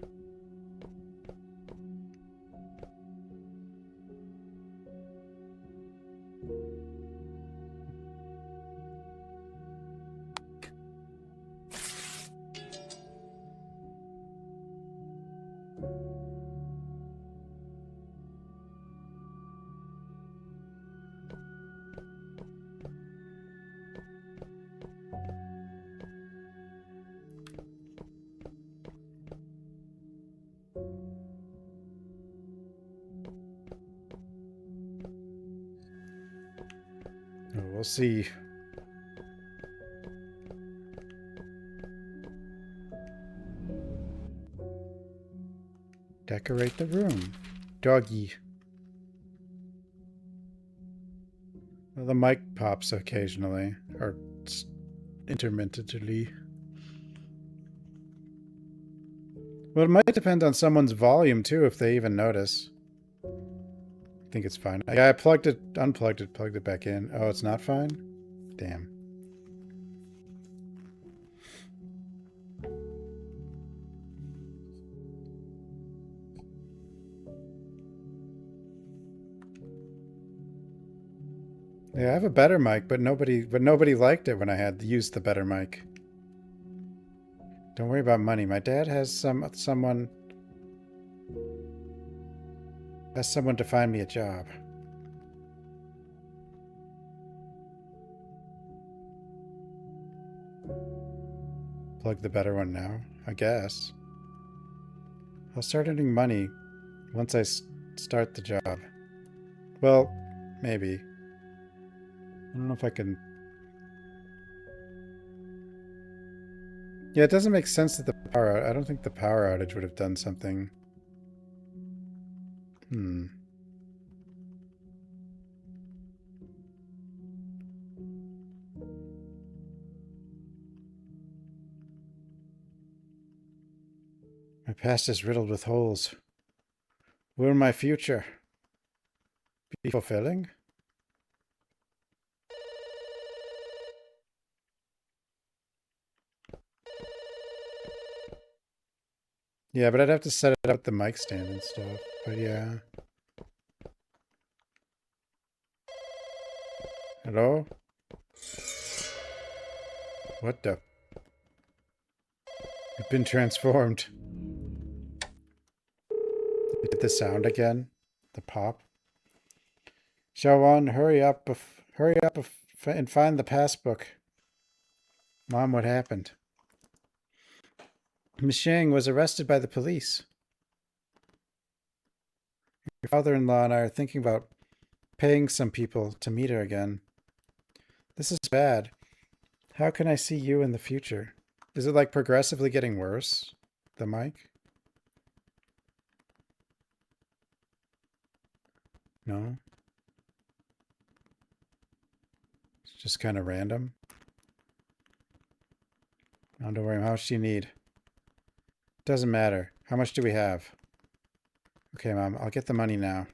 Oh, we'll see. Decorate the room. Doggy. Well, the mic pops occasionally, or intermittently. Well, it might depend on someone's volume too, if they even notice. I think it's fine. Yeah, I plugged it, unplugged it, plugged it back in. Oh, it's not fine? Damn. Yeah, I have a better mic, but nobody liked it when I had used the better mic. Don't worry about money. My dad has someone to find me a job. Plug the better one now, I guess. I'll start earning money once I start the job. Well, maybe. I don't know if I can... Yeah, it doesn't make sense that the power... I don't think the power outage would have done something. My past is riddled with holes. Will my future be fulfilling? Yeah, but I'd have to set it up with the mic stand and stuff. But yeah. Hello? What the? You've been transformed. Did the sound again? The pop? Xiaowan, hurry up and find the passbook. Mom, what happened? Miss Shang was arrested by the police. Your father-in-law and I are thinking about paying some people to meet her again. This is bad. How can I see you in the future? Is it like progressively getting worse? The mic? No? It's just kind of random. Oh, don't worry, how much do you need? Doesn't matter. How much do we have? Okay, Mom, I'll get the money now.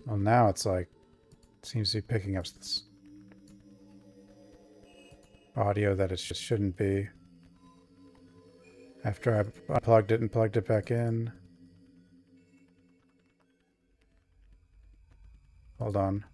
Well, now it's like, it seems to be picking up this audio that it just shouldn't be. After I unplugged it and plugged it back in. Hold on.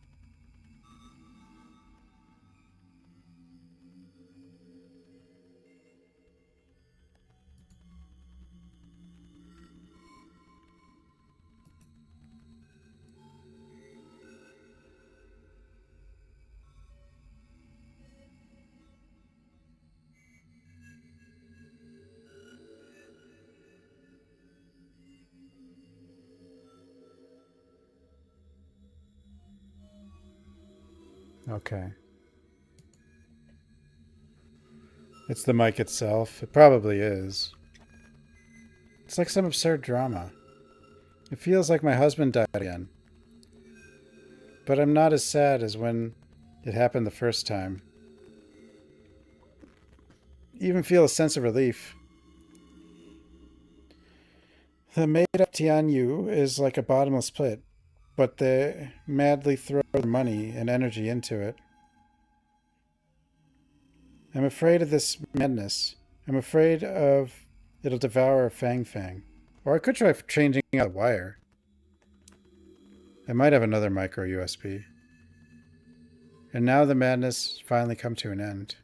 Okay. It's the mic itself. It probably is. It's like some absurd drama. It feels like my husband died again. But I'm not as sad as when it happened the first time. Even feel a sense of relief. The made-up Tianyu is like a bottomless pit, but they madly throw their money and energy into it. I'm afraid of this madness. I'm afraid of it'll devour Fang Fang. Or I could try changing out the wire. I might have another micro USB. And now the madness finally come to an end.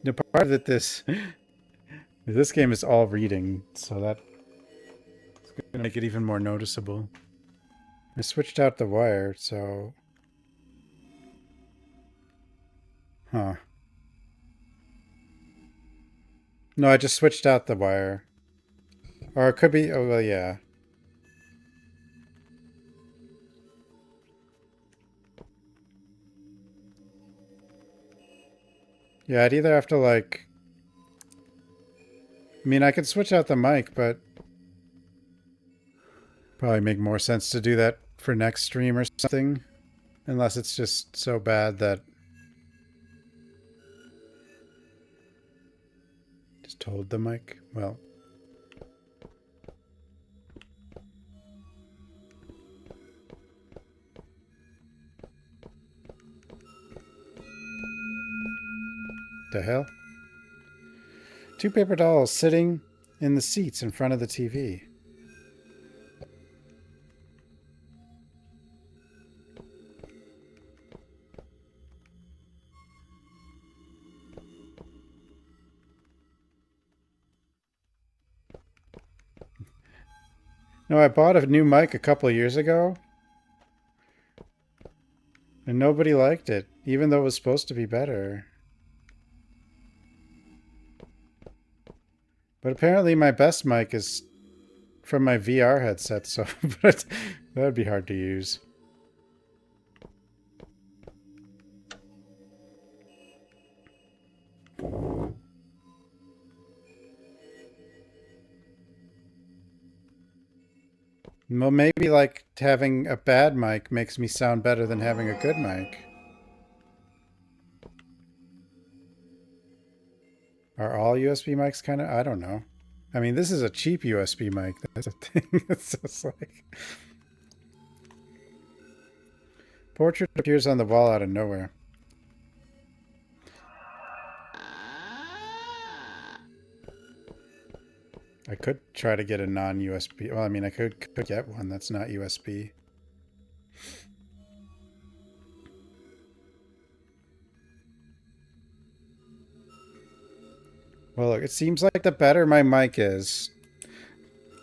The part of it, this game is all reading, so that's going to make it even more noticeable. I switched out the wire, so... Huh. No, I just switched out the wire. Or it could be... Oh, well, yeah. Yeah, I'd either have to, like... I mean, I could switch out the mic, but... Probably make more sense to do that for next stream or something. Unless it's just so bad that... Just hold the mic? Well... The hell? Two paper dolls sitting in the seats in front of the TV. No, I bought a new mic a couple of years ago. And nobody liked it, even though it was supposed to be better. But apparently my best mic is from my VR headset, so but that would be hard to use. Well, maybe like having a bad mic makes me sound better than having a good mic. Are all USB mics kind of? I don't know. I mean, this is a cheap USB mic. That's a thing. It's just like... Portrait appears on the wall out of nowhere. I could try to get a non-USB. Well, I mean, I could get one that's not USB. Well, look, it seems like the better my mic is,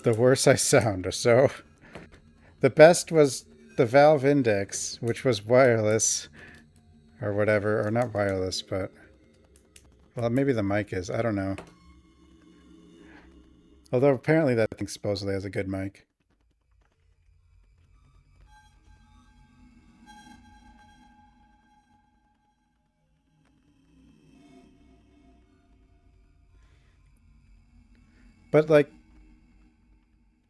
the worse I sound. So, the best was the Valve Index, which was wireless, or whatever, or not wireless, but... Well, maybe the mic is. I don't know. Although apparently that thing supposedly has a good mic. But like,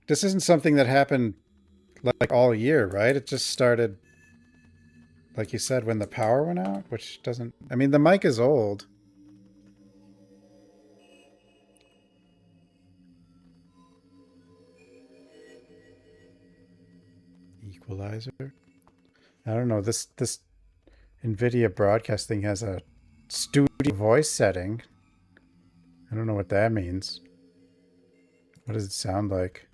this isn't something that happened like all year, right? It just started, like you said, when the power went out, which doesn't... I mean, the mic is old. Equalizer? I don't know. This NVIDIA broadcast thing has a studio voice setting. I don't know what that means. What does it sound like?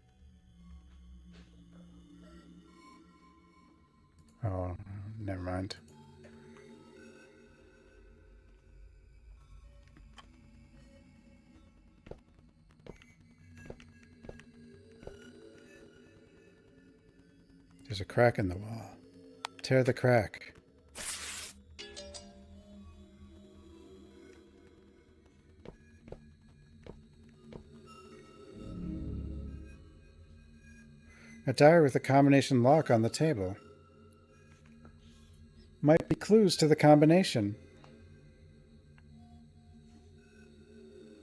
Oh, never mind. There's a crack in the wall. Tear the crack. A diary with a combination lock on the table. Might be clues to the combination.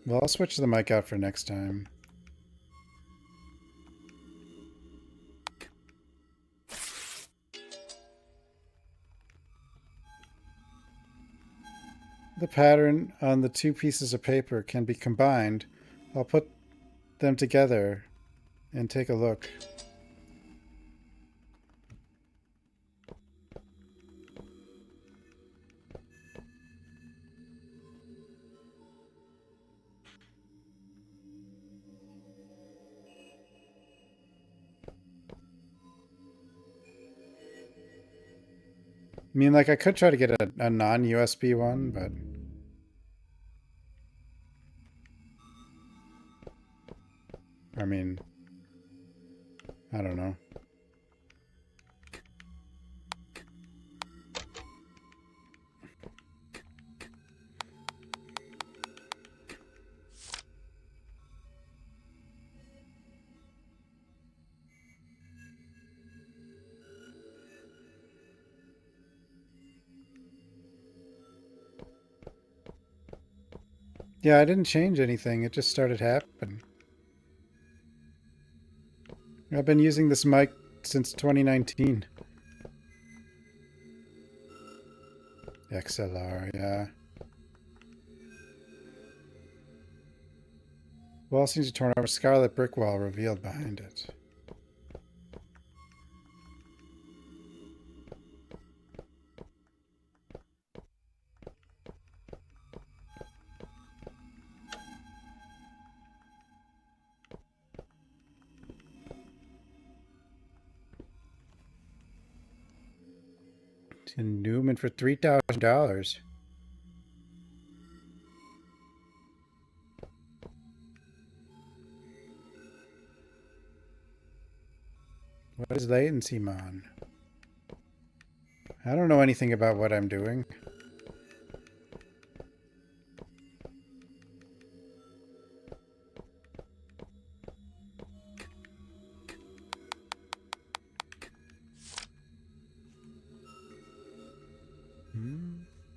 Well, I'll switch the mic out for next time. the pattern on the two pieces of paper can be combined, I'll put them together and take a look. I mean, like, I could try to get a non-USB one, but... I mean... I don't know. Yeah, I didn't change anything. It just started happening. I've been using this mic since 2019. XLR, yeah. Wall seems to torn over. Scarlet brick wall revealed behind it. To Newman for $3,000. What is latency mon? I don't know anything about what I'm doing.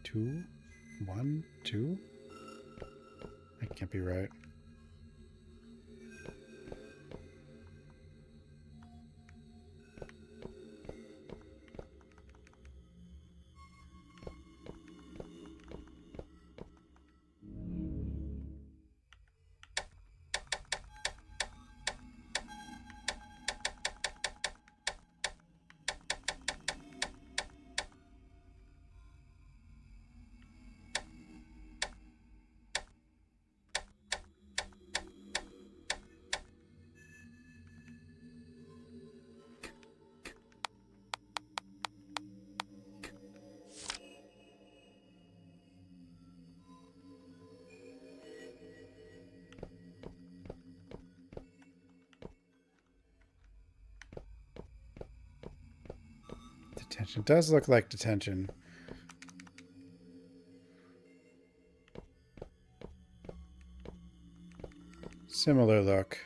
Two, one, two. That can't be right. Detention. It does look like detention. Similar look.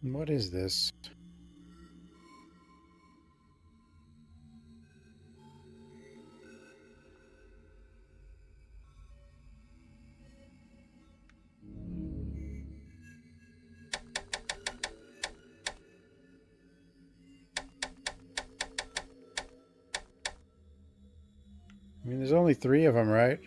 What is this? I mean, there's only 3 of them, right?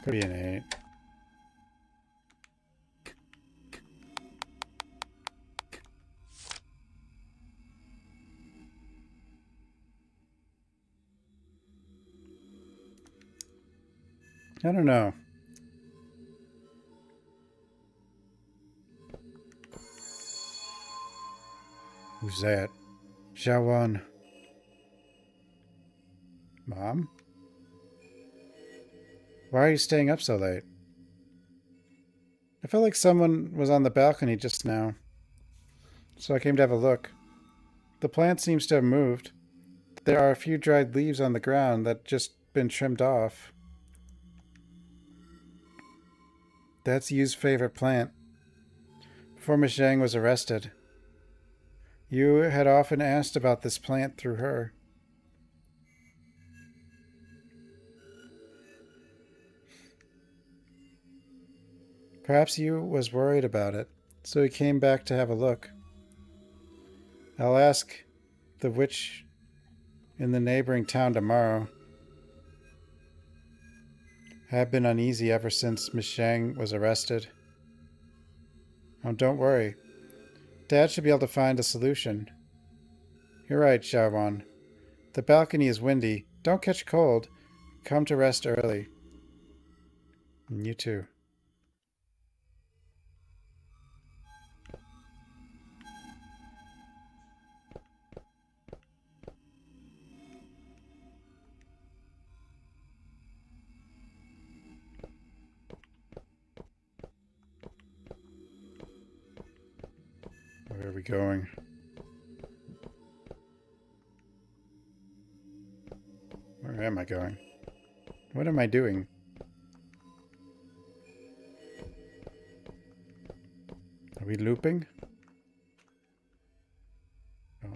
Could be an 8. I don't know. Who's that? Xiaowan. Mom? Why are you staying up so late? I felt like someone was on the balcony just now, so I came to have a look. The plant seems to have moved. There are a few dried leaves on the ground that just been trimmed off. That's Yu's favorite plant. Before Miss Zhang was arrested, Yu had often asked about this plant through her. Perhaps Yu was worried about it, so he came back to have a look. I'll ask the witch in the neighboring town tomorrow. I have been uneasy ever since Miss Zhang was arrested. Oh, don't worry. Dad should be able to find a solution. You're right, Xiaowan. The balcony is windy. Don't catch cold. Come to rest early. And you too. Where are we going? Where am I going? What am I doing? Are we looping? Oh.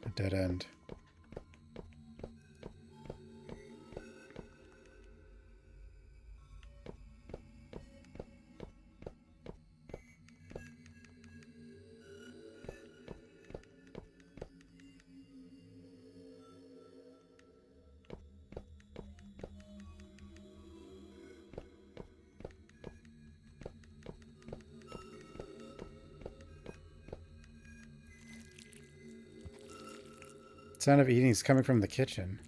A dead end. Sound of eating is coming from the kitchen.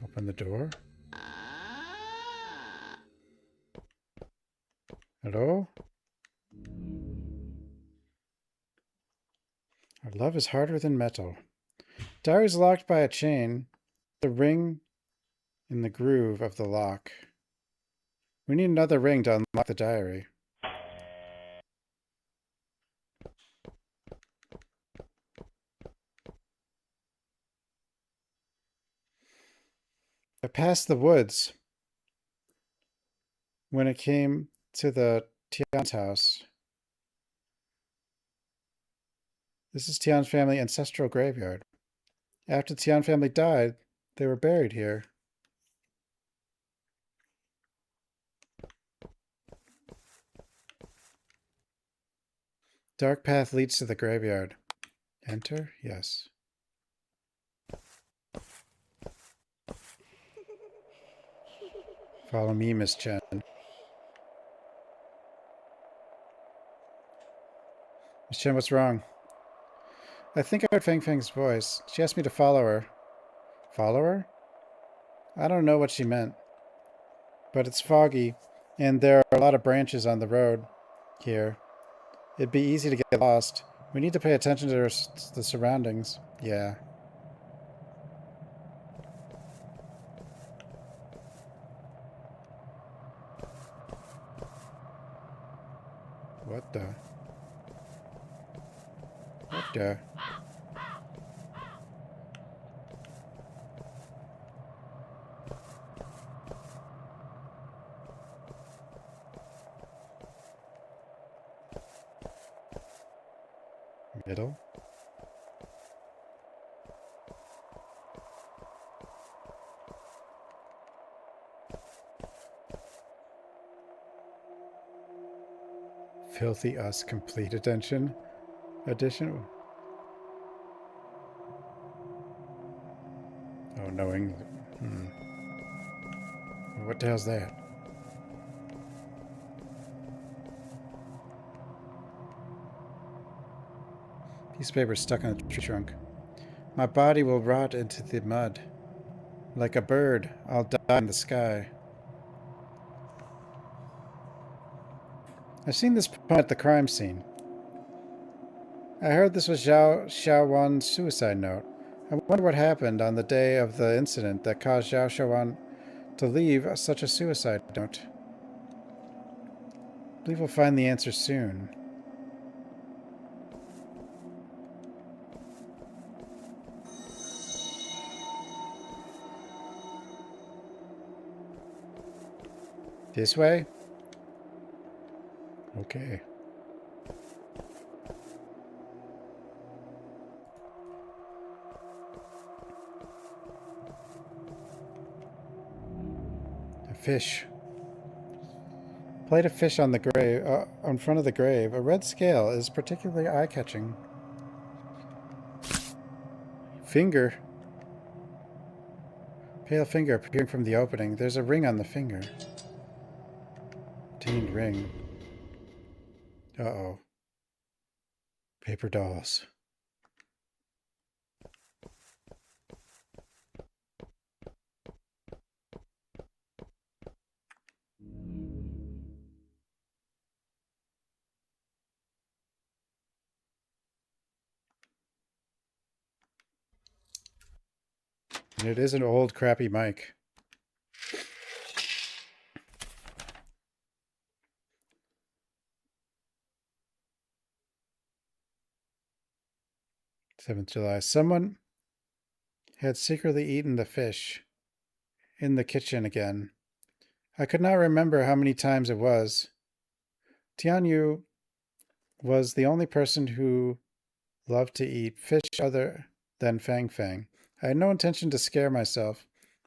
Open the door. Hello? Our love is harder than metal. Diary is locked by a chain. The ring in the groove of the lock. We need another ring to unlock the diary. I passed the woods when it came to the Tian's house. This is Tian's family ancestral graveyard. After the Tian family died, they were buried here. Dark path leads to the graveyard. Enter? Yes. Follow me, Miss Chen. Miss Chen, what's wrong? I think I heard Feng Feng's voice. She asked me to follow her. Follow her? I don't know what she meant. But it's foggy, and there are a lot of branches on the road here. It'd be easy to get lost. We need to pay attention to the surroundings. Yeah. What the? What the? Middle? Filthy Us Complete Edition. Oh, knowing. What the hell's that? Piece of paper stuck on a tree trunk. My body will rot into the mud. Like a bird, I'll die in the sky. I've seen this poem at the crime scene. I heard this was Zhao Xiaowan's suicide note. I wonder what happened on the day of the incident that caused Zhao Xiaowan to leave such a suicide note. I believe we'll find the answer soon. This way? Okay. A fish. Plate of fish on the grave, in front of the grave. A red scale is particularly eye-catching. Finger. Pale finger appearing from the opening. There's a ring on the finger. Tained ring. Uh-oh. Paper dolls. And it is an old, crappy mic. July 7th. Someone had secretly eaten the fish in the kitchen again. I could not remember how many times it was. Tianyu was the only person who loved to eat fish other than Fang Fang. I had no intention to scare myself,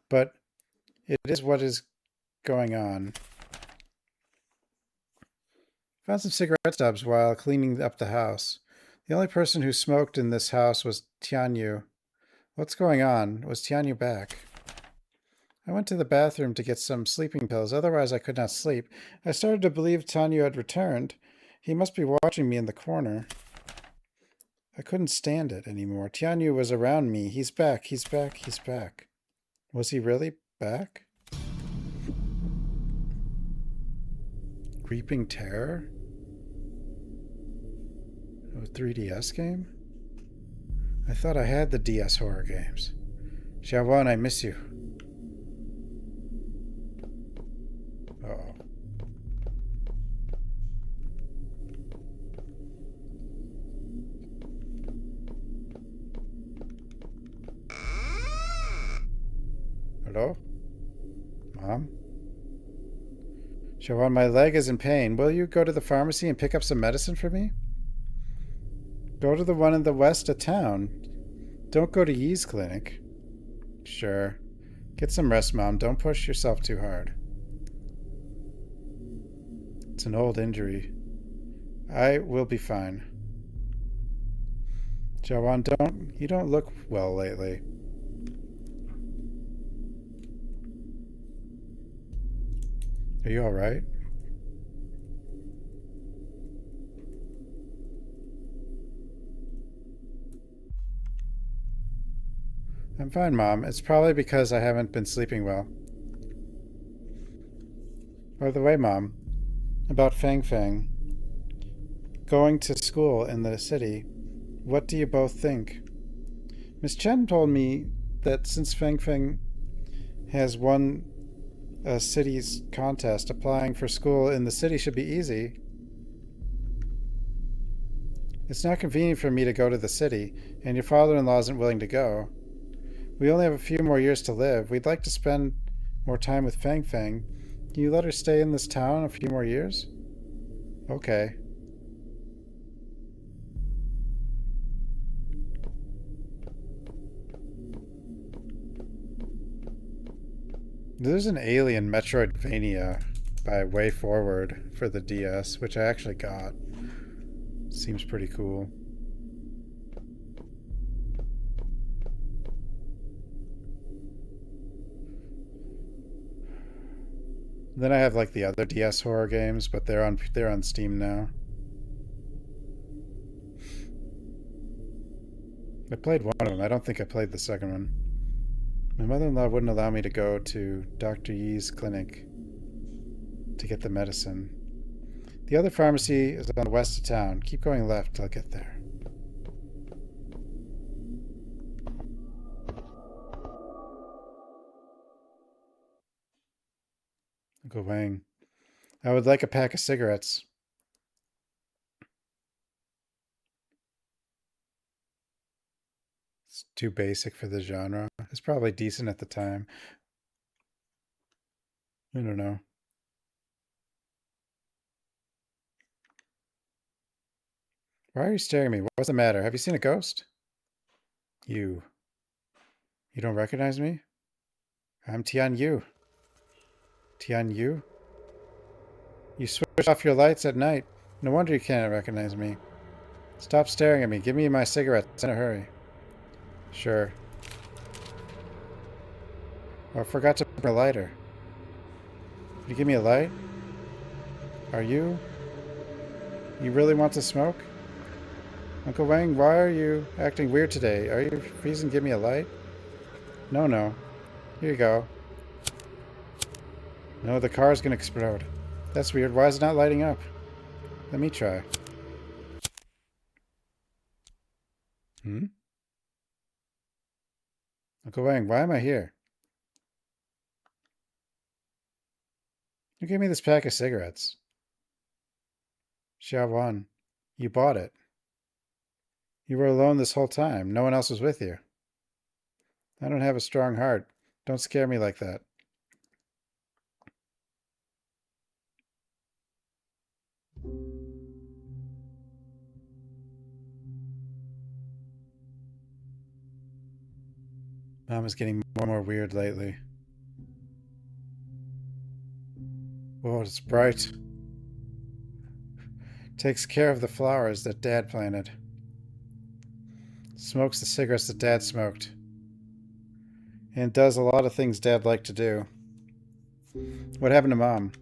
but it is what is going on. Found some cigarette stubs while cleaning up the house. The only person who smoked in this house was Tianyu. What's going on? Was Tianyu back? I went to the bathroom to get some sleeping pills, otherwise I could not sleep. I started to believe Tianyu had returned. He must be watching me in the corner. I couldn't stand it anymore. Tianyu was around me. He's back, he's back, he's back. Was he really back? Creeping Terror? A 3DS game? I thought I had the DS horror games. Xiaowan, I miss you. Uh-oh. Hello? Mom? Xiaowan, my leg is in pain. Will you go to the pharmacy and pick up some medicine for me? Go to the one in the west of town. Don't go to Yi's clinic. Sure. Get some rest, Mom. Don't push yourself too hard. It's an old injury. I will be fine. Xiaowan, you don't look well lately. Are you alright? I'm fine, Mom. It's probably because I haven't been sleeping well. By the way, Mom, about Fang Fang going to school in the city, what do you both think? Miss Chen told me that since Fang Fang has won a city's contest, applying for school in the city should be easy. It's not convenient for me to go to the city, and your father-in-law isn't willing to go. We only have a few more years to live. We'd like to spend more time with Fang Fang. Can you let her stay in this town a few more years? Okay. There's an alien Metroidvania by Way Forward for the DS, which I actually got. Seems pretty cool. Then I have like the other DS horror games, but they're on Steam now. I played one of them. I don't think I played the second one. My mother-in-law wouldn't allow me to go to Dr. Yi's clinic to get the medicine. The other pharmacy is on the west of town. Keep going left till I get there. Uncle Wang. I would like a pack of cigarettes. It's too basic for the genre. It's probably decent at the time. I don't know. Why are you staring at me? What's the matter? Have you seen a ghost? You. You don't recognize me? I'm Tian Yu. Tian Yu? You switch off your lights at night. No wonder you can't recognize me. Stop staring at me. Give me my cigarettes in a hurry. Sure. Oh, I forgot to bring a lighter. Can you give me a light? Are you? You really want to smoke? Uncle Wang, why are you acting weird today? Are you freezing? Give me a light? No, no. Here you go. No, the car's gonna explode. That's weird. Why is it not lighting up? Let me try. Hmm? Uncle Wang, why am I here? You gave me this pack of cigarettes. Xiao Wan, you bought it. You were alone this whole time. No one else was with you. I don't have a strong heart. Don't scare me like that. Mom is getting more and more weird lately. Whoa, it's bright. Takes care of the flowers that Dad planted. Smokes the cigarettes that Dad smoked. And does a lot of things Dad liked to do. What happened to Mom?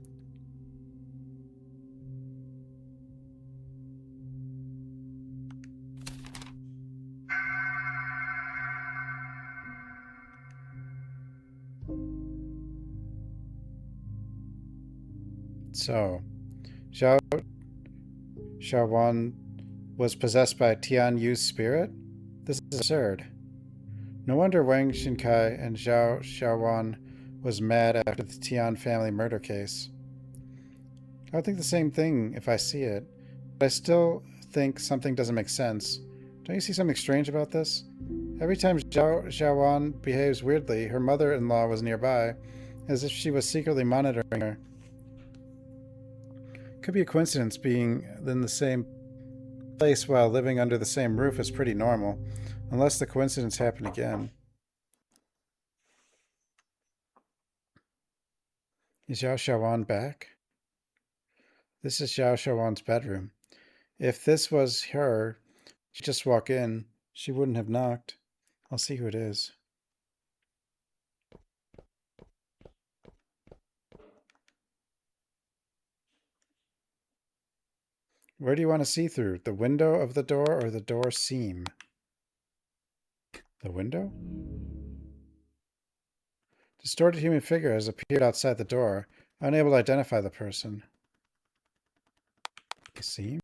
So, Xiaowan was possessed by Tian Yu's spirit? This is absurd. No wonder Wang Xinkai and Zhao Xiaowan was mad after the Tian family murder case. I would think the same thing if I see it, but I still think something doesn't make sense. Don't you see something strange about this? Every time Zhao Xiaowan behaves weirdly, her mother-in-law was nearby, as if she was secretly monitoring her. Could be a coincidence being in the same place while living under the same roof is pretty normal, unless the coincidence happened again. Is Zhao Xiaowan back? This is Zhao Xiaowan's bedroom. If this was her, she'd just walk in. She wouldn't have knocked. I'll see who it is. Where do you want to see through? The window of the door or the door seam? The window? Distorted human figure has appeared outside the door, unable to identify the person. The seam?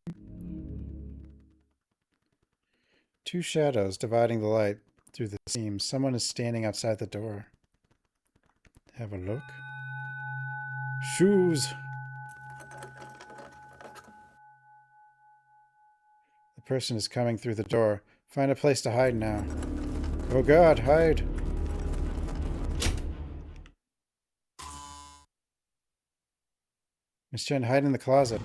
Two shadows dividing the light through the seam. Someone is standing outside the door. Have a look. Shoes! The person is coming through the door. Find a place to hide now. Oh God, hide! Miss Chen, hide in the closet.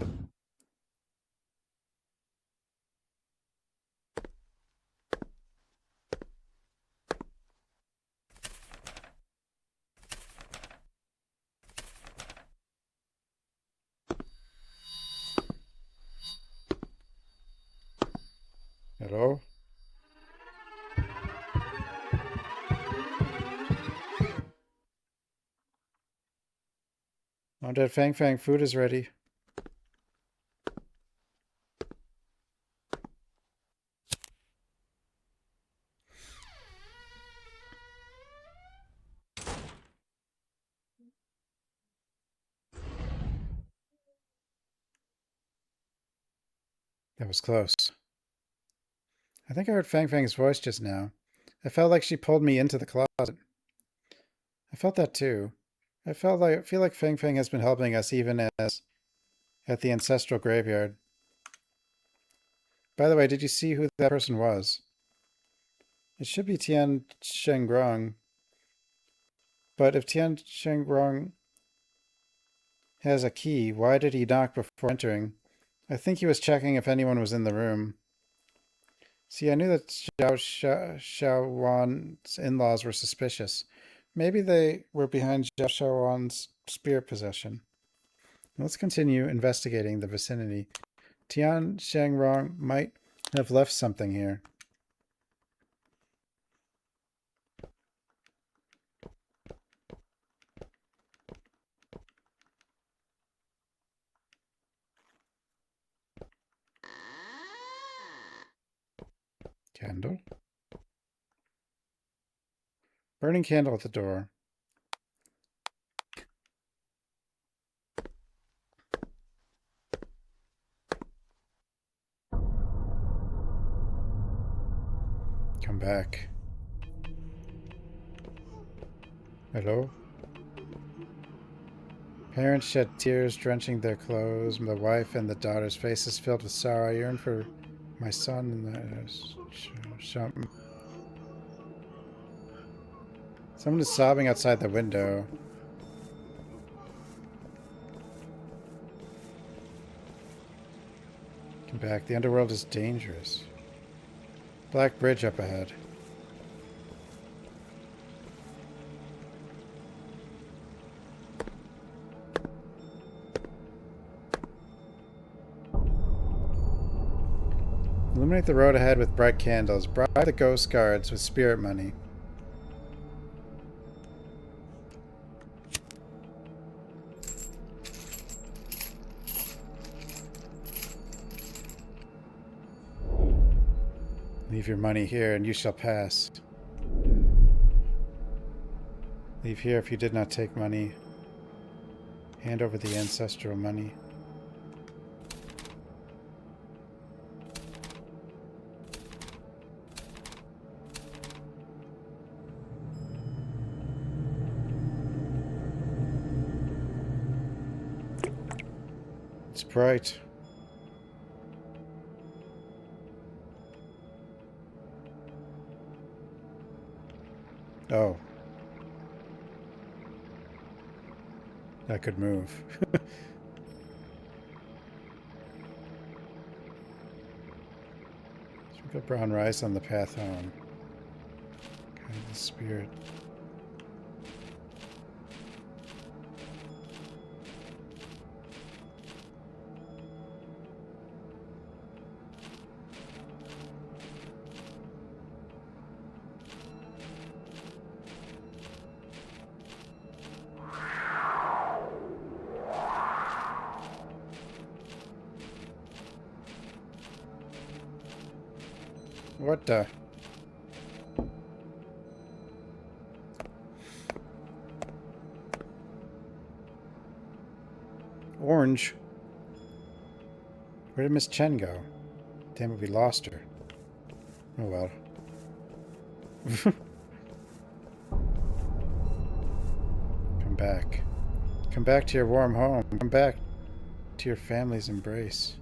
Hello? Undead Fang Fang, food is ready. That was close. I think I heard Fang Fang's voice just now. I felt like she pulled me into the closet. I felt that too. I feel like Fang Fang has been helping us even as at the ancestral graveyard. By the way, did you see who that person was? It should be Tian Shengrong. But if Tian Shengrong has a key, why did he knock before entering? I think he was checking if anyone was in the room. See, I knew that Xiao Wan's in-laws were suspicious. Maybe they were behind Xiao Wan's spirit possession. Let's continue investigating the vicinity. Tian Shengrong might have left something here. Candle? Burning candle at the door. Come back. Hello? Parents shed tears, drenching their clothes. The wife and the daughter's faces filled with sorrow. I yearn for my son and the... Someone is sobbing outside the window. Come back. The underworld is dangerous. Black bridge up ahead. Illuminate the road ahead with bright candles. Bribe the ghost guards with spirit money. Leave your money here and you shall pass. Leave here if you did not take money. Hand over the ancestral money. It's bright. Oh. That could move. Sprinkle brown rice on the path home. Kind of the spirit. What the? Orange? Where did Miss Chen go? Damn it, we lost her. Oh well. Come back. Come back to your warm home. Come back to your family's embrace.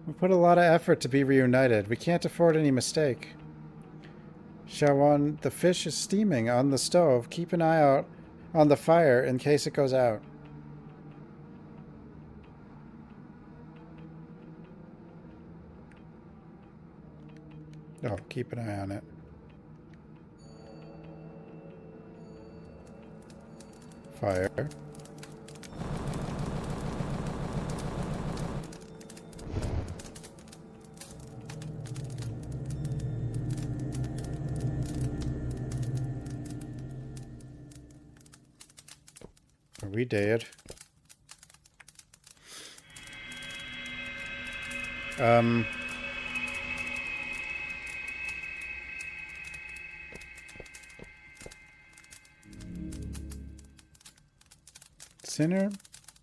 We put a lot of effort to be reunited. We can't afford any mistake. Shawan, the fish is steaming on the stove. Keep an eye out on the fire in case it goes out. Oh, keep an eye on it. Fire. we dead? Sinner,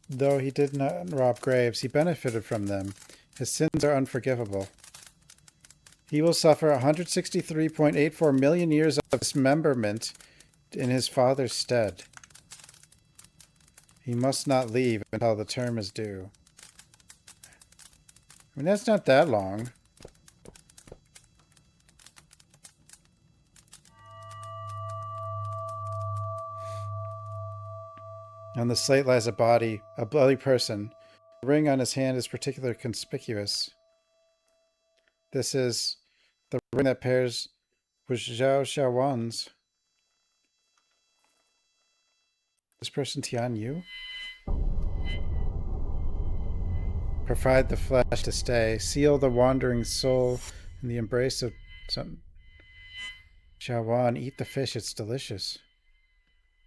though he did not rob graves, he benefited from them. His sins are unforgivable. He will suffer 163.84 million years of dismemberment in his father's stead. He must not leave until the term is due. I mean, that's not that long. On the slate lies a body, a bloody person. The ring on his hand is particularly conspicuous. This is the ring that pairs with Zhao Xiaowan's. This person Tian Yu? Provide the flesh to stay. Seal the wandering soul in the embrace of some. Xiaowan, eat the fish, it's delicious.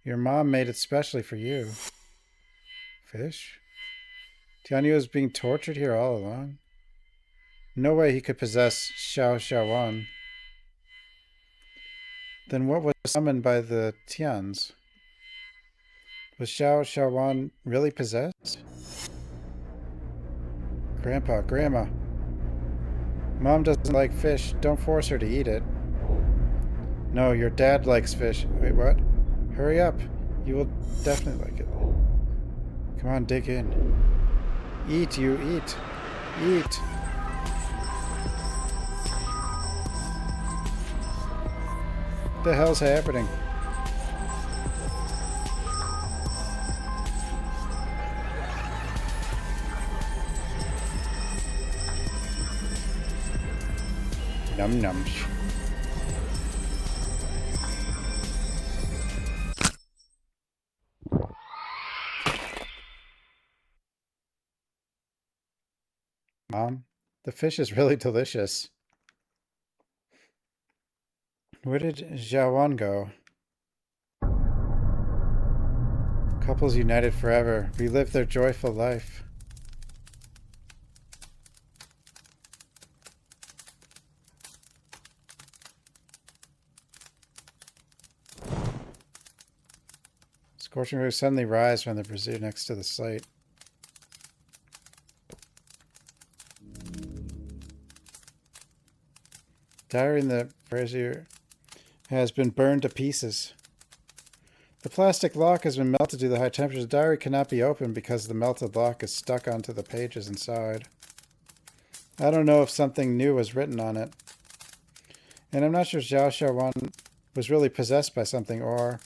Your mom made it specially for you. Fish? Tianyu is being tortured here all along. No way he could possess Xiao Xiaowan. Then what was summoned by the Tians? Was Xiao Xiaowan really possessed? Grandpa, Grandma. Mom doesn't like fish. Don't force her to eat it. No, your dad likes fish. Wait, what? Hurry up. You will definitely like it. Come on, dig in. Eat, you eat. Eat. What the hell's happening? Num nums. Mom, the fish is really delicious. Where did Xiaowan go? Couples united forever, relive their joyful life. Scorching rays suddenly rise from the brazier next to the slate. Diary in the brazier has been burned to pieces. The plastic lock has been melted due to the high temperatures. The diary cannot be opened because the melted lock is stuck onto the pages inside. I don't know if something new was written on it. And I'm not sure Zhao Xiaowan was really possessed by something, or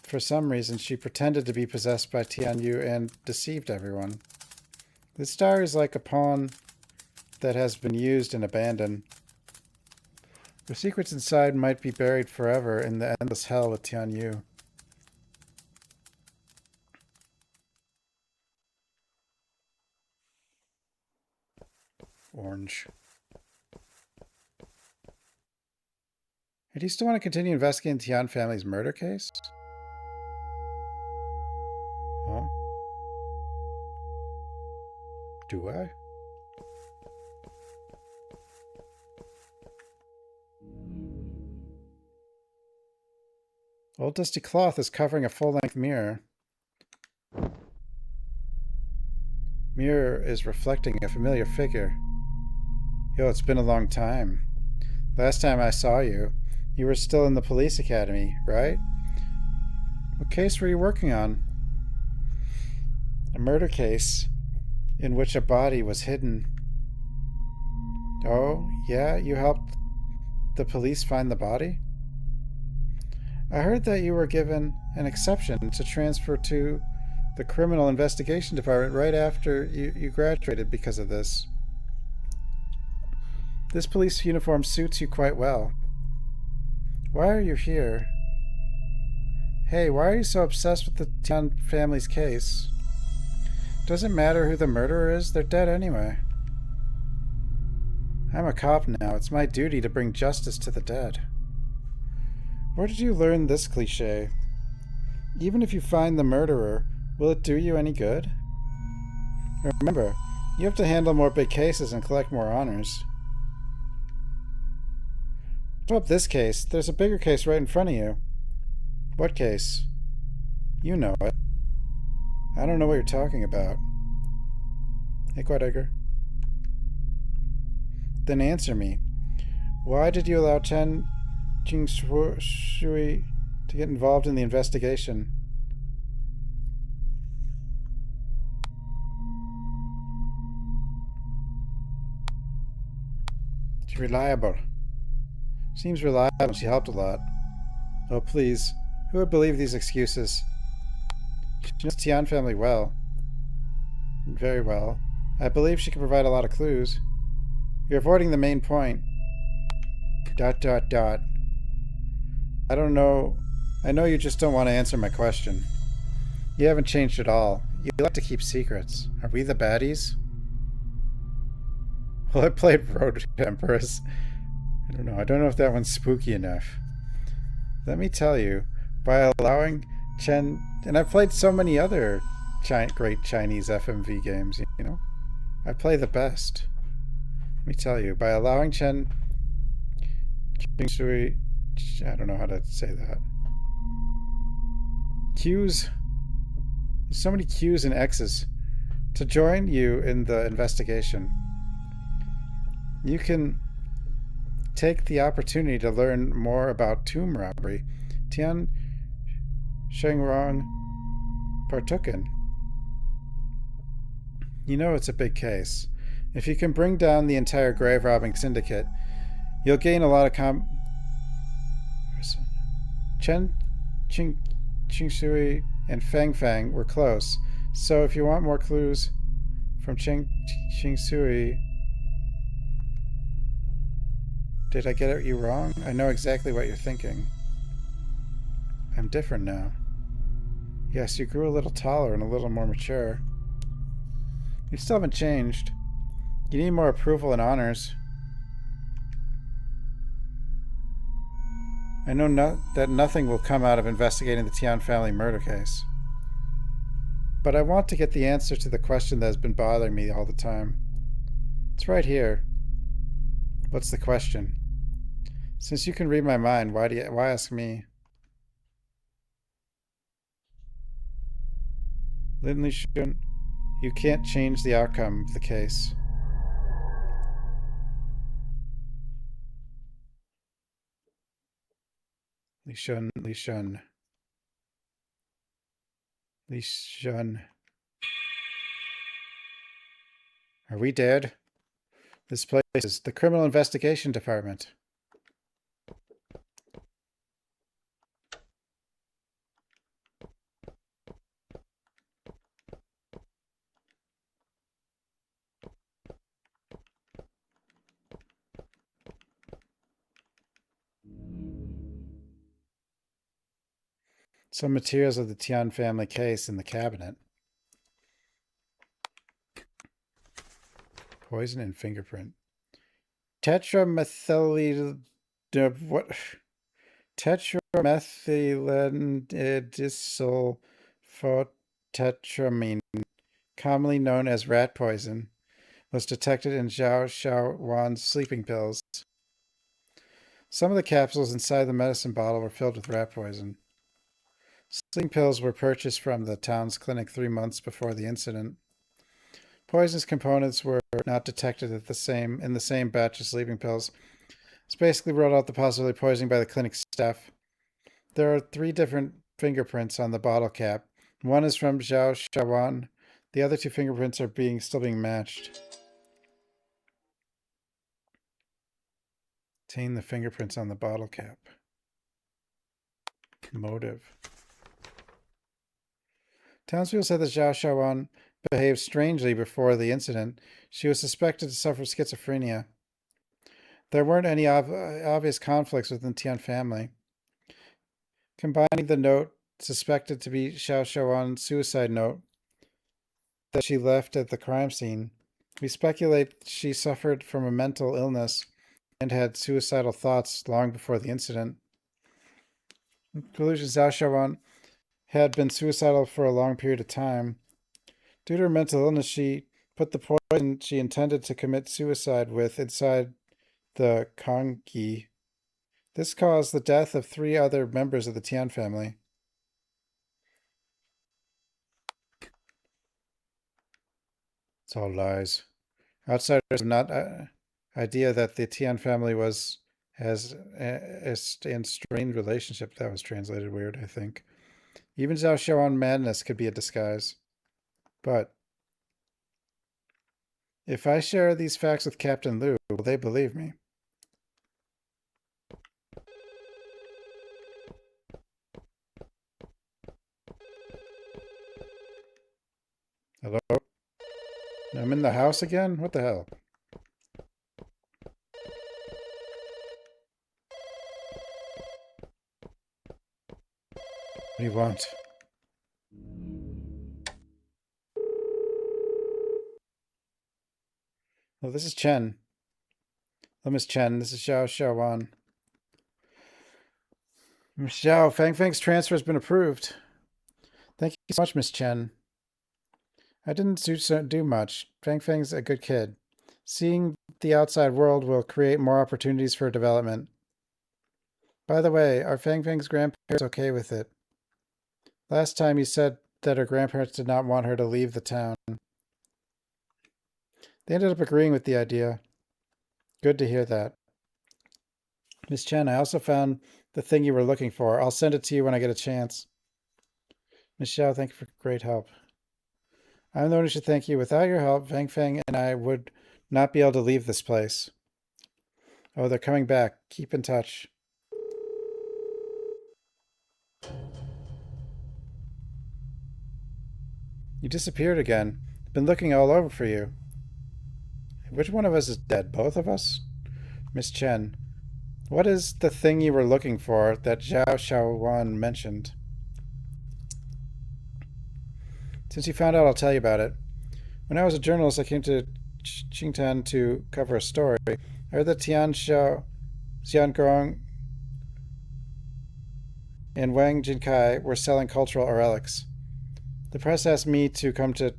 for some reason she pretended to be possessed by Tianyu and deceived everyone. This diary is like a pawn that has been used and abandoned. The secrets inside might be buried forever in the endless hell with Tianyu. Orange. Hey, do you still want to continue investigating the Tian family's murder case? Huh? Do I? Old dusty cloth is covering a full-length mirror. Mirror is reflecting a familiar figure. Yo, it's been a long time. Last time I saw you, you were still in the police academy, right? What case were you working on? A murder case in which a body was hidden. Oh, yeah, you helped the police find the body? I heard that you were given an exception to transfer to the Criminal Investigation Department right after you graduated because of this. This police uniform suits you quite well. Why are you here? Hey, why are you so obsessed with the Tian family's case? Doesn't matter who the murderer is, they're dead anyway. I'm a cop now. It's my duty to bring justice to the dead. Where did you learn this cliché? Even if you find the murderer, Will it do you any good? Remember, you have to handle more big cases and collect more honors. What about this case? There's a bigger case right in front of you. What case? You know it. I don't know what you're talking about. Hey, Quad Edgar. Then answer me. Why did you allow Chen Shui to get involved in the investigation? She's reliable. Seems reliable and she helped a lot. Oh, please. Who would believe these excuses? She knows the Tian family well. Very well. I believe she can provide a lot of clues. You're avoiding the main point. ... I don't know. I know you just don't want to answer my question. You haven't changed at all. You like to keep secrets. Are we the baddies? Well, I played Road Empress. I don't know. I don't know if that one's spooky enough. Let me tell you, by allowing Chen... And I've played so many other great Chinese FMV games, you know? I play the best. Let me tell you, by allowing Chen... Shui... I don't know how to say that. Q's... There's so many Q's and X's. To join you in the investigation, you can take the opportunity to learn more about tomb robbery. Tian Shengrong partook in. You know it's a big case. If you can bring down the entire grave robbing syndicate, you'll gain a lot of Chen Shui and Fang were close, so if you want more clues from Ching Shui... Did I get you wrong? I know exactly what you're thinking. I'm different now. Yes, you grew a little taller and a little more mature. You still haven't changed. You need more approval and honors. I know that nothing will come out of investigating the Tian family murder case. But I want to get the answer to the question that has been bothering me all the time. It's right here. What's the question? Since you can read my mind, why ask me? Lin Lixun, you can't change the outcome of the case. Lixun. Are we dead? This place is the Criminal Investigation Department. Some materials of the Tian family case in the cabinet. Poison and fingerprint. Tetramethyl... what? Tetramethylendisylphotetramine, commonly known as rat poison, was detected in Zhao Xiaowan's sleeping pills. Some of the capsules inside the medicine bottle were filled with rat poison. Sleeping pills were purchased from the town's clinic 3 months before the incident. Poisonous components were not detected in the same batch of sleeping pills. It's basically ruled out the possibility of poisoning by the clinic staff. There are 3 different fingerprints on the bottle cap. One is from Zhao Xiaowan. The other 2 fingerprints are still being matched. Obtain the fingerprints on the bottle cap. Motive. Townspeople said that Zhao Xiaowan behaved strangely before the incident. She was suspected to suffer schizophrenia. There weren't any obvious conflicts within the Tian family. Combining the note suspected to be Zhao Xiaowan's suicide note that she left at the crime scene, we speculate she suffered from a mental illness and had suicidal thoughts long before the incident. In conclusion, Zhao Xiaowan had been suicidal for a long period of time. Due to her mental illness, she put the poison she intended to commit suicide with inside the Kongi. This caused the death of 3 other members of the Tian family. It's all lies. Outsiders have not idea that the Tian family has a strained relationship. That was translated weird, I think. Even Zhao Xiaoan madness could be a disguise. But if I share these facts with Captain Liu, will they believe me? Hello? I'm in the house again? What the hell? What do you want? Oh, this is Chen. Oh, Miss Chen, this is Xiao Xiaowan. Miss Xiao, Fang Fang's transfer has been approved. Thank you so much, Miss Chen. I didn't do much. Fang Fang's a good kid. Seeing the outside world will create more opportunities for development. By the way, are Fang Fang's grandparents okay with it? Last time you said that her grandparents did not want her to leave the town. They ended up agreeing with the idea. Good to hear that. Miss Chen, I also found the thing you were looking for. I'll send it to you when I get a chance. Miss Xiao, thank you for great help. I'm the one who should thank you. Without your help, Fang Fang and I would not be able to leave this place. Oh, they're coming back. Keep in touch. You disappeared again. I've been looking all over for you. Which one of us is dead? Both of us? Miss Chen, what is the thing you were looking for that Zhao Xiaowan mentioned? Since you found out, I'll tell you about it. When I was a journalist, I came to Qingtan to cover a story. I heard that Xiangong and Wang Jinkai were selling cultural relics. The press asked me to come to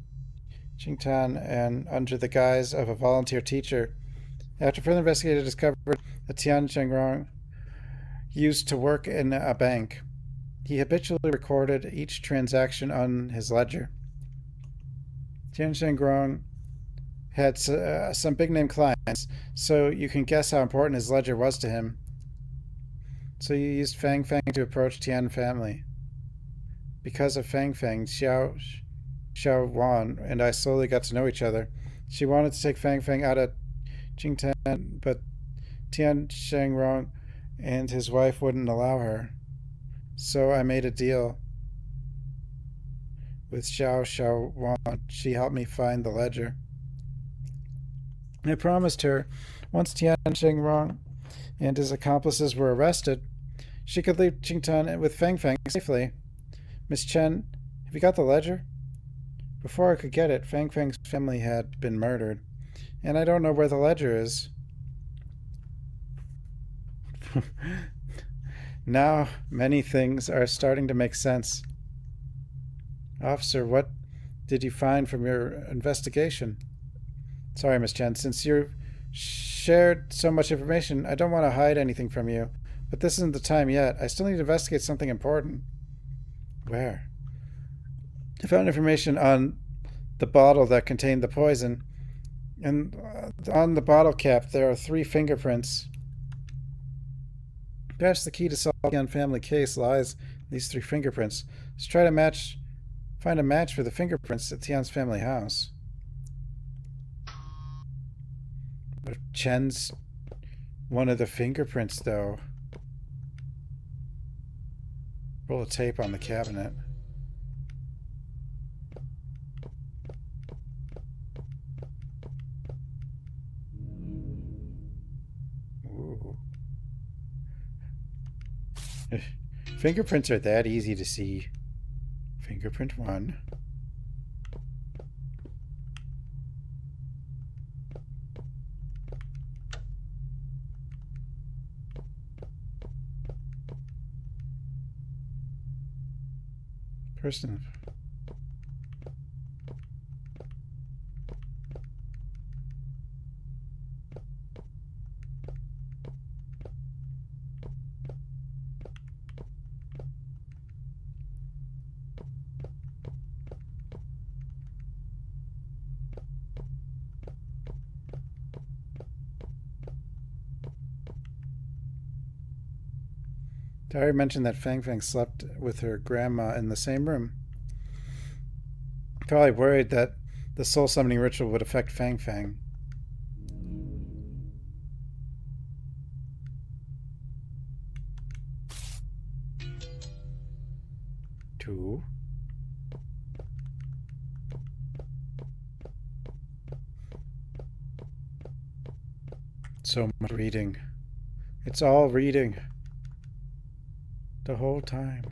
Qingtan and under the guise of a volunteer teacher. After further investigation, I discovered that Tian Zhengrong used to work in a bank. He habitually recorded each transaction on his ledger. Tian Zhengrong had some big-name clients, so you can guess how important his ledger was to him. So you used Fang Fang to approach Tian family. Because of Fang Fang, Xiao Wan and I slowly got to know each other. She wanted to take Fang Fang out of Qingtan, but Tian Zhengrong and his wife wouldn't allow her. So I made a deal with Xiao Wan. She helped me find the ledger. I promised her, once Tian Zhengrong and his accomplices were arrested, she could leave Qingtan with Fang Fang safely. Miss Chen, have you got the ledger? Before I could get it, Fang Fang's family had been murdered, and I don't know where the ledger is. Now, many things are starting to make sense. Officer, what did you find from your investigation? Sorry, Miss Chen, since you've shared so much information, I don't want to hide anything from you, but this isn't the time yet. I still need to investigate something important. Where? I found information on the bottle that contained the poison, and on the bottle cap there are 3 fingerprints. Perhaps the key to solve the family case lies in these 3 fingerprints. Let's try to find a match for the fingerprints at Tian's family house. What if Chen's one of the fingerprints, though? Roll of tape on the cabinet. Ooh. Fingerprints are that easy to see. Fingerprint 1. Person. Diary mentioned that Fang Fang slept with her grandma in the same room. Probably worried that the soul summoning ritual would affect Fang Fang. Two. So much reading. It's all reading. The whole time.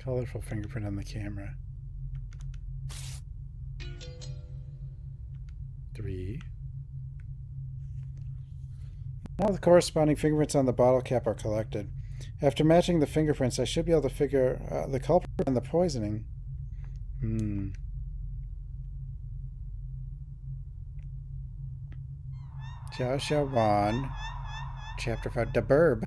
Colorful fingerprint on the camera. 3. Now the corresponding fingerprints on the bottle cap are collected. After matching the fingerprints, I should be able to figure the culprit and the poisoning. Xiao Xiao Wan. Chapter 5. The Burb.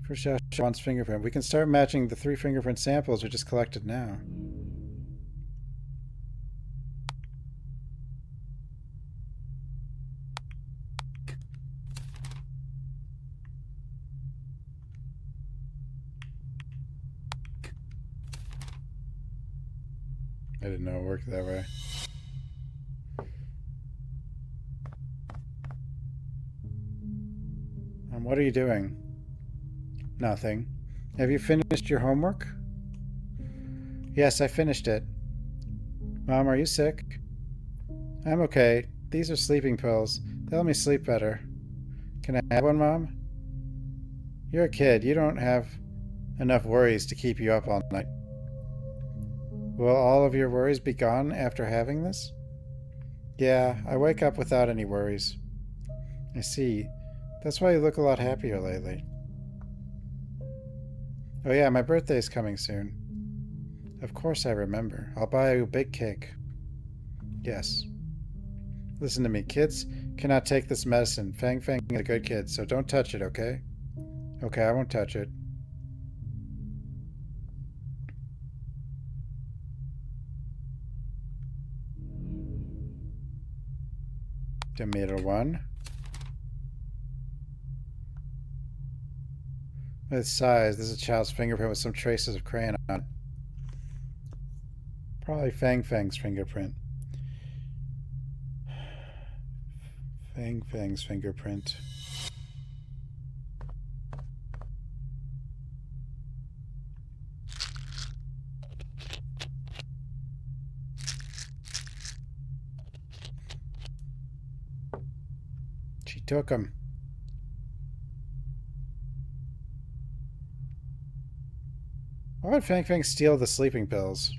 For Xiao Xiao Wan's fingerprint. We can start matching the 3 fingerprint samples we just collected now. I didn't know it worked that way. What are you doing? Nothing. Have you finished your homework? Yes, I finished it. Mom, are you sick? I'm okay. These are sleeping pills. They help me sleep better. Can I have one, Mom? You're a kid. You don't have enough worries to keep you up all night. Will all of your worries be gone after having this? Yeah, I wake up without any worries. I see. That's why you look a lot happier lately. Oh yeah, my birthday's coming soon. Of course I remember. I'll buy you a big cake. Yes. Listen to me, kids cannot take this medicine. Fang Fang is a good kid, so don't touch it, okay? Okay, I won't touch it. Tomato 1. With size, this is a child's fingerprint with some traces of crayon on it. Probably Fang Fang's fingerprint. Fang Fang's fingerprint. She took him. Why would Fang Fang steal the sleeping pills?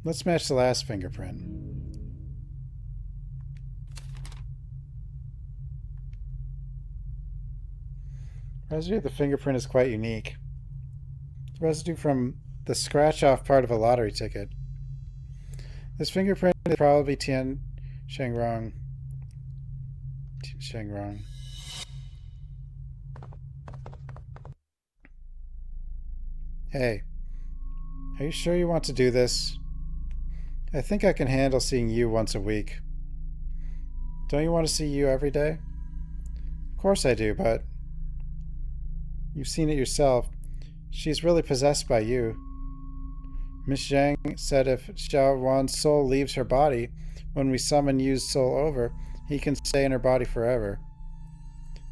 Let's match the last fingerprint. Residue of the fingerprint is quite unique. Residue from the scratch-off part of a lottery ticket. This fingerprint is probably Tian Shangrong. Shangrong. Hey, are you sure you want to do this? I think I can handle seeing you once a week. Don't you want to see you every day? Of course I do, but you've seen it yourself. She's really possessed by you. Miss Zhang said if Xiao Wan's soul leaves her body, when we summon Yu's soul over, he can stay in her body forever.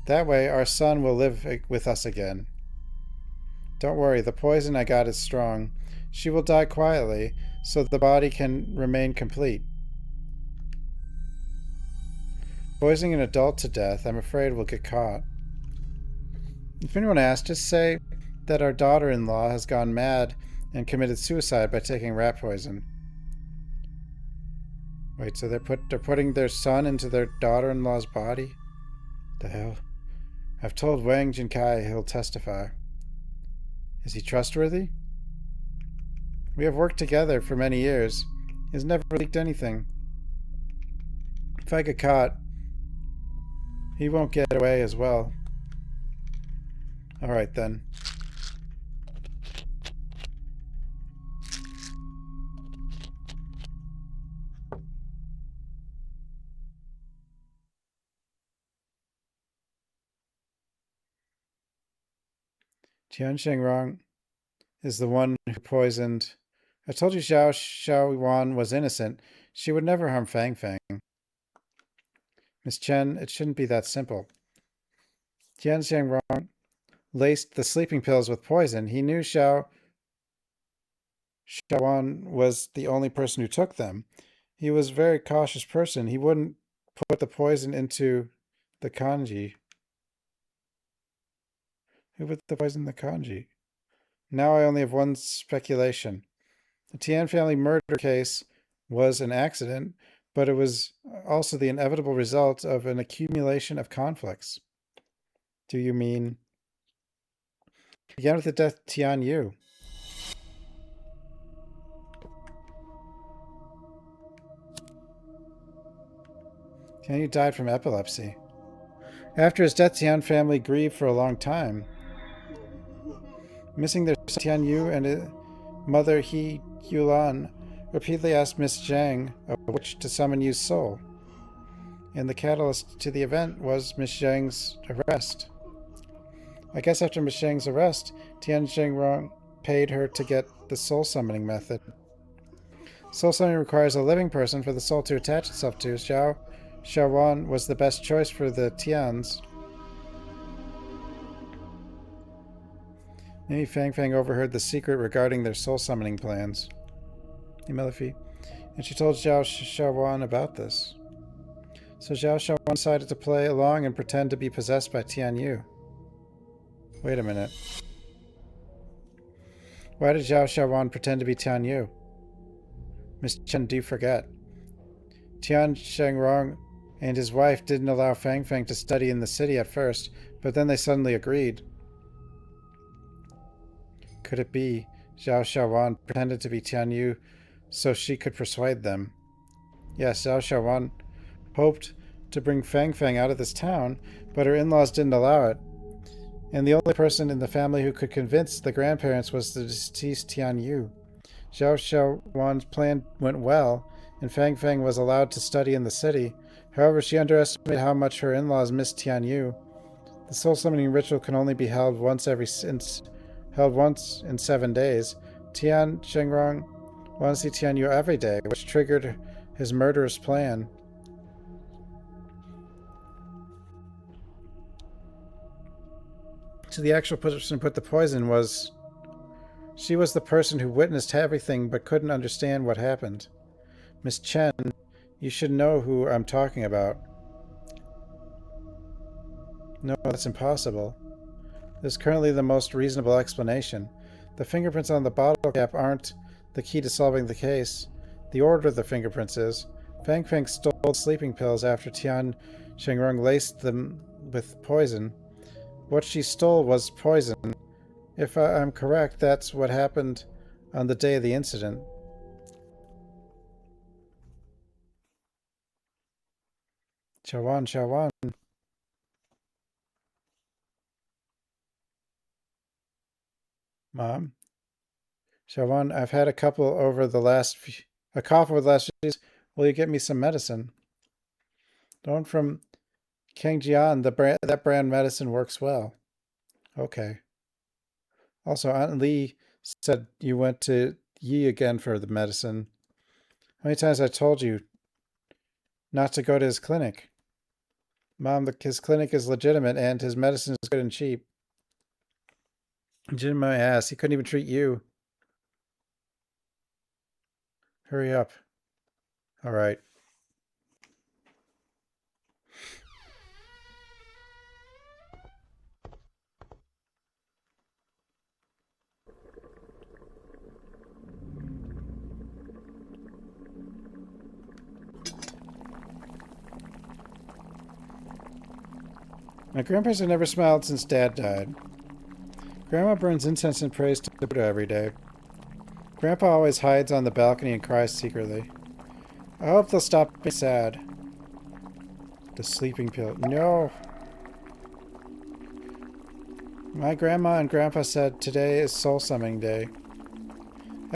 That way, our son will live with us again. Don't worry, the poison I got is strong. She will die quietly, so the body can remain complete. Poisoning an adult to death, I'm afraid we'll get caught. If anyone asks, just say that our daughter-in-law has gone mad and committed suicide by taking rat poison. Wait, so they're putting their son into their daughter-in-law's body? The hell? I've told Wang Jinkai he'll testify. Is he trustworthy? We have worked together for many years. He has never leaked anything. If I get caught, he won't get away as well. Alright then. Tian Shengrong is the one who poisoned... I told you Xiao Xiaowan was innocent. She would never harm Fang Fang. Miss Chen, it shouldn't be that simple. Tian Shengrong laced the sleeping pills with poison. He knew Xiaowan was the only person who took them. He was a very cautious person. He wouldn't put the poison into the kanji. Who put the poison in the kanji? Now I only have one speculation. The Tian family murder case was an accident, but it was also the inevitable result of an accumulation of conflicts. Do you mean... It began with the death of Tian Yu. Tian Yu died from epilepsy. After his death, Tian family grieved for a long time. Missing their son Tian Yu and his mother He Yulan repeatedly asked Miss Zhang, a witch, to summon Yu's soul. And the catalyst to the event was Miss Zhang's arrest. I guess after Miss Zhang's arrest, Tian Shengrong paid her to get the soul summoning method. Soul summoning requires a living person for the soul to attach itself to. Xiao Xiaowan was the best choice for the Tians. Maybe Fang Fang overheard the secret regarding their soul summoning plans. Hey, Melifi. And she told Xiao Xiaowan about this. So Xiao Xiaowan decided to play along and pretend to be possessed by Tian Yu. Wait a minute. Why did Xiao Xiaowan pretend to be Tian Yu? Miss Chen, do forget. Tian Shengrong and his wife didn't allow Fang Fang to study in the city at first, but then they suddenly agreed. Could it be Xiao Xiaowan pretended to be Tian Yu so she could persuade them? Yes, Xiao Xiaowan hoped to bring Fang Fang out of this town, but her in-laws didn't allow it. And the only person in the family who could convince the grandparents was the deceased Tian Yu. Xiao Xiaowan's plan went well, and Fang Fang was allowed to study in the city. However, she underestimated how much her in-laws missed Tian Yu. The soul summoning ritual can only be held once in 7 days. Tian Shengrong wanted to see Tian Yu every day, which triggered his murderous plan. So the actual person who put the poison was... She was the person who witnessed everything but couldn't understand what happened. Miss Chen, you should know who I'm talking about. No, that's impossible. This is currently the most reasonable explanation. The fingerprints on the bottle cap aren't the key to solving the case. The order of the fingerprints is. Fang Fang stole sleeping pills after Tian Shengrong laced them with poison. What she stole was poison. If I'm correct, that's what happened on the day of the incident. Xiaowan, Xiaowan. Mom? Xiaowan, I've had a cough over the last few days. Will you get me some medicine? The one from Kangjian, that brand medicine works well. Okay. Also, Aunt Lee said you went to Yi again for the medicine. How many times I told you not to go to his clinic? Mom, his clinic is legitimate and his medicine is good and cheap. Jim my ass, he couldn't even treat you. Hurry up. All right. My grandparents have never smiled since Dad died. Grandma burns incense and prays to Buddha every day. Grandpa always hides on the balcony and cries secretly. I hope they'll stop being sad. The sleeping pill. No! My grandma and grandpa said today is soul summoning day.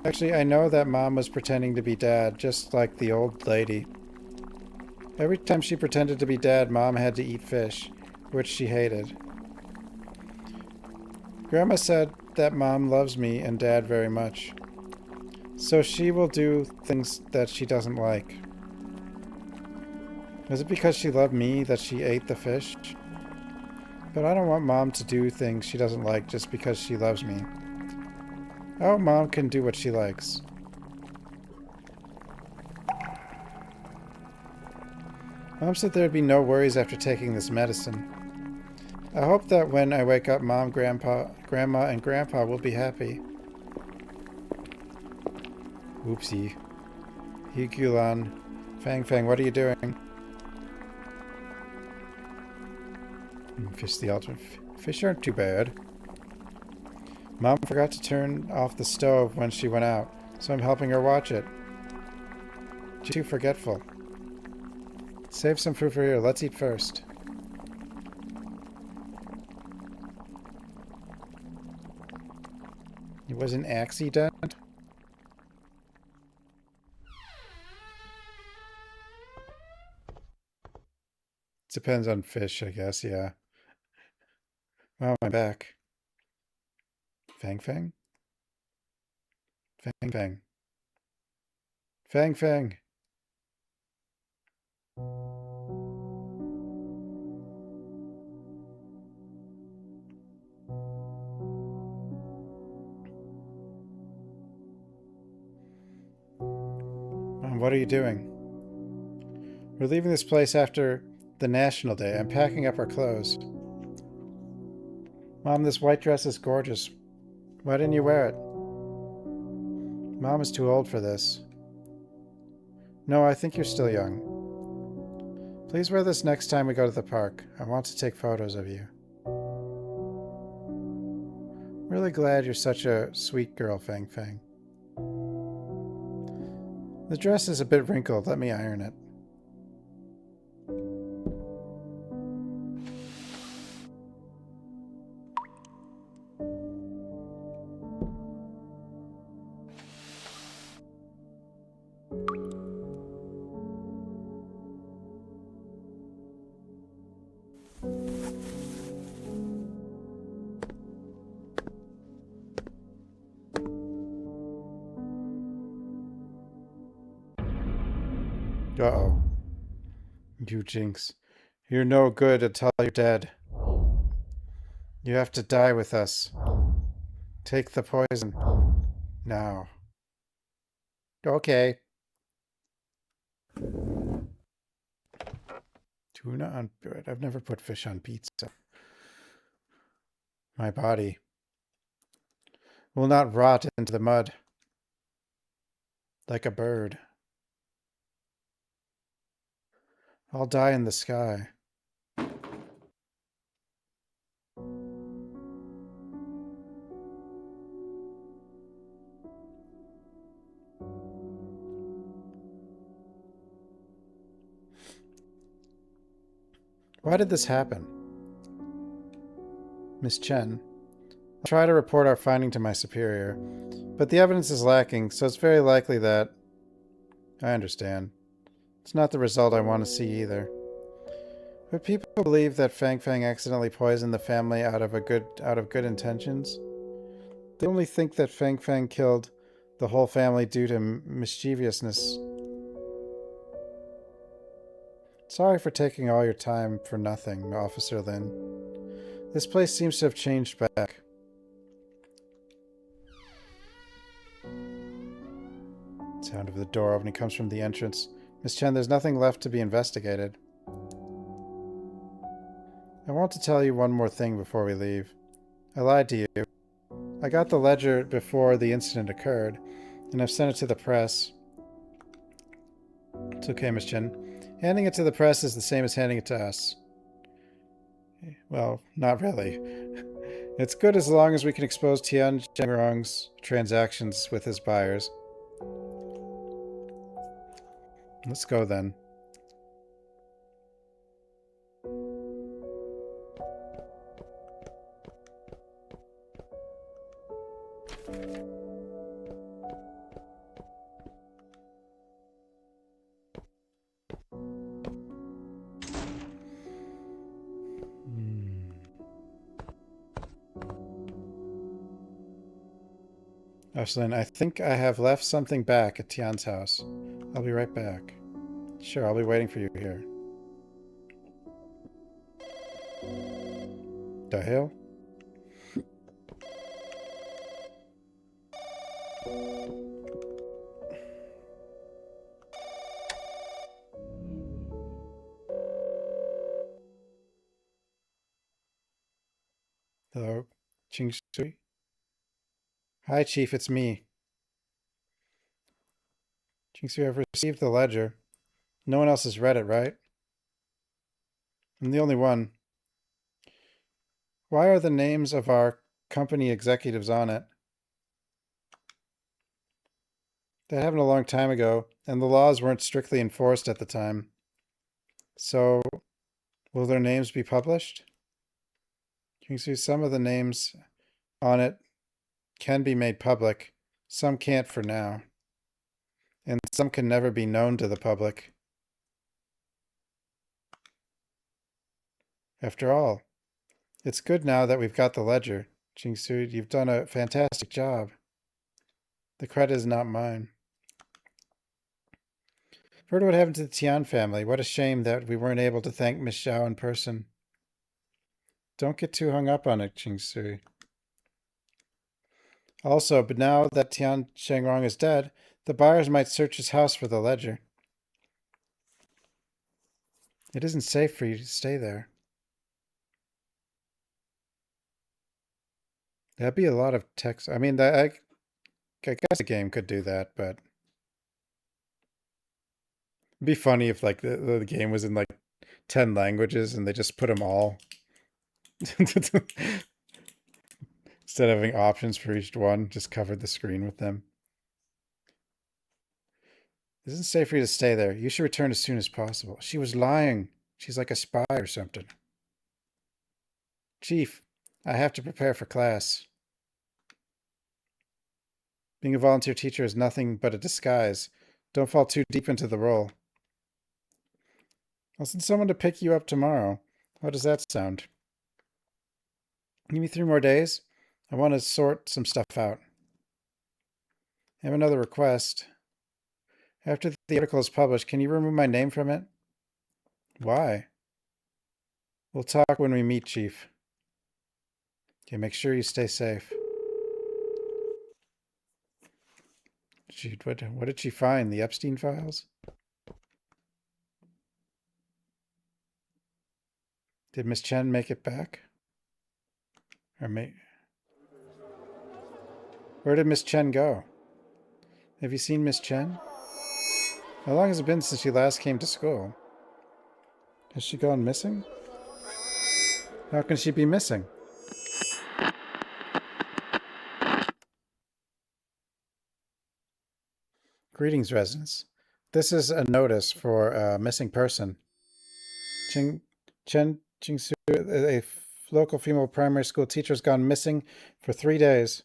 Actually, I know that Mom was pretending to be Dad, just like the old lady. Every time she pretended to be Dad, Mom had to eat fish, which she hated. Grandma said that Mom loves me and Dad very much, so she will do things that she doesn't like. Was it because she loved me that she ate the fish? But I don't want Mom to do things she doesn't like just because she loves me. I hope Mom can do what she likes. Mom said there'd be no worries after taking this medicine. I hope that when I wake up, Mom, Grandma, and Grandpa will be happy. Oopsie. Higulan. Fang, what are you doing? Fish the ultimate. Fish aren't too bad. Mom forgot to turn off the stove when she went out, so I'm helping her watch it. She's too forgetful. Save some food for here. Let's eat first. It was an accident? Depends on fish, I guess, yeah. Oh, I'm back. Fang? Fang. Mom, what are you doing? We're leaving this place after the National Day. I'm packing up our clothes. Mom, this white dress is gorgeous. Why didn't you wear it? Mom is too old for this. No, I think you're still young. Please wear this next time we go to the park. I want to take photos of you. Really glad you're such a sweet girl, Fang. The dress is a bit wrinkled. Let me iron it. Uh-oh. You jinx. You're no good until you're dead. You have to die with us. Take the poison. Now. Okay. Tuna on bread. I've never put fish on pizza. My body will not rot into the mud like a bird. I'll die in the sky. Why did this happen? Miss Chen. I'll try to report our finding to my superior, but the evidence is lacking, so it's very likely that... I understand. It's not the result I want to see either. But people believe that Fang accidentally poisoned the family out of good intentions. They only think that Fang killed the whole family due to mischievousness. Sorry for taking all your time for nothing, Officer Lin. This place seems to have changed back. Sound of the door opening comes from the entrance. Miss Chen, there's nothing left to be investigated. I want to tell you one more thing before we leave. I lied to you. I got the ledger before the incident occurred, and I've sent it to the press. It's okay, Miss Chen. Handing it to the press is the same as handing it to us. Well, not really. It's good as long as we can expose Tian Zhengrong's transactions with his buyers. Let's go then. Ashlyn, I think I have left something back at Tian's house. I'll be right back. Sure, I'll be waiting for you here. The hell? Hello, Ching Sui? Hi, Chief, it's me. Ching Sui, I've received the ledger. No one else has read it, right? I'm the only one. Why are the names of our company executives on it? That happened a long time ago, and the laws weren't strictly enforced at the time. So, will their names be published? You can see some of the names on it can be made public. Some can't for now. And some can never be known to the public. After all, it's good now that we've got the ledger. Jingsu, you've done a fantastic job. The credit is not mine. Heard what happened to the Tian family. What a shame that we weren't able to thank Miss Xiao in person. Don't get too hung up on it, Jingsu. Also, but now that Tian Shengrong is dead, the buyers might search his house for the ledger. It isn't safe for you to stay there. That'd be a lot of text. I mean, I guess a game could do that, but it'd be funny if like the game was in like 10 languages and they just put them all instead of having options for each one, just covered the screen with them. It isn't safe for you to stay there. You should return as soon as possible. She was lying. She's like a spy or something. Chief, I have to prepare for class. Being a volunteer teacher is nothing but a disguise. Don't fall too deep into the role. I'll send someone to pick you up tomorrow. How does that sound? Give me 3 more days. I want to sort some stuff out. I have another request. After the article is published, can you remove my name from it? Why? We'll talk when we meet, Chief. Okay, make sure you stay safe. What did she find? The Epstein files? Did Miss Chen make it back? Where did Miss Chen go? Have you seen Miss Chen? How long has it been since she last came to school? Has she gone missing? How can she be missing? Greetings, residents. This is a notice for a missing person. Chen Jingsu, a local female primary school teacher, has gone missing for 3 days.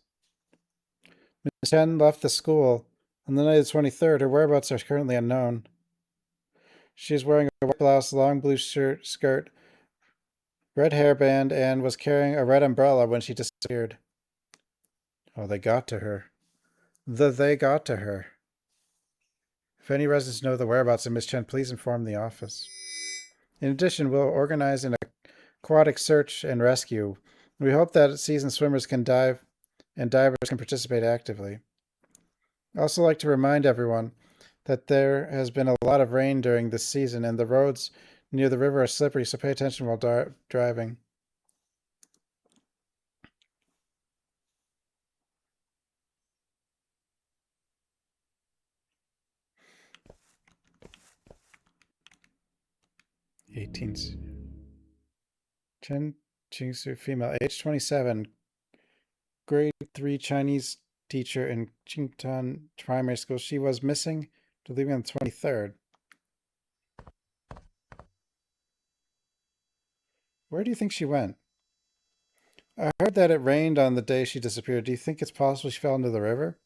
Miss Chen left the school on the night of the 23rd. Her whereabouts are currently unknown. She is wearing a white blouse, long blue skirt, red hairband, and was carrying a red umbrella when she disappeared. Oh, they got to her. They got to her. If any residents know the whereabouts of Miss Chen, please inform the office. In addition, we'll organize an aquatic search and rescue. We hope that seasoned swimmers can dive and divers can participate actively. I'd also like to remind everyone that there has been a lot of rain during this season and the roads near the river are slippery, so pay attention while driving. Chen Jingsu, female, age 27, grade 3 Chinese teacher in Qingtan Primary School. She was missing to leaving on the 23rd. Where do you think she went? I heard that it rained on the day she disappeared. Do you think it's possible she fell into the river?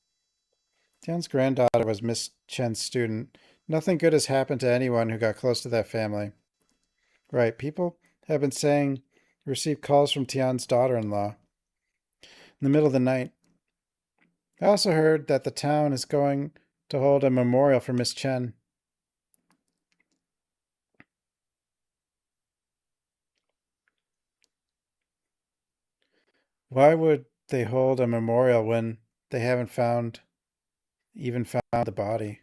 Tian's granddaughter was Miss Chen's student. Nothing good has happened to anyone who got close to that family. Right, people have been saying received calls from Tian's daughter-in-law in the middle of the night. I also heard that the town is going to hold a memorial for Miss Chen. Why would they hold a memorial when they haven't even found the body?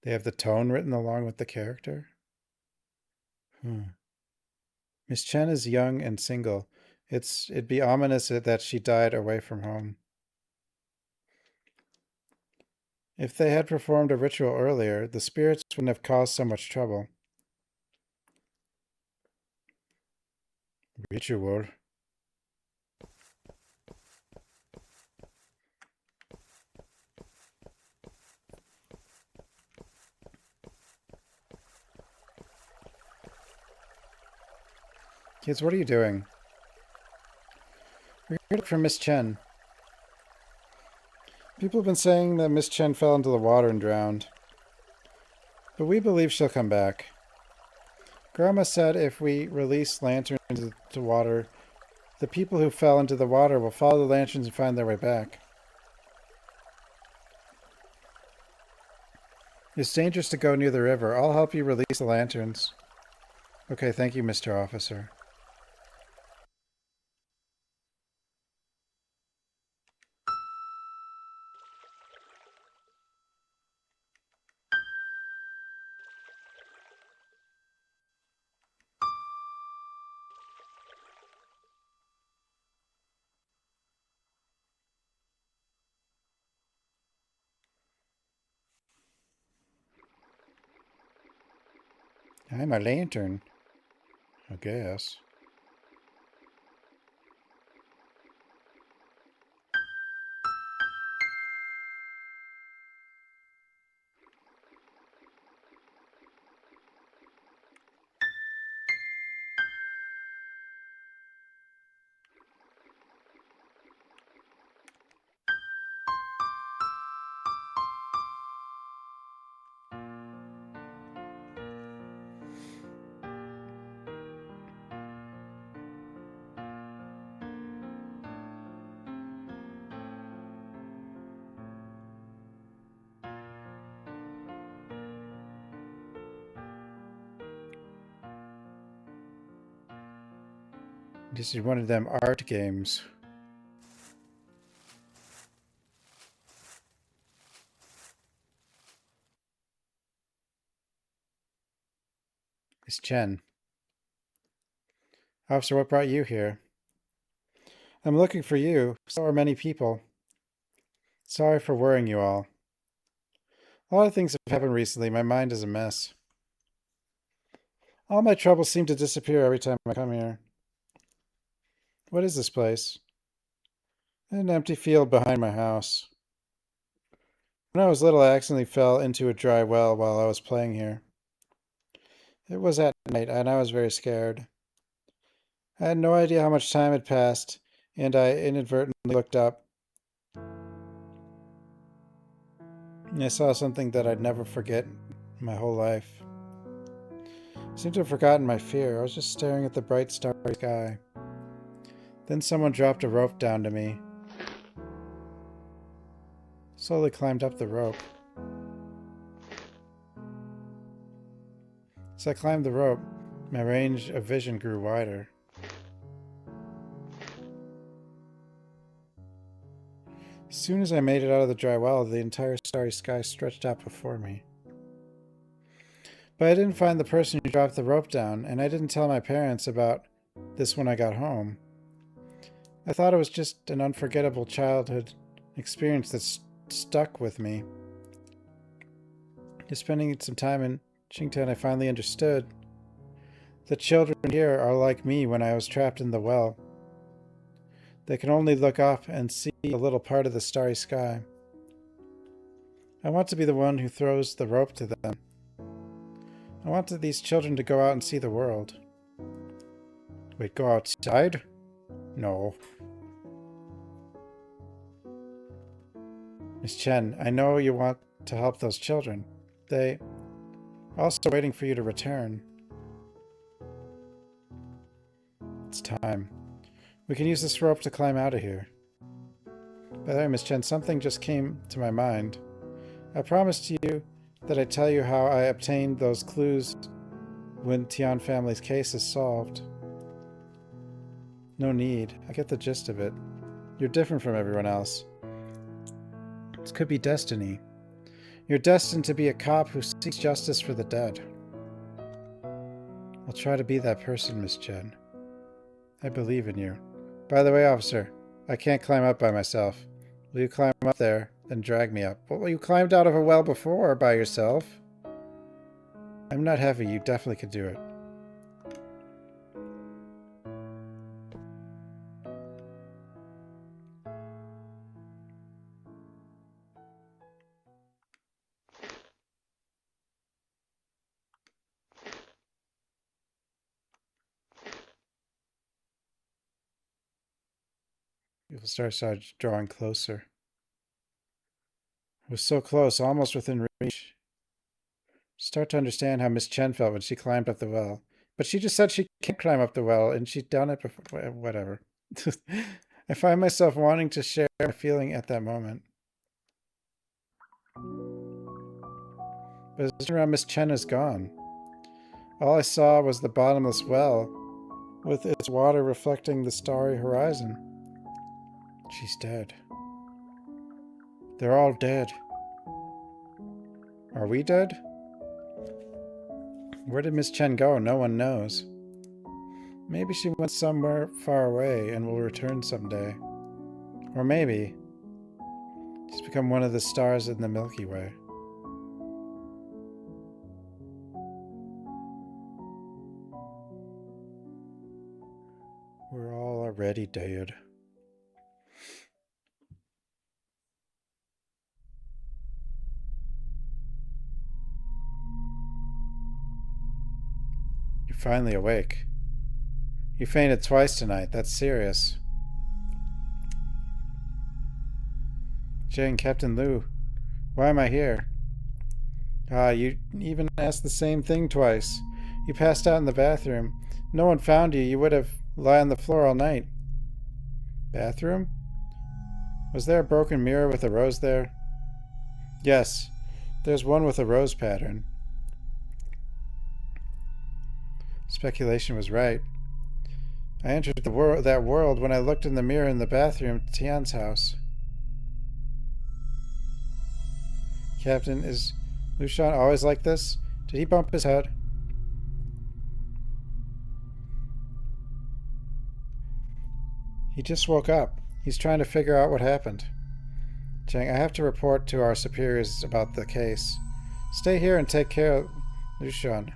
They have the tone written along with the character? Miss Chen is young and single. It'd be ominous that she died away from home. If they had performed a ritual earlier, the spirits wouldn't have caused so much trouble. Ritual. Kids, what are you doing? We're here for Miss Chen. People have been saying that Miss Chen fell into the water and drowned. But we believe she'll come back. Grandma said if we release lanterns into the water, the people who fell into the water will follow the lanterns and find their way back. It's dangerous to go near the river. I'll help you release the lanterns. Okay, thank you, Mr. Officer. I'm a lantern, I guess. This is one of them art games. Miss Chen. Officer, what brought you here? I'm looking for you. So are many people. Sorry for worrying you all. A lot of things have happened recently. My mind is a mess. All my troubles seem to disappear every time I come here. What is this place? An empty field behind my house. When I was little, I accidentally fell into a dry well while I was playing here. It was at night, and I was very scared. I had no idea how much time had passed, and I inadvertently looked up. And I saw something that I'd never forget my whole life. I seemed to have forgotten my fear. I was just staring at the bright starry sky. Then someone dropped a rope down to me. Slowly climbed up the rope. As I climbed the rope, my range of vision grew wider. As soon as I made it out of the dry well, the entire starry sky stretched out before me. But I didn't find the person who dropped the rope down, and I didn't tell my parents about this when I got home. I thought it was just an unforgettable childhood experience that stuck with me. Just spending some time Qingtan, I finally understood. The children here are like me when I was trapped in the well. They can only look up and see a little part of the starry sky. I want to be the one who throws the rope to them. I wanted these children to go out and see the world. Wait, go outside? No. Miss Chen, I know you want to help those children. They are also waiting for you to return. It's time. We can use this rope to climb out of here. By the way, Miss Chen, something just came to my mind. I promised you that I'd tell you how I obtained those clues when Tian family's case is solved. No need. I get the gist of it. You're different from everyone else. This could be destiny. You're destined to be a cop who seeks justice for the dead. I'll try to be that person, Miss Chen. I believe in you. By the way, officer, I can't climb up by myself. Will you climb up there, then drag me up? Well, you climbed out of a well before by yourself. I'm not heavy. You definitely could do it. People started drawing closer. It was so close, almost within reach. Start to understand how Miss Chen felt when she climbed up the well. But she just said she can't climb up the well, and she'd done it before. Whatever. I find myself wanting to share my feeling at that moment. But as around, Miss Chen is gone. All I saw was the bottomless well, with its water reflecting the starry horizon. She's dead. They're all dead. Are we dead? Where did Miss Chen go? No one knows. Maybe she went somewhere far away and will return someday. Or maybe she's become one of the stars in the Milky Way. We're all already dead. You're finally awake. You fainted twice tonight. That's serious. Jane, Captain Liu, why am I here? You even asked the same thing twice. You passed out in the bathroom. No one found you. You would have lie on the floor all night. Bathroom? Was there a broken mirror with a rose there? Yes, there's one with a rose pattern. Speculation was right. I entered that world when I looked in the mirror in the bathroom at Tian's house. Captain, is Lixun always like this? Did he bump his head? He just woke up. He's trying to figure out what happened. Chang, I have to report to our superiors about the case. Stay here and take care of Lixun.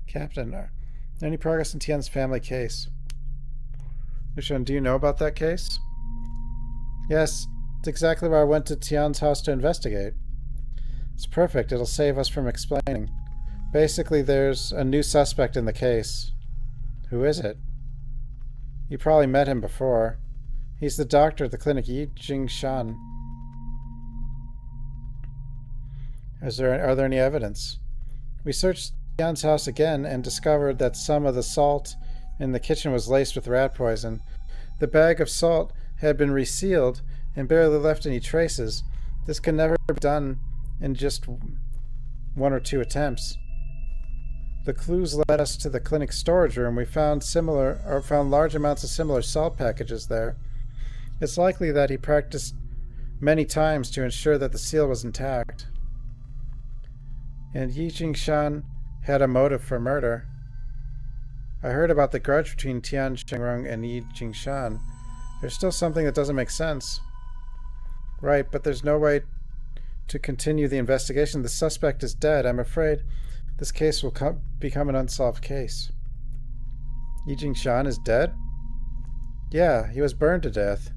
Captain, any progress in Tian's family case? Lixun, do you know about that case? Yes, it's exactly where I went to Tian's house to investigate. It's perfect. It'll save us from explaining. Basically, there's a new suspect in the case. Who is it? You probably met him before. He's the doctor at the clinic, Yi Jingshan. Are there any evidence? We searched Tian's house again and discovered that some of the salt in the kitchen was laced with rat poison. The bag of salt had been resealed and barely left any traces. This could never be done in just one or two attempts. The clues led us to the clinic storage room. We found large amounts of similar salt packages there. It's likely that he practiced many times to ensure that the seal was intact. And Yi Jingshan had a motive for murder. I heard about the grudge between Tian Shengrong and Yi Jingshan. There's still something that doesn't make sense. Right, but there's no way to continue the investigation. The suspect is dead. I'm afraid this case will become an unsolved case. Yi Jingshan is dead? Yeah, he was burned to death.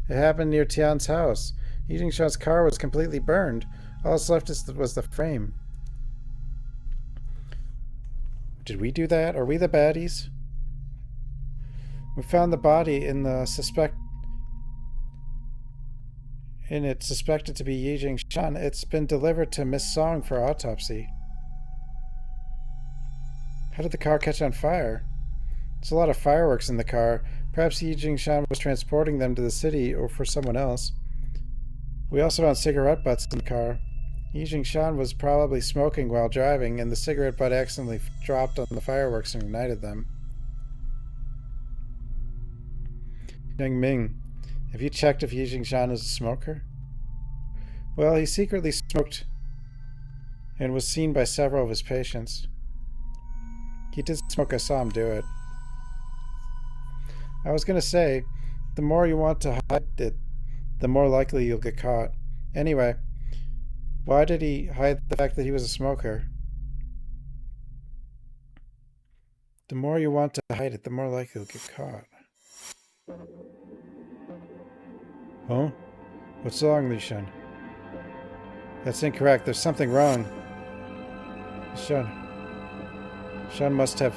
It happened near Tian's house. Yi Jingshan's car was completely burned. All that's left was the frame. Did we do that? Are we the baddies? We found the body in the it's suspected to be Yi Jingshan. It's been delivered to Miss Song for autopsy. How did the car catch on fire? There's a lot of fireworks in the car. Perhaps Yi Jingshan was transporting them to the city or for someone else. We also found cigarette butts in the car. Yi Jingshan was probably smoking while driving, and the cigarette butt accidentally dropped on the fireworks and ignited them. Young Ming, have you checked if Yi Jingshan is a smoker? Well, he secretly smoked and was seen by several of his patients. He did smoke. I saw him do it. I was going to say, the more you want to hide it, the more likely you'll get caught. Anyway, why did he hide the fact that he was a smoker? The more you want to hide it, the more likely you'll get caught. Huh? What's wrong, Lixun? That's incorrect. There's something wrong. Sean must have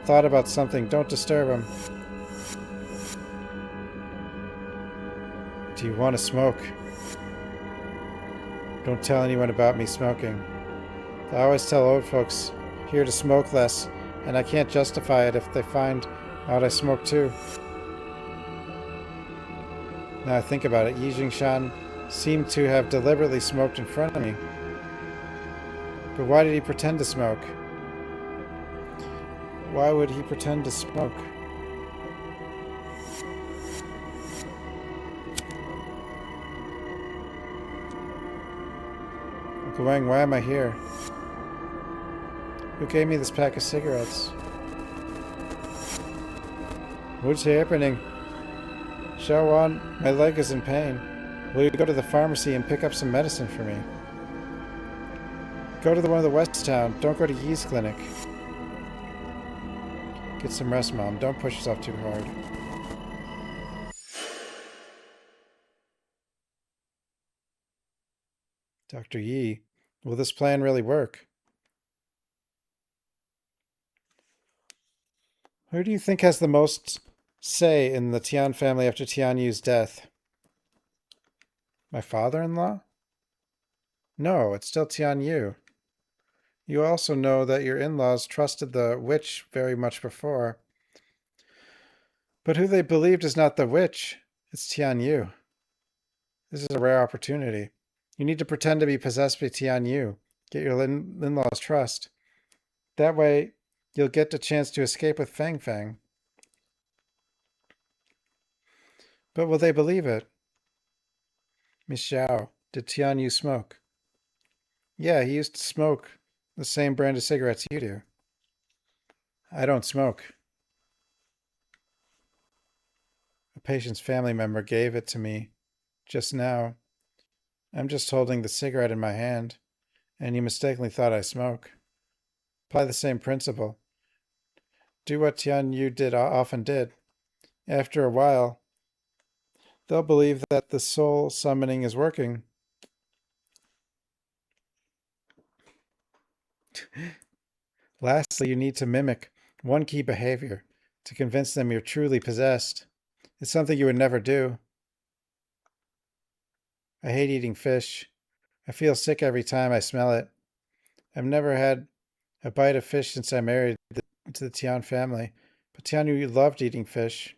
thought about something. Don't disturb him. Do you want to smoke? Don't tell anyone about me smoking. I always tell old folks here to smoke less, and I can't justify it if they find out I smoke too. Now I think about it, Yi Jingshan seemed to have deliberately smoked in front of me. But why did he pretend to smoke? Why would he pretend to smoke? Uncle Wang, why am I here? Who gave me this pack of cigarettes? What's happening? Xiaowan, my leg is in pain. Will you go to the pharmacy and pick up some medicine for me? Go to the one of the West Town. Don't go to Yi's clinic. Get some rest, Mom. Don't push yourself too hard. Dr. Yi, will this plan really work? Who do you think has the most say in the Tian family after Tian Yu's death? My father-in-law? No, it's still Tian Yu. You also know that your in-laws trusted the witch very much before. But who they believed is not the witch, it's Tian Yu. This is a rare opportunity. You need to pretend to be possessed by Tian Yu. Get your in-laws' trust. That way, you'll get the chance to escape with Fang Fang. But will they believe it? Miss Xiao, did Tian Yu smoke? Yeah, he used to smoke the same brand of cigarettes you do. I don't smoke. A patient's family member gave it to me just now. I'm just holding the cigarette in my hand, and you mistakenly thought I smoke. Apply the same principle. Do what Tian Yu often did. After a while, they'll believe that the soul summoning is working. Lastly, you need to mimic one key behavior to convince them you're truly possessed. It's something you would never do. I hate eating fish. I feel sick every time I smell it. I've never had a bite of fish since I married to the Tian family, but Tian Yu loved eating fish.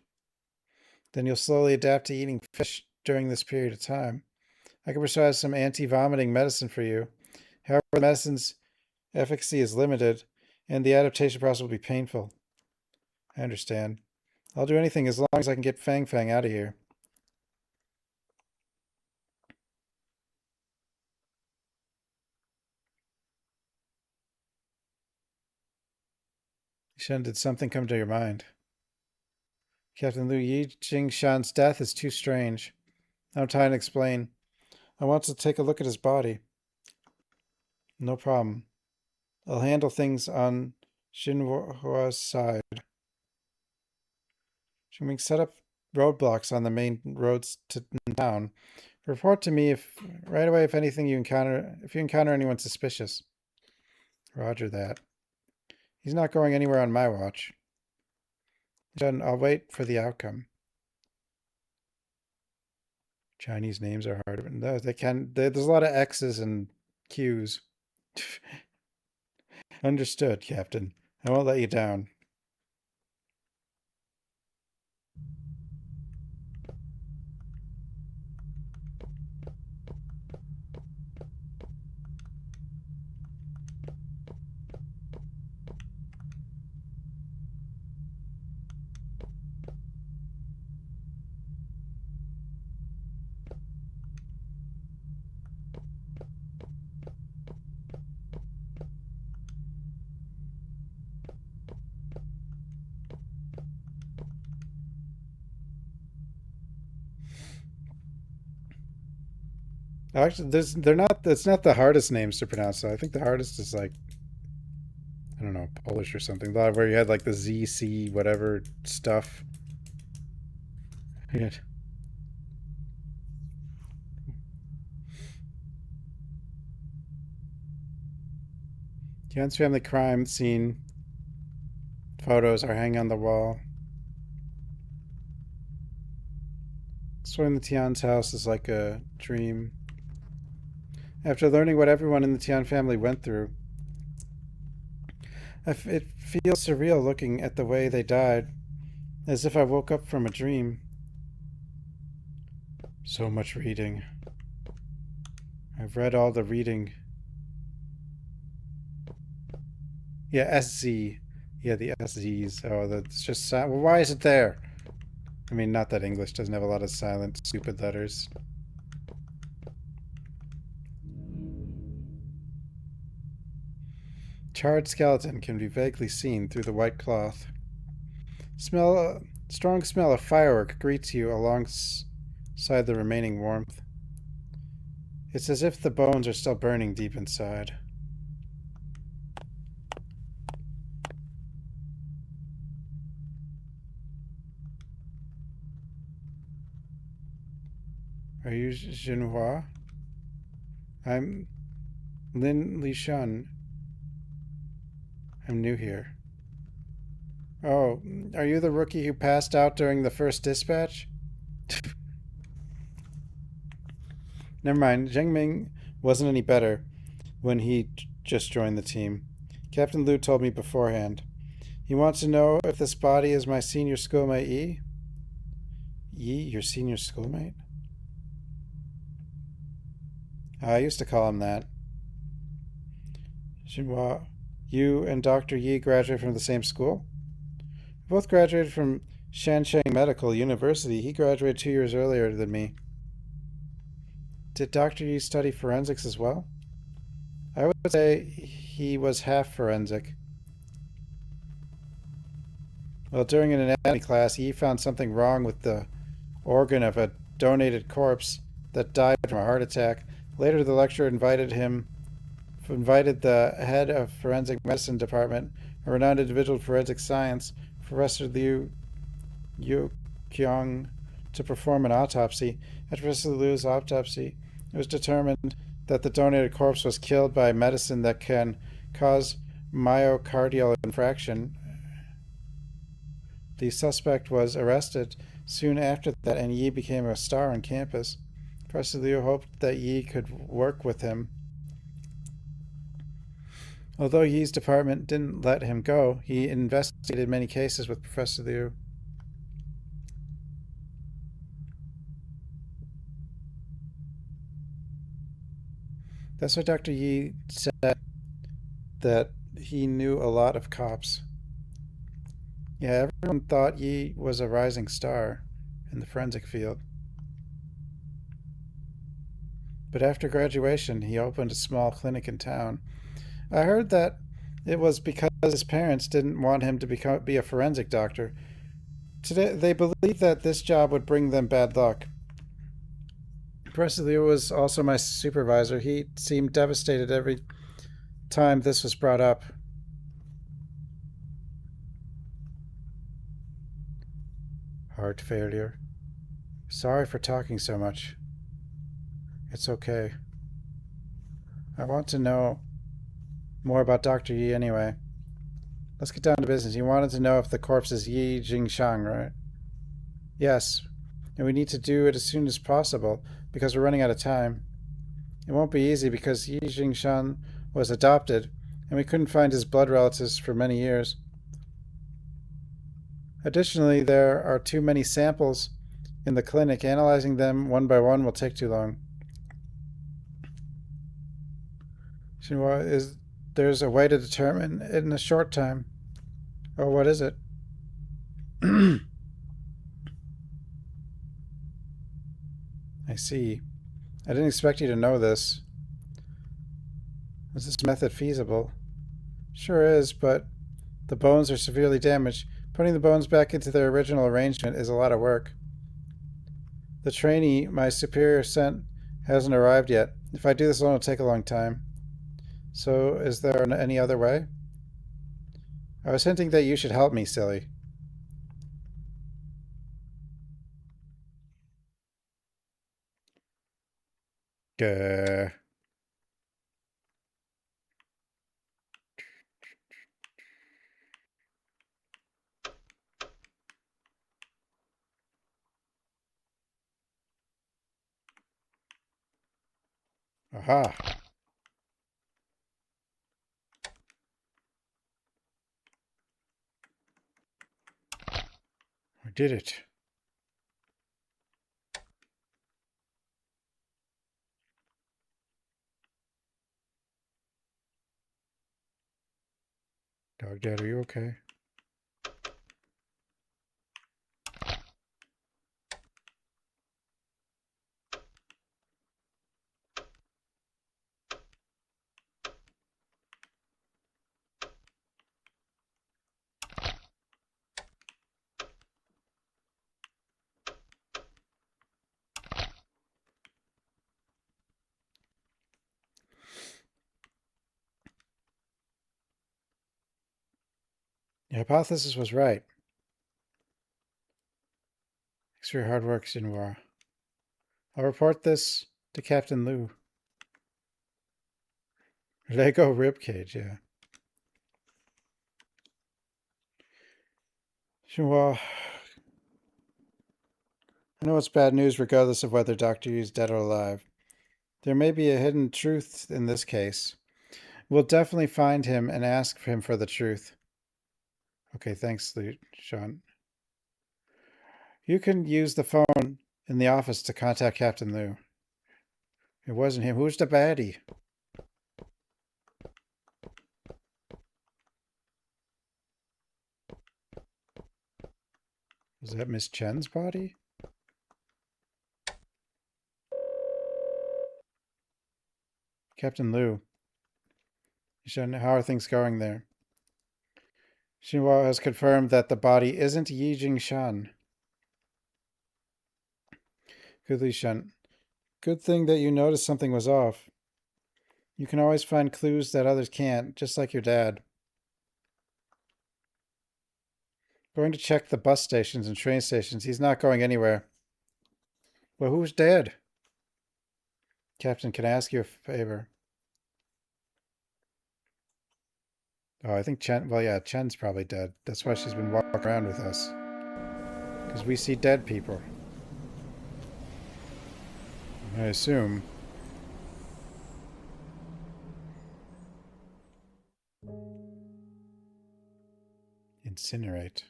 Then you'll slowly adapt to eating fish during this period of time. I can prescribe some anti-vomiting medicine for you. However, the medicine's efficacy is limited, and the adaptation process will be painful. I understand. I'll do anything as long as I can get Fang Fang out of here. Shen, did something come to your mind? Captain Liu, Yi Jingshan's death is too strange. I'm trying to explain. I want to take a look at his body. No problem. I'll handle things on Xinhua's side. Jingming, set up roadblocks on the main roads to town. Report to me right away if you encounter anyone suspicious. Roger that. He's not going anywhere on my watch. Then I'll wait for the outcome. Chinese names are hard. No, there's a lot of X's and Q's. Understood, Captain. I won't let you down. Actually, it's not the hardest names to pronounce, though. I think the hardest is like, I don't know, Polish or something. Where you had like the ZC whatever stuff. Yeah. Tian's family crime scene photos are hanging on the wall. Exploring the Tian's house is like a dream. After learning what everyone in the Tian family went through, it feels surreal looking at the way they died, as if I woke up from a dream. So much reading. I've read all the reading. Yeah, SZ. Yeah, the SZs. Oh, that's just... Well, why is it there? I mean, not that English doesn't have a lot of silent, stupid letters. Charred skeleton can be vaguely seen through the white cloth. Strong smell of firework greets you alongside the remaining warmth. It's as if the bones are still burning deep inside. Are you Xinhua? I'm Lin Lixun. I'm new here. Oh, are you the rookie who passed out during the first dispatch? Never mind, Zheng Ming wasn't any better when he just joined the team. Captain Liu told me beforehand. He wants to know if this body is my senior schoolmate Yi? Yi, your senior schoolmate? I used to call him that. Xinhua, you and Dr. Yi graduated from the same school? We both graduated from Shansheng Medical University. He graduated 2 years earlier than me. Did Dr. Yi study forensics as well? I would say he was half forensic. Well, during an anatomy class, Yi found something wrong with the organ of a donated corpse that died from a heart attack. Later, the lecturer invited the head of forensic medicine department, a renowned individual in forensic science, Professor Liu Kyung, to perform an autopsy. At Professor Liu's autopsy, it was determined that the donated corpse was killed by medicine that can cause myocardial infarction. The suspect was arrested soon after that, and Yi became a star on campus. Professor Liu hoped that Yi could work with him. Although Yi's department didn't let him go, he investigated many cases with Professor Liu. That's why Dr. Yi said that he knew a lot of cops. Yeah, everyone thought Yi was a rising star in the forensic field. But after graduation, he opened a small clinic in town. I heard that it was because his parents didn't want him to be a forensic doctor. Today, they believe that this job would bring them bad luck. Presley was also my supervisor. He seemed devastated every time this was brought up. Heart failure. Sorry for talking so much. It's okay. I want to know more about Dr. Yi anyway. Let's get down to business. You wanted to know if the corpse is Yi Jingshang, right? Yes. And we need to do it as soon as possible because we're running out of time. It won't be easy because Yi Jingshang was adopted and we couldn't find his blood relatives for many years. Additionally, there are too many samples in the clinic. Analyzing them one by one will take too long. Xinhua, there's a way to determine in a short time. Oh, what is it? I see. I didn't expect you to know this. Is this method feasible? Sure is, but the bones are severely damaged. Putting the bones back into their original arrangement is a lot of work. The trainee my superior sent hasn't arrived yet. If I do this alone, it'll take a long time. So, is there any other way? I was hinting that you should help me, silly. Gah. Aha. I did it. Dog Dad, are you okay? Your hypothesis was right. Thanks for your hard work, Xinhua. I'll report this to Captain Liu. Lego ribcage, yeah. Xinhua, I know it's bad news regardless of whether Dr. Yu is dead or alive. There may be a hidden truth in this case. We'll definitely find him and ask him for the truth. Okay, thanks, Sean. You can use the phone in the office to contact Captain Liu. It wasn't him. Who's the baddie? Was that Miss Chen's body? Captain Liu. How are things going there? Xinhua has confirmed that the body isn't Yi Jingshan. Good, Li Shen. Good thing that you noticed something was off. You can always find clues that others can't, just like your dad. Going to check the bus stations and train stations. He's not going anywhere. Well, who's dead? Captain, can I ask you a favor? Oh, I think Chen... Well, yeah, Chen's probably dead. That's why she's been walking around with us. Because we see dead people. I assume. Incinerate.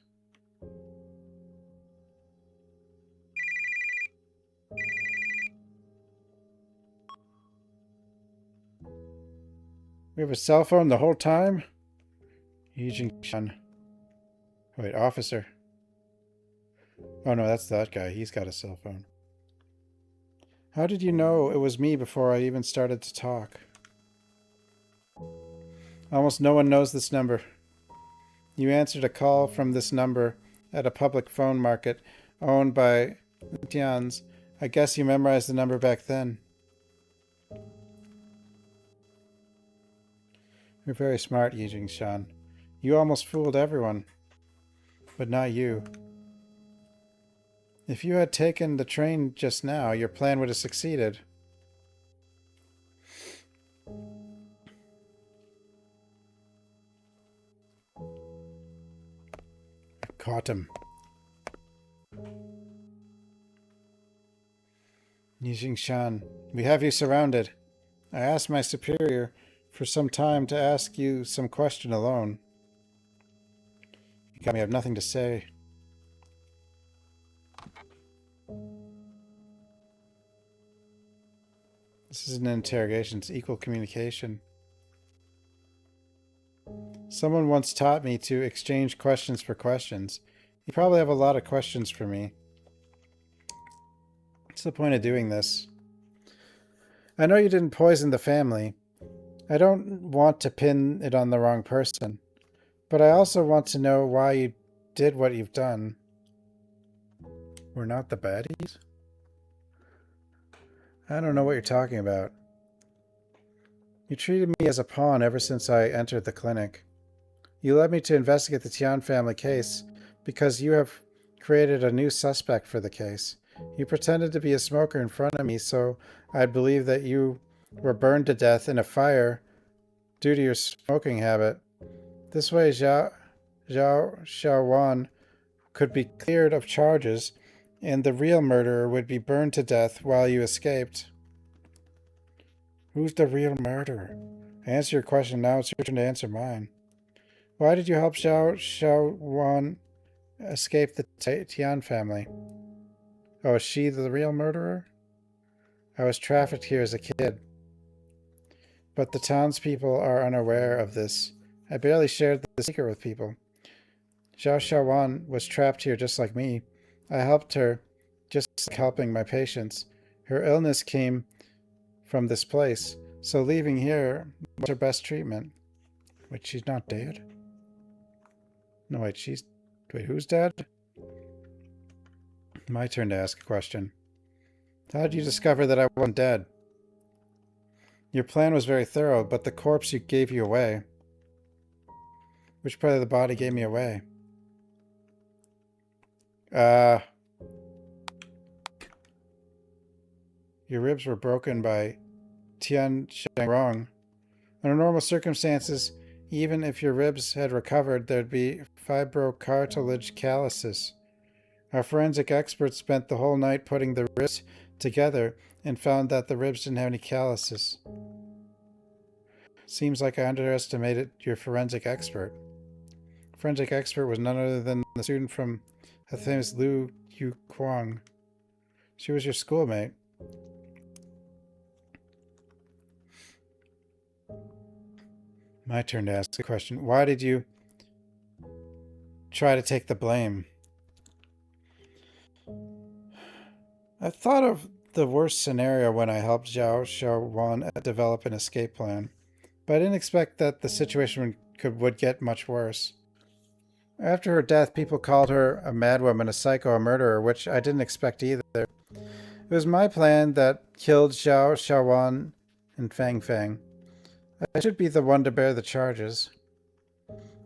We have a cell phone the whole time? Yijing-chan. Wait, officer. Oh no, that's that guy. He's got a cell phone. How did you know it was me before I even started to talk? Almost no one knows this number. You answered a call from this number at a public phone market owned by Tian's I guess you memorized the number back then. You're very smart, Yijing Shan. You almost fooled everyone. But not you. If you had taken the train just now, your plan would have succeeded. I caught him. Yijing Shan, we have you surrounded. I asked my superior for some time to ask you some question alone. You got me, I have nothing to say. This isn't an interrogation, it's equal communication. Someone once taught me to exchange questions for questions. You probably have a lot of questions for me. What's the point of doing this? I know you didn't poison the family. I don't want to pin it on the wrong person. But I also want to know why you did what you've done. We're not the baddies? I don't know what you're talking about. You treated me as a pawn ever since I entered the clinic. You led me to investigate the Tian family case because you have created a new suspect for the case. You pretended to be a smoker in front of me so I'd believe that you were burned to death in a fire due to your smoking habit. This way Zhao Xiaowan could be cleared of charges and the real murderer would be burned to death while you escaped. Who's the real murderer? I answered your question, now it's your turn to answer mine. Why did you help Zhao Xiaowan escape the Tian family? Oh, is she the real murderer? I was trafficked here as a kid. But the townspeople are unaware of this. I barely shared the secret with people. Zhao Xiaowan was trapped here just like me. I helped her, just like helping my patients. Her illness came from this place, so leaving here was her best treatment. Wait, she's not dead? No, wait, wait, who's dead? My turn to ask a question. How did you discover that I wasn't dead? Your plan was very thorough, but the corpse gave you away. Which part of the body gave me away? Your ribs were broken by Tian Shangrong. Under normal circumstances, even if your ribs had recovered, there'd be fibrocartilage calluses. Our forensic experts spent the whole night putting the ribs together and found that the ribs didn't have any calluses. Seems like I underestimated your forensic expert. Forensic expert was none other than the student from the famous Liu Yu Kuang. She was your schoolmate. My turn to ask a question. Why did you try to take the blame? I thought of the worst scenario when I helped Zhao Xiaowan develop an escape plan, but I didn't expect that the situation would get much worse. After her death, people called her a madwoman, a psycho, a murderer, which I didn't expect either. It was my plan that killed Zhao Xiaowan and Fang Fang. I should be the one to bear the charges.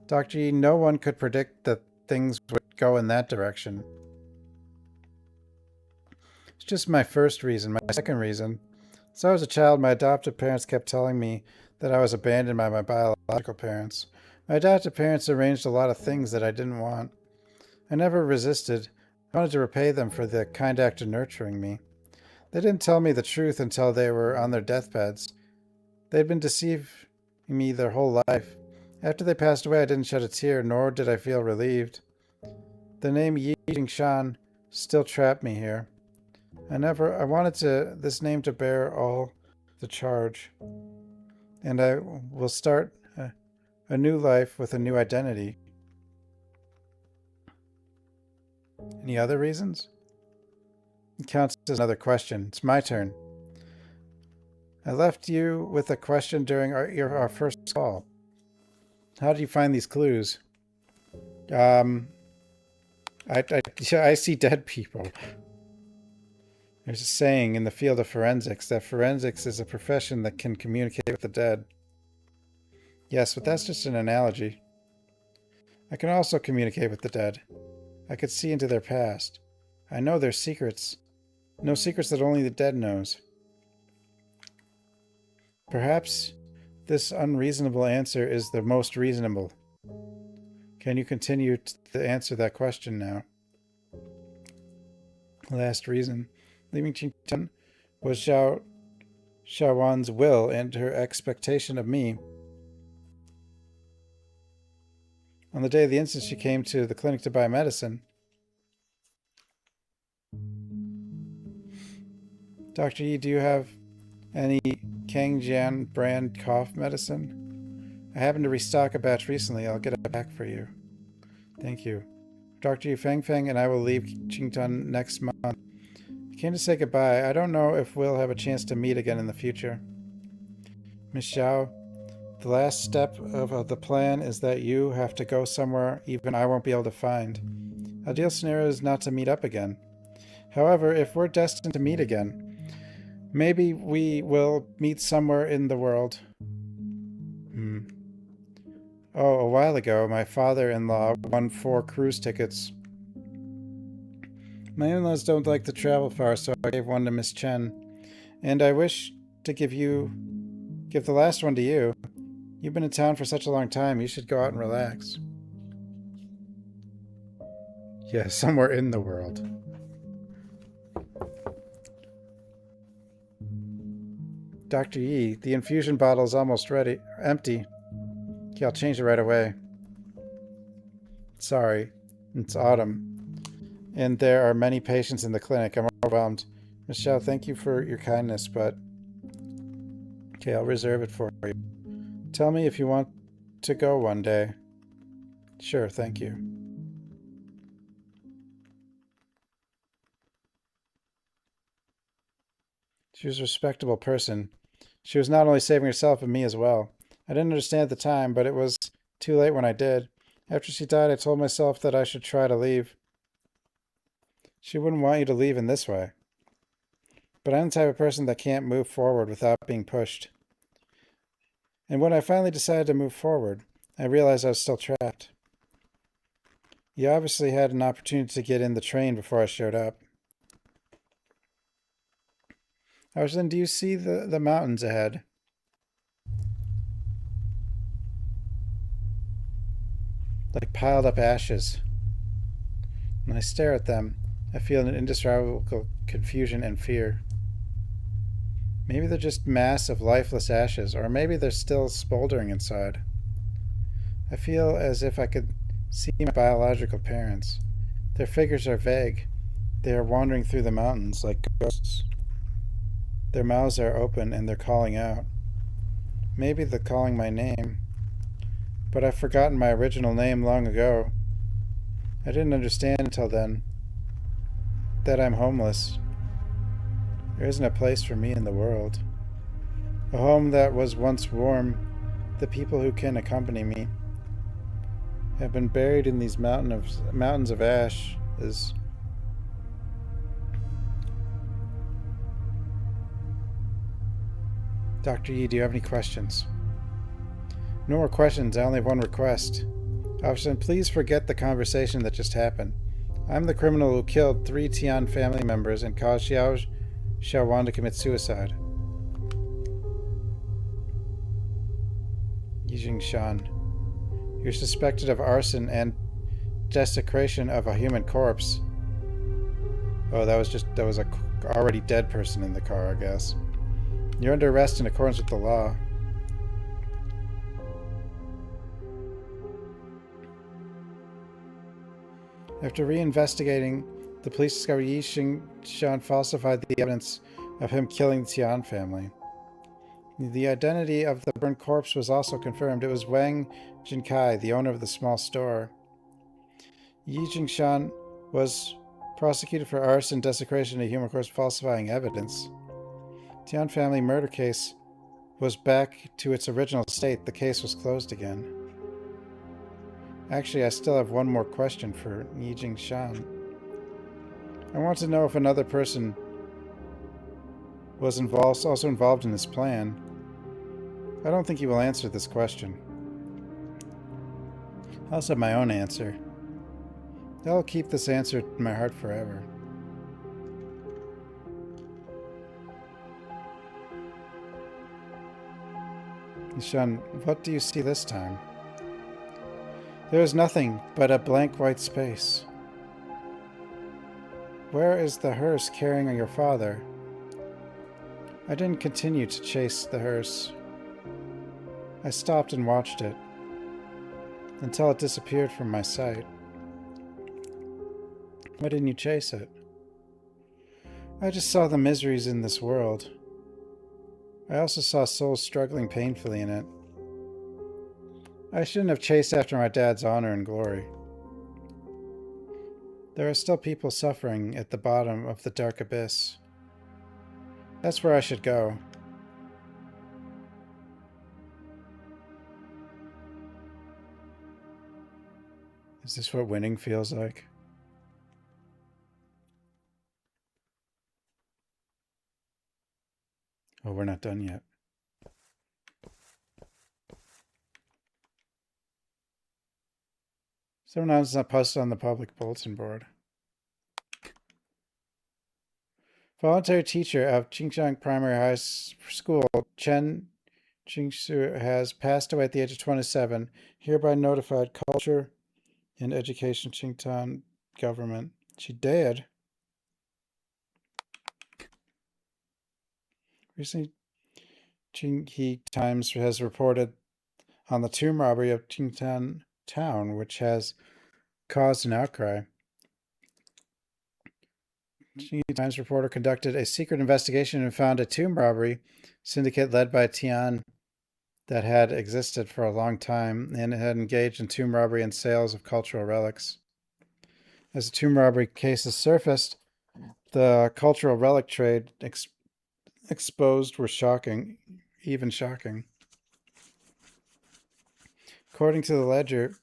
Dr. Yi, no one could predict that things would go in that direction. It's just my first reason. My second reason. Since I was a child, my adoptive parents kept telling me that I was abandoned by my biological parents. My adoptive parents arranged a lot of things that I didn't want. I never resisted. I wanted to repay them for the kind act of nurturing me. They didn't tell me the truth until they were on their deathbeds. They'd been deceiving me their whole life. After they passed away, I didn't shed a tear, nor did I feel relieved. The name Yijing Shan still trapped me here. I wanted this name to bear all the charge. And I will start a new life with a new identity. Any other reasons? It counts as another question. It's my turn. I left you with a question during our first call. How did you find these clues? I see dead people. There's a saying in the field of forensics that forensics is a profession that can communicate with the dead. Yes, but that's just an analogy. I can also communicate with the dead. I could see into their past. I know their secrets. No secrets that only the dead knows. Perhaps this unreasonable answer is the most reasonable. Can you continue to answer that question now? Last reason. Leaving Qingchun was Xiaowan's will and her expectation of me. On the day of the incident, she came to the clinic to buy medicine. Dr. Yi, do you have any Kangjian brand cough medicine? I happened to restock a batch recently. I'll get it back for you. Thank you. Dr. Yi, Feng Feng and I will leave Qingchun next month. I came to say goodbye. I don't know if we'll have a chance to meet again in the future. Miss Xiao, the last step of the plan is that you have to go somewhere even I won't be able to find. Ideal scenario is not to meet up again. However, if we're destined to meet again, maybe we will meet somewhere in the world. Oh, a while ago, my father-in-law won 4 cruise tickets. My in-laws don't like to travel far, so I gave one to Miss Chen. And I wish to give the last one to you. You've been in town for such a long time, you should go out and relax. Yeah, somewhere in the world. Dr. Yi, the infusion bottle is almost ready. Empty. Okay, I'll change it right away. Sorry, it's autumn. And there are many patients in the clinic. I'm overwhelmed. Michelle, thank you for your kindness, but... Okay, I'll reserve it for you. Tell me if you want to go one day. Sure, thank you. She was a respectable person. She was not only saving herself, but me as well. I didn't understand at the time, but it was too late when I did. After she died, I told myself that I should try to leave. She wouldn't want you to leave in this way. But I'm the type of person that can't move forward without being pushed. And when I finally decided to move forward, I realized I was still trapped. You obviously had an opportunity to get in the train before I showed up. Arslan, do you see the mountains ahead? Like piled up ashes. When I stare at them, I feel an indescribable confusion and fear. Maybe they're just mass of lifeless ashes, or maybe they're still smoldering inside. I feel as if I could see my biological parents. Their figures are vague. They are wandering through the mountains like ghosts. Their mouths are open and they're calling out. Maybe they're calling my name. But I've forgotten my original name long ago. I didn't understand until then that I'm homeless. There isn't a place for me in the world. A home that was once warm. The people who can accompany me have been buried in these mountains of ash. Dr. Yi, do you have any questions? No more questions. I only have one request. Officer, please forget the conversation that just happened. I'm the criminal who killed 3 Tian family members and caused Xiaowan to commit suicide. Yijing Shan, you're suspected of arson and desecration of a human corpse. Oh, that was a already dead person in the car, I guess. You're under arrest in accordance with the law. After reinvestigating, the police discovered Yi Xing-shan falsified the evidence of him killing the Tian family. The identity of the burnt corpse was also confirmed. It was Wang Jinkai, the owner of the small store. Yi Xing-shan was prosecuted for arson, desecration of human corpse, falsifying evidence. Tian family murder case was back to its original state. The case was closed again. Actually, I still have one more question for Yijing Shan. I want to know if another person was also involved in this plan? I don't think he will answer this question. I also have my own answer. I'll keep this answer in my heart forever. Lixun, what do you see this time? There is nothing but a blank white space. Where is the hearse carrying your father? I didn't continue to chase the hearse. I stopped and watched it until it disappeared from my sight. Why didn't you chase it? I just saw the miseries in this world. I also saw souls struggling painfully in it. I shouldn't have chased after my dad's honor and glory. There are still people suffering at the bottom of the dark abyss. That's where I should go. Is this what winning feels like? Oh, we're not done yet. Someone else not posted on the public bulletin board. Voluntary teacher of Xinjiang Primary High School, Chen Jingsu, has passed away at the age of 27. Hereby notified Culture and Education Xinjiang government. She did. Recently, Qinghe Times has reported on the tomb robbery of Xinjiang town, which has caused an outcry. Qinghe Times reporter conducted a secret investigation and found a tomb robbery syndicate led by Tian that had existed for a long time and had engaged in tomb robbery and sales of cultural relics. As the tomb robbery cases surfaced, the cultural relic trade exposed were shocking, even shocking. According to the ledger,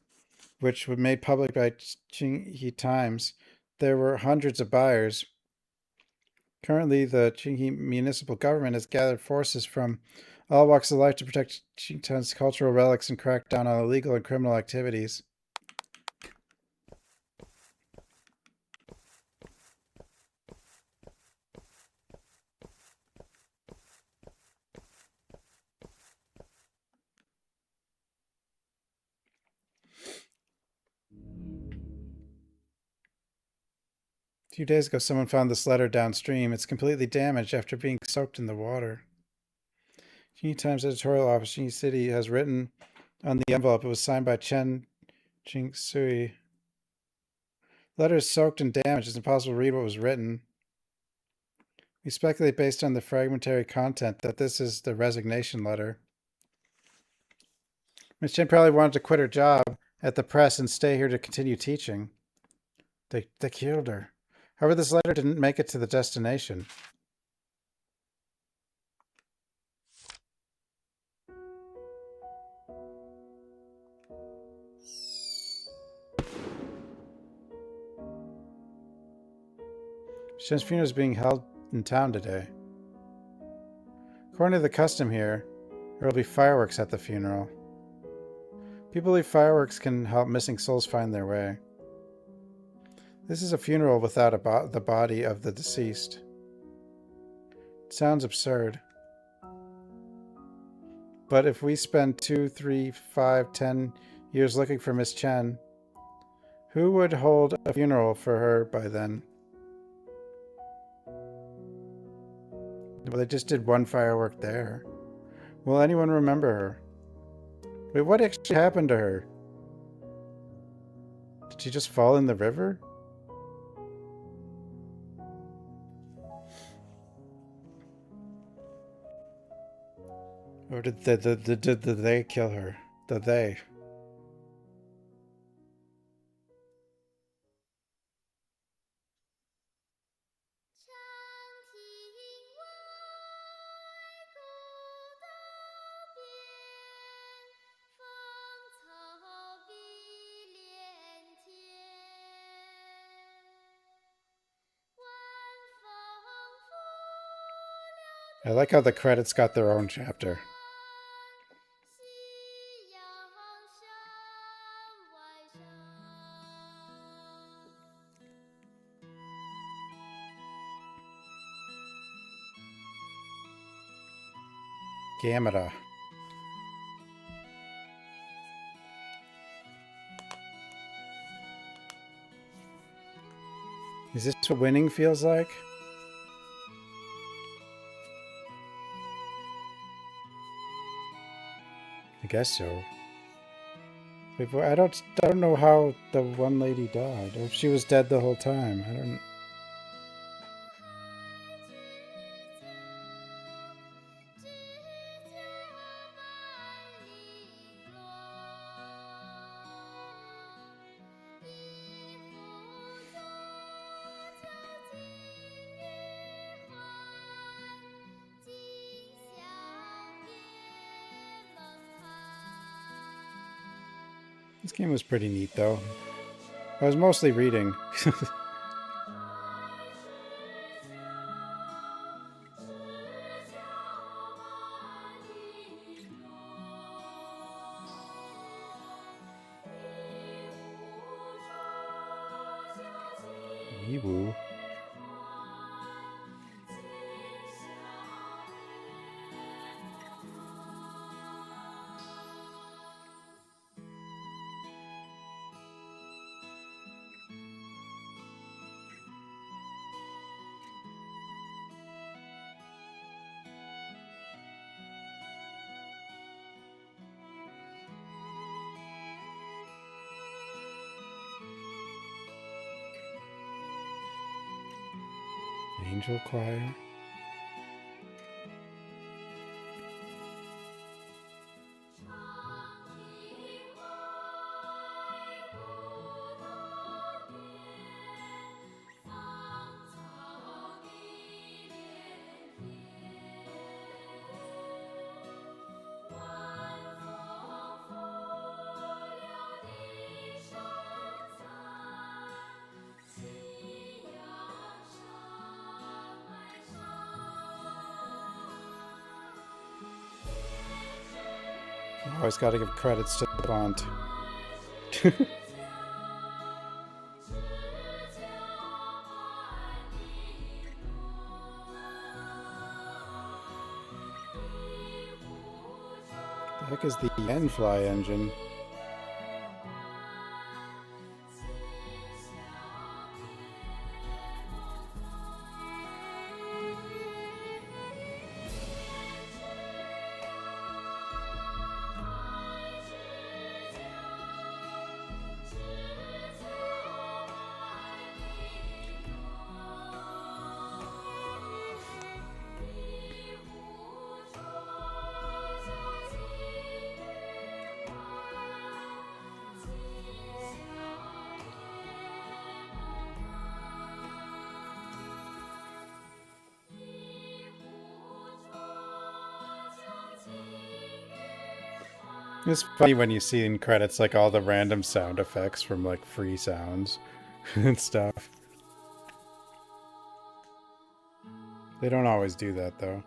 which was made public by Qinghe Times, there were hundreds of buyers. Currently, the Qinghe municipal government has gathered forces from all walks of life to protect Xinjiang's cultural relics and crack down on illegal and criminal activities. A few days ago, someone found this letter downstream. It's completely damaged after being soaked in the water. Qinghe Times editorial office, Qinghe City, has written on the envelope. It was signed by Chen Jingsui. The letter is soaked and damaged. It's impossible to read what was written. We speculate based on the fragmentary content that this is the resignation letter. Ms. Chen probably wanted to quit her job at the press and stay here to continue teaching. They killed her. However, this letter didn't make it to the destination. Shen's funeral is being held in town today. According to the custom here, there will be fireworks at the funeral. People believe fireworks can help missing souls find their way. This is a funeral without the body of the deceased. It sounds absurd. But if we spend 2, 3, 5, 10 years looking for Miss Chen, who would hold a funeral for her by then? Well, they just did one firework there. Will anyone remember her? Wait, what actually happened to her? Did she just fall in the river? Or did they kill her? The they. I like how the credits got their own chapter. Gamera. Is this what winning feels like? I guess so. Wait, but I don't know how the one lady died, or if she was dead the whole time. I don't. This game was pretty neat, though. I was mostly reading. Wee-woo. Angel choir. Always got to give credits to the font. The heck is the N-Fly engine? It's funny when you see in credits like all the random sound effects from like free sounds and stuff. They don't always do that though.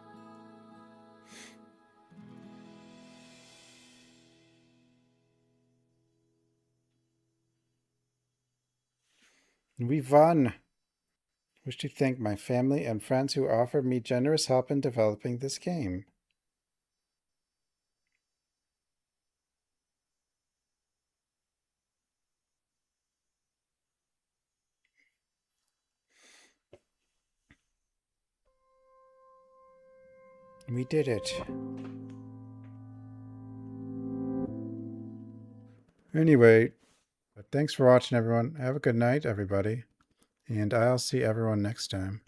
We won! Wish to thank my family and friends who offered me generous help in developing this game. We did it. Anyway, thanks for watching, everyone. Have a good night, everybody. And I'll see everyone next time.